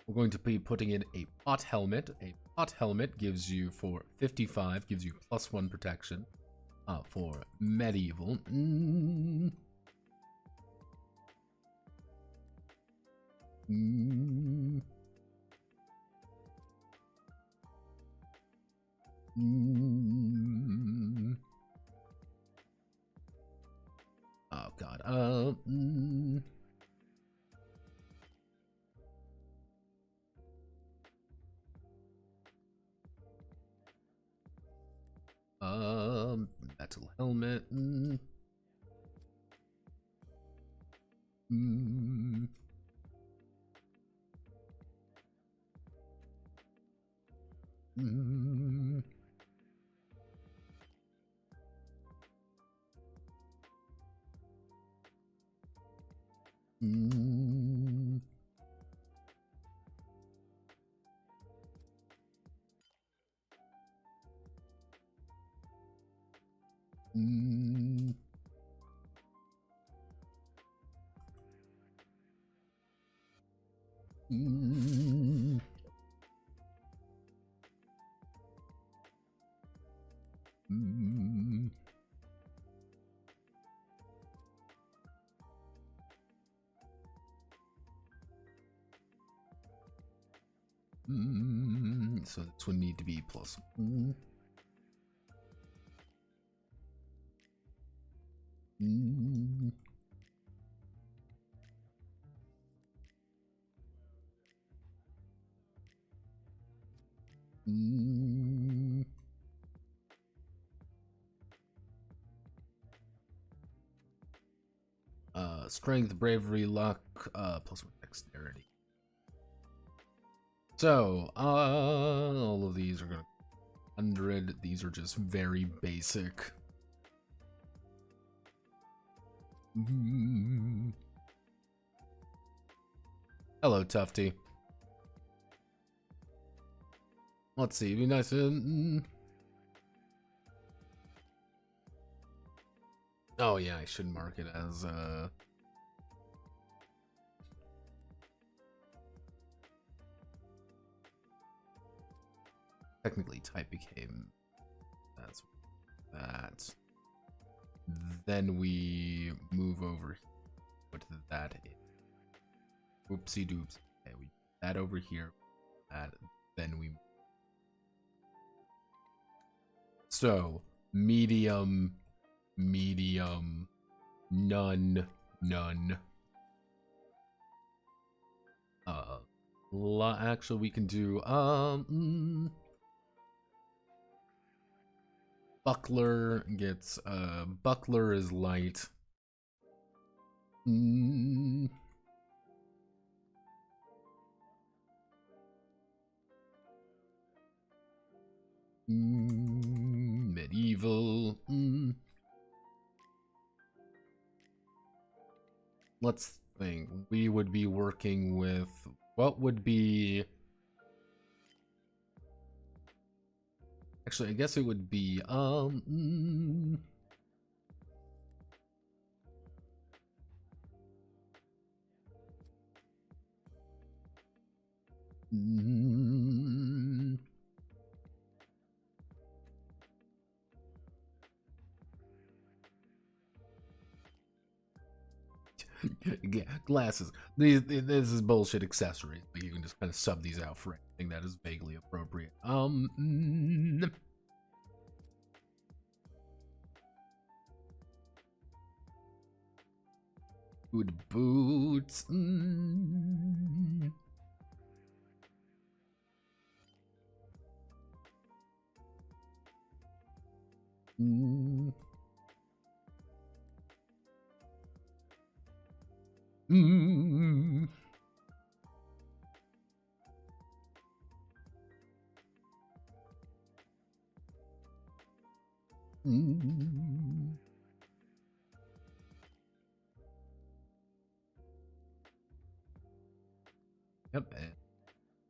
we're going to be putting in a pot helmet. A pot helmet gives you, for 55, gives you +1 protection. For medieval, oh god. Metal helmet. So this would need to be plus. Strength, bravery, luck, plus 1 dexterity. So, all of these are gonna 100. These are just very basic. Hello, Tufty. Let's see. Be nice. Oh yeah, I should mark it as technically type became that's that. Then we move over here. Put that in. Oopsie doops. Okay, we put that over here. That then we. So medium, medium, none, none. Actually, we can do buckler gets buckler is light. Medieval. Let's think. We would be working with what would be. Actually, I guess it would be glasses. This is bullshit accessories, but you can just kind of sub these out for anything that is vaguely appropriate. Good boots. Yep, and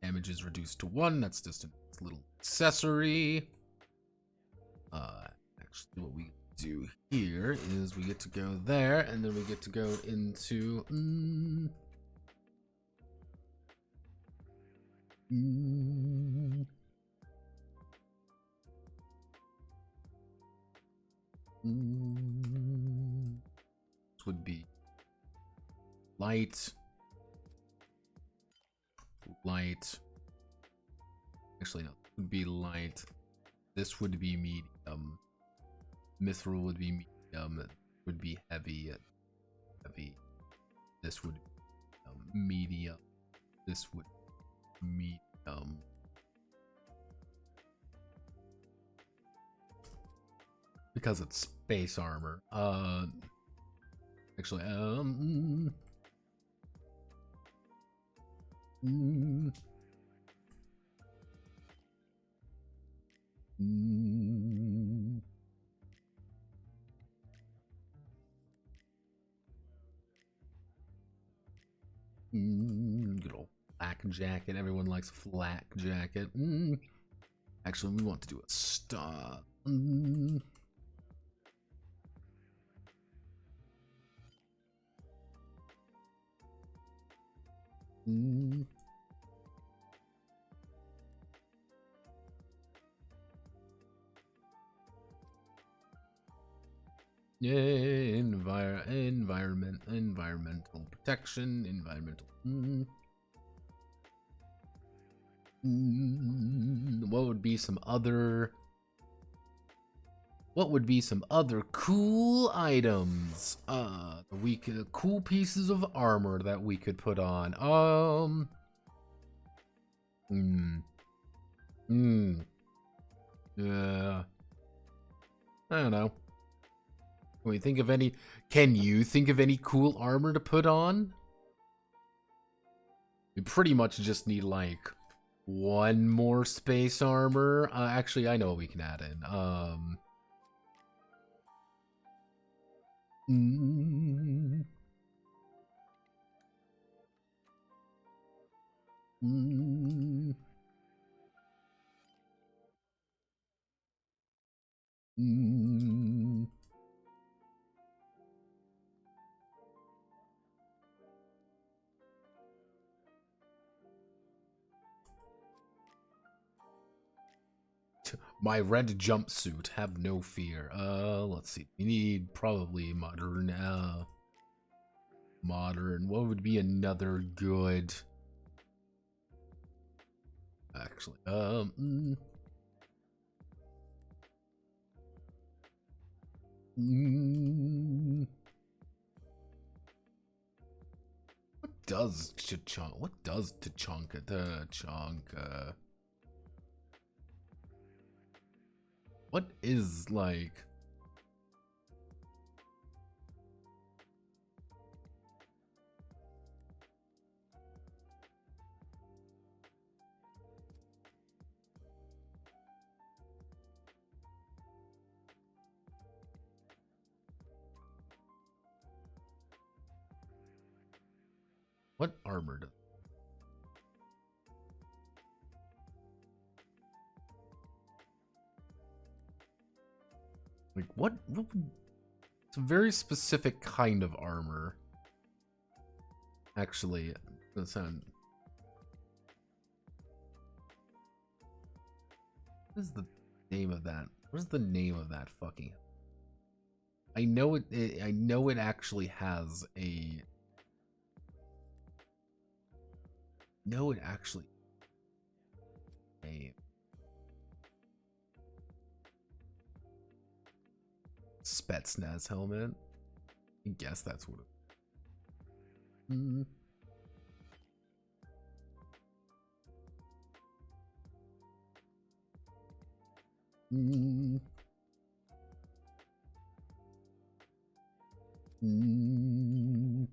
damage is reduced to 1. That's just a little accessory. Actually, what we do here is we get to go there, and then we get to go into this would be light. Actually, no, it would be light. This would be medium. Mithril would be medium. Would be heavy. This would be medium. This would be medium. Because it's space armor. Actually, good old flak jacket. Everyone likes flak jacket. Actually, we want to do a star. Yeah, environmental protection, environmental. What would be some other? What would be some other cool items? We could cool pieces of armor that we could put on. Yeah. I don't know. Can we think of any? Can you think of any cool armor to put on? We pretty much just need like one more space armor. Actually, I know what we can add in. Mm, mm, mm. My red jumpsuit, have no fear. Let's see. We need probably modern. Modern. What would be another good? Actually, what does Tachanka? What does Tachanka? Tachanka. What is like? What armor does? Like what would, it's a very specific kind of armor. Actually, that sound. What is the name of that? What is the name of that fucking? I know it. I know it actually has a. No, it actually. A Spetsnaz helmet. I guess that's what it. Mm. Mm. Mm.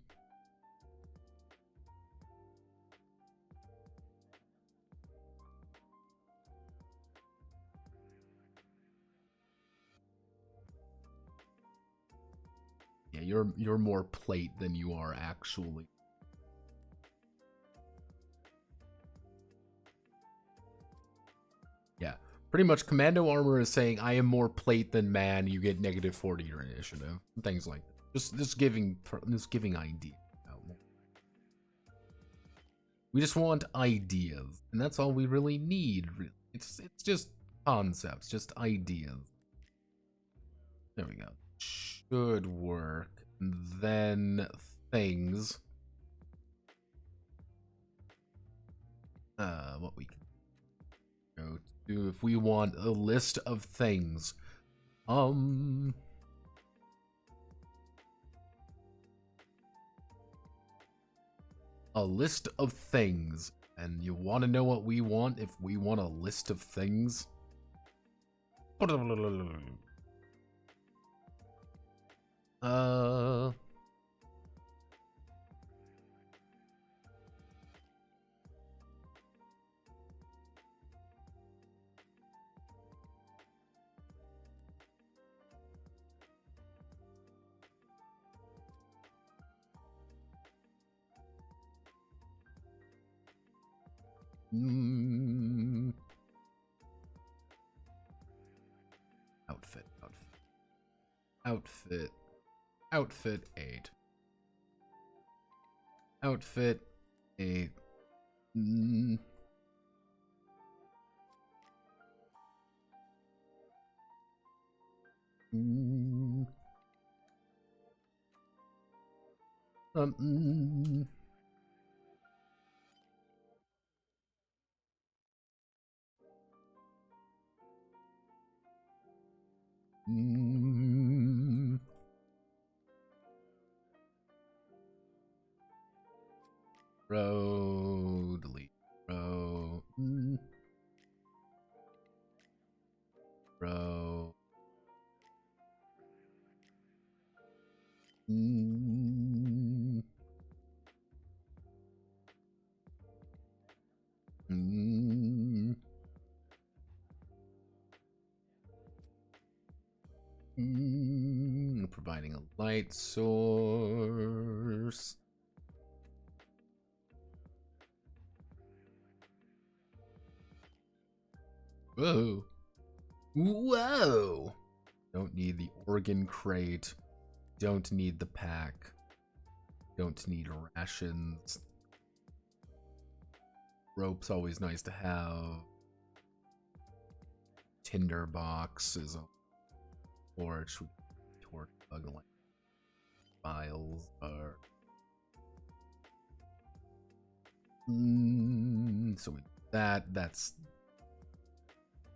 Yeah, you're more plate than you are actually. Yeah, pretty much. Commando armor is saying I am more plate than man. You get -40 your initiative. Things like that. Just giving ideas. We just want ideas, and that's all we really need. It's just concepts, just ideas. There we go. Should work. And then things. What we can go to if we want a list of things. A list of things. And you want to know what we want if we want a list of things? Outfit. Outfit 8. Outfit 8. Row, delete, row, row, Mm. Mm. Providing a light source. Whoa. Whoa. Don't need the organ crate. Don't need the pack. Don't need rations. Rope's always nice to have. Tinder box is a torch. Torch bug like files are. So we that's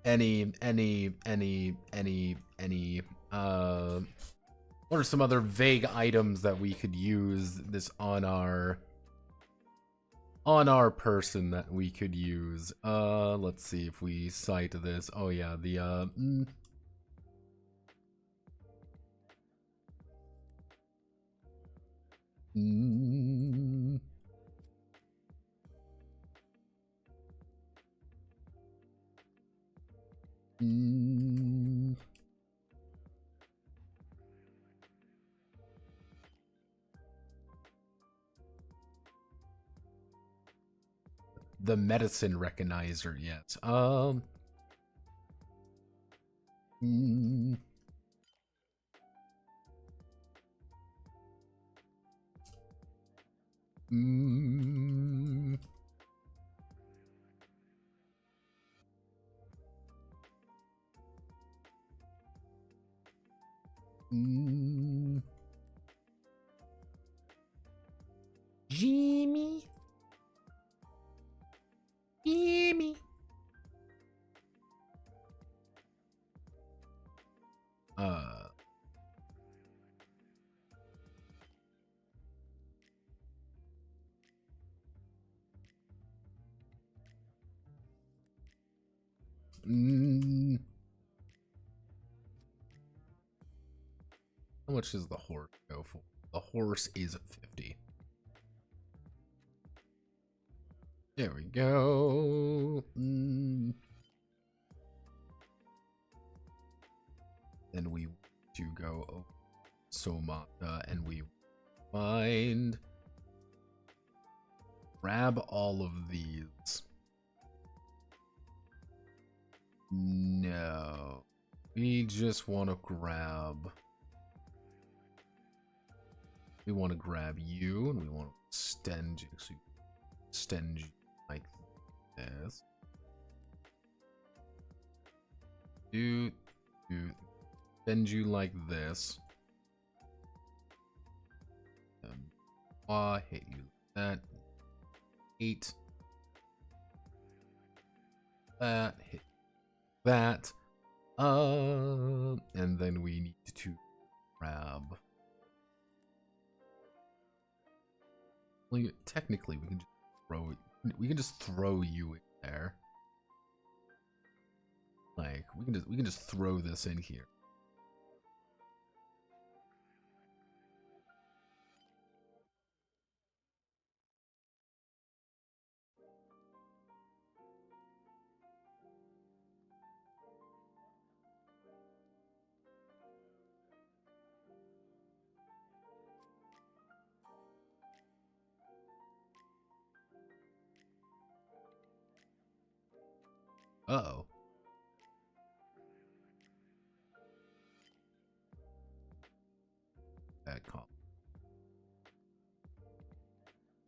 any what are some other vague items that we could use this on our person that we could use? Let's see if we cite this. Oh yeah, the the medicine recognizer yet. Jimmy. Jimmy. How much does the horse go for? The horse is 50. There we go. Then we do go Somata and we find. Grab all of these. No. We just want to grab. We want to grab you and we want to extend you like this. Extend you like this. I hate you. That. 8. That. Hit that. And then we need to grab. Well, technically, we can just throw. We can just throw you in there. Like we can just throw this in here. Uh-oh. Bad call.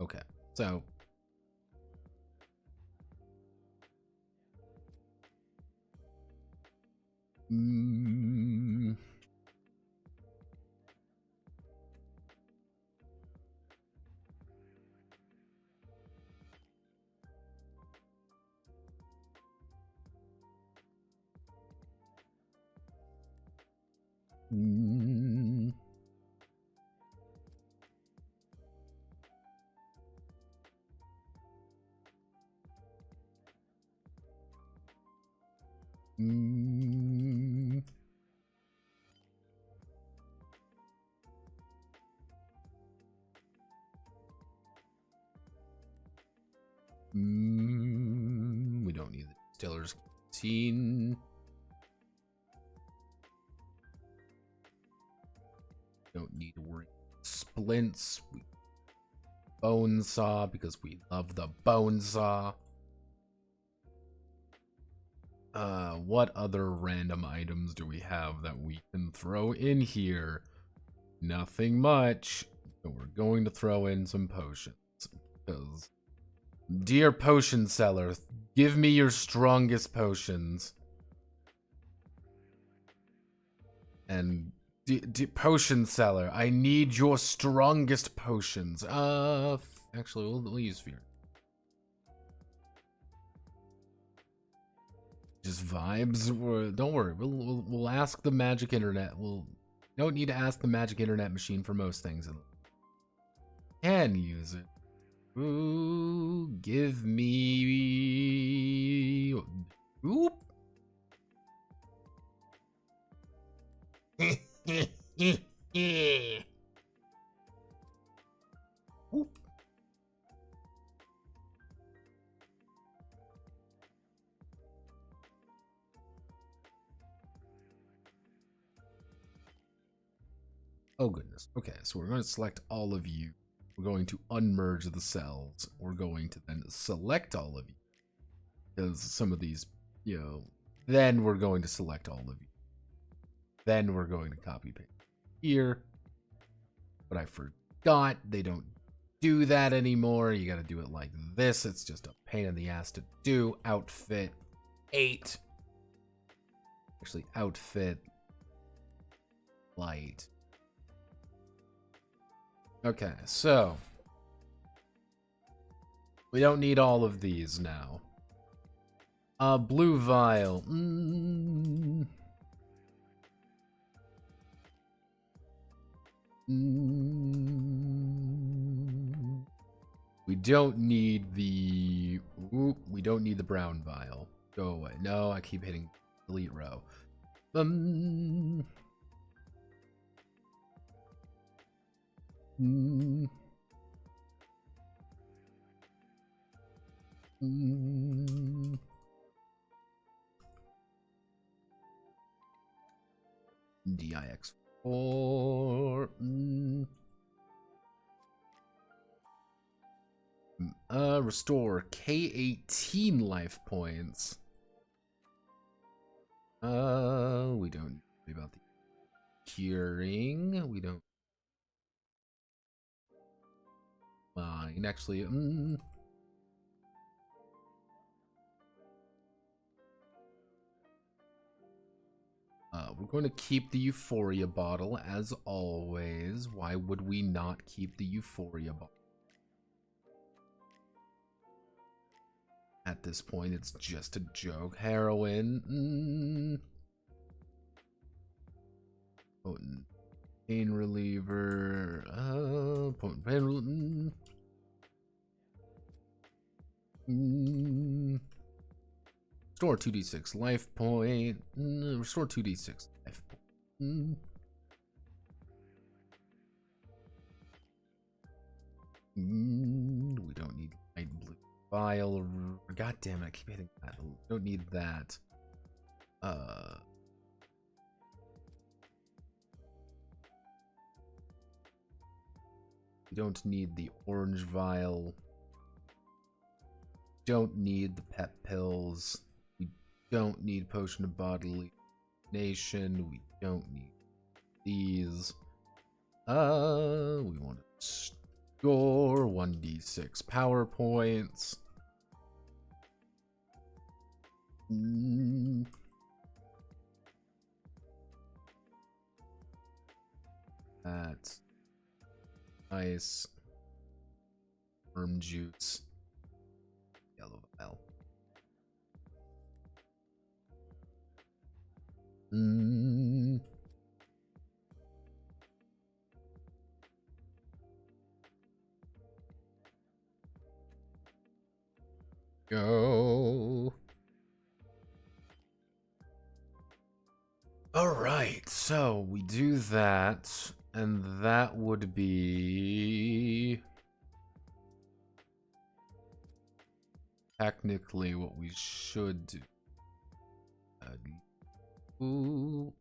Okay, so We don't need the distiller's canteen. Don't need to worry about splints. We bone saw because we love the bone saw. What other random items do we have that we can throw in here? Nothing much. But we're going to throw in some potions. Because, dear potion seller, give me your strongest potions. And, potion seller, I need your strongest potions. Actually, we'll use fear. Just vibes. Don't worry. We'll ask the magic internet. We'll don't need to ask the magic internet machine for most things. Can use it. Ooh, give me. Oop. Oop. Oh goodness. Okay, so we're going to select all of you. We're going to unmerge the cells. We're going to then select all of you. Because some of these, you know, then we're going to select all of you. Then we're going to copy paste here. But I forgot they don't do that anymore. You got to do it like this. It's just a pain in the ass to do. Outfit 8. Actually, outfit light. Okay, so we don't need all of these now. Blue vial. We don't need the. We don't need the brown vial. Go away. No, I keep hitting delete row. DIX4. Restore K18 life points. We don't worry about the curing. We don't mind actually. We're going to keep the Euphoria bottle as always. Why would we not keep the Euphoria bottle? At this point, it's just a joke. Heroin. Potent pain reliever. Potent pain reliever. Restore 2d6 life point. Restore 2d6 life point. We don't need light blue vial. God damn it, I keep hitting that. We don't need that. We don't need the orange vial. Don't need the pep pills. We don't need potion of bodily nation. We don't need these. We want to store 1d6 power points. That's nice. Worm juice. Yellow vial. Go. All right, so we do that, and that would be technically what we should do. Ooh,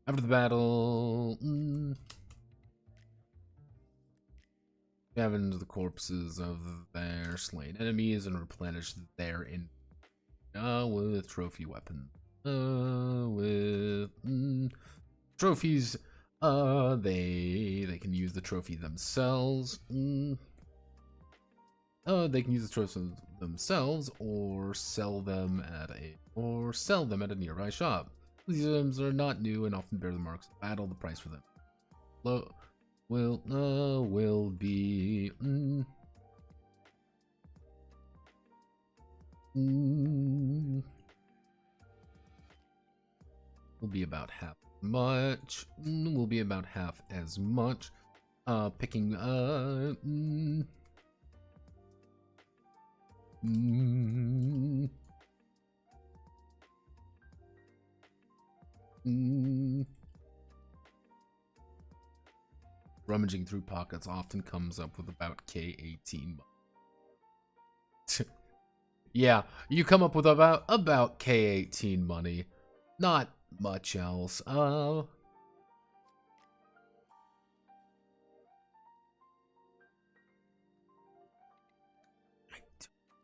After the battle, scavenge the corpses of their slain enemies and replenish their with trophy weapons. With trophies, they can use the trophy themselves. They can use the trophies themselves or sell them at a nearby shop. These items are not new and often bear the marks of battle. The price for them will be will be about half much. Will be about half as much. Picking rummaging through pockets often comes up with about K18. Yeah, you come up with about K18 money. Not much else. I don't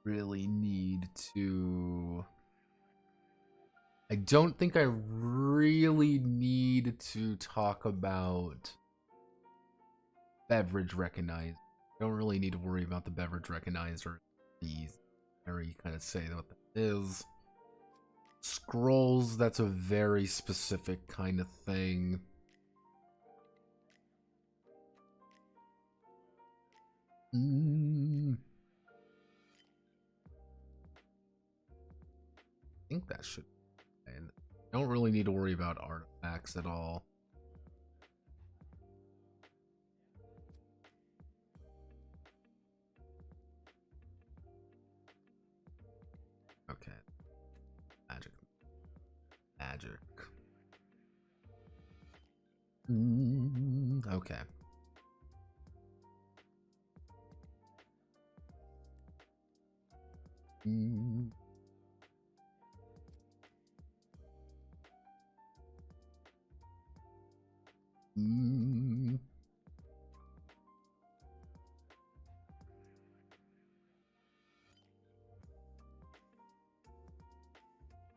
really need to. I don't think I really need to talk about beverage recognizer. I don't really need to worry about the beverage recognizer. These, you kind of say what that is. Scrolls, that's a very specific kind of thing. I think that should. And don't really need to worry about artifacts at all. Okay. Magic. Okay.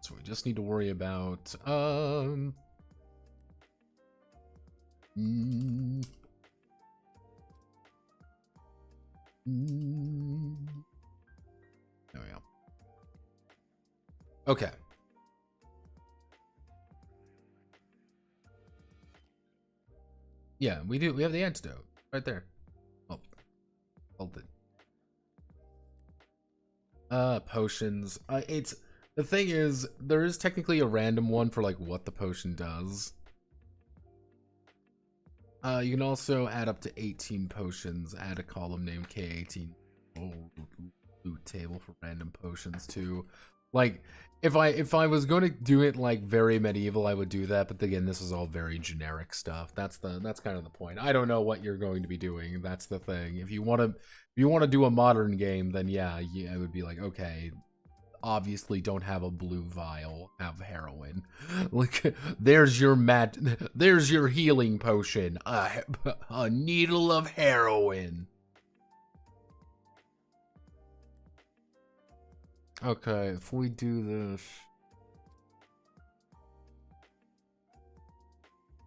So we just need to worry about there we go. Okay. Yeah, we do. We have the antidote right there. Oh, hold it. Potions. It's the thing is, there is technically a random one for like what the potion does. You can also add up to 18 potions. Add a column named K18. Oh, loot table for random potions too. Like, if I was going to do it like very medieval, I would do that. But again, this is all very generic stuff. That's kind of the point. I don't know what you're going to be doing. That's the thing. If you want to do a modern game, then yeah, it would be like, okay, obviously don't have a blue vial, have heroin. Like, there's your healing potion, a needle of heroin. Okay, if we do this.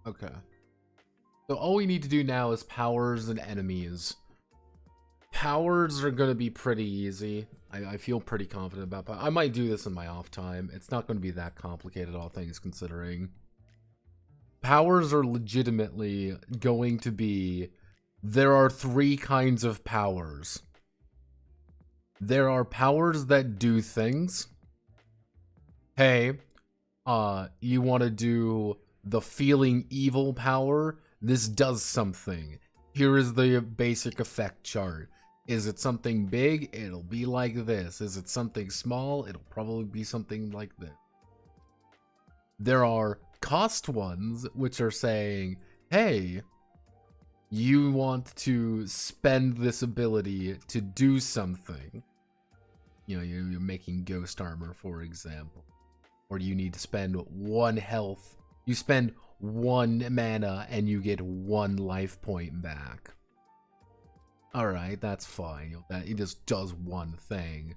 Okay. So all we need to do now is powers and enemies. Powers are going to be pretty easy. I feel pretty confident about that. I might do this in my off time. It's not going to be that complicated, all things considering. Powers are legitimately going to be... There are 3 kinds of powers. There are powers that do things. Hey, you want to do the feeling evil power? This does something. Here is the basic effect chart. Is it something big? It'll be like this. Is it something small? It'll probably be something like this. There are cost ones, which are saying, hey, you want to spend this ability to do something. You know, you're making ghost armor, for example. Or you need to spend 1 health. You spend 1 mana and you get 1 life point back. Alright, that's fine. It just does one thing.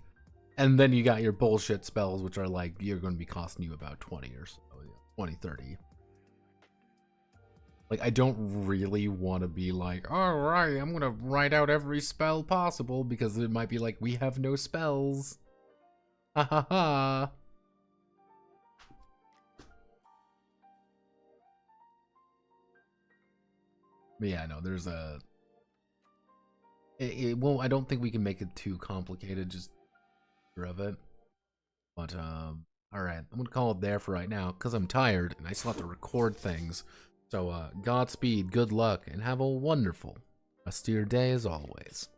And then you got your bullshit spells, which are like, you're going to be costing you about 20 or so. 20, 30. Like, I don't really want to be like, alright, I'm going to write out every spell possible, because it might be like, we have no spells. Ha ha ha. But yeah, no, there's a... It won't, I don't think we can make it too complicated, just of it. But, alright, I'm gonna call it there for right now, because I'm tired, and I still have to record things. So, Godspeed, good luck, and have a wonderful rest of your day as always.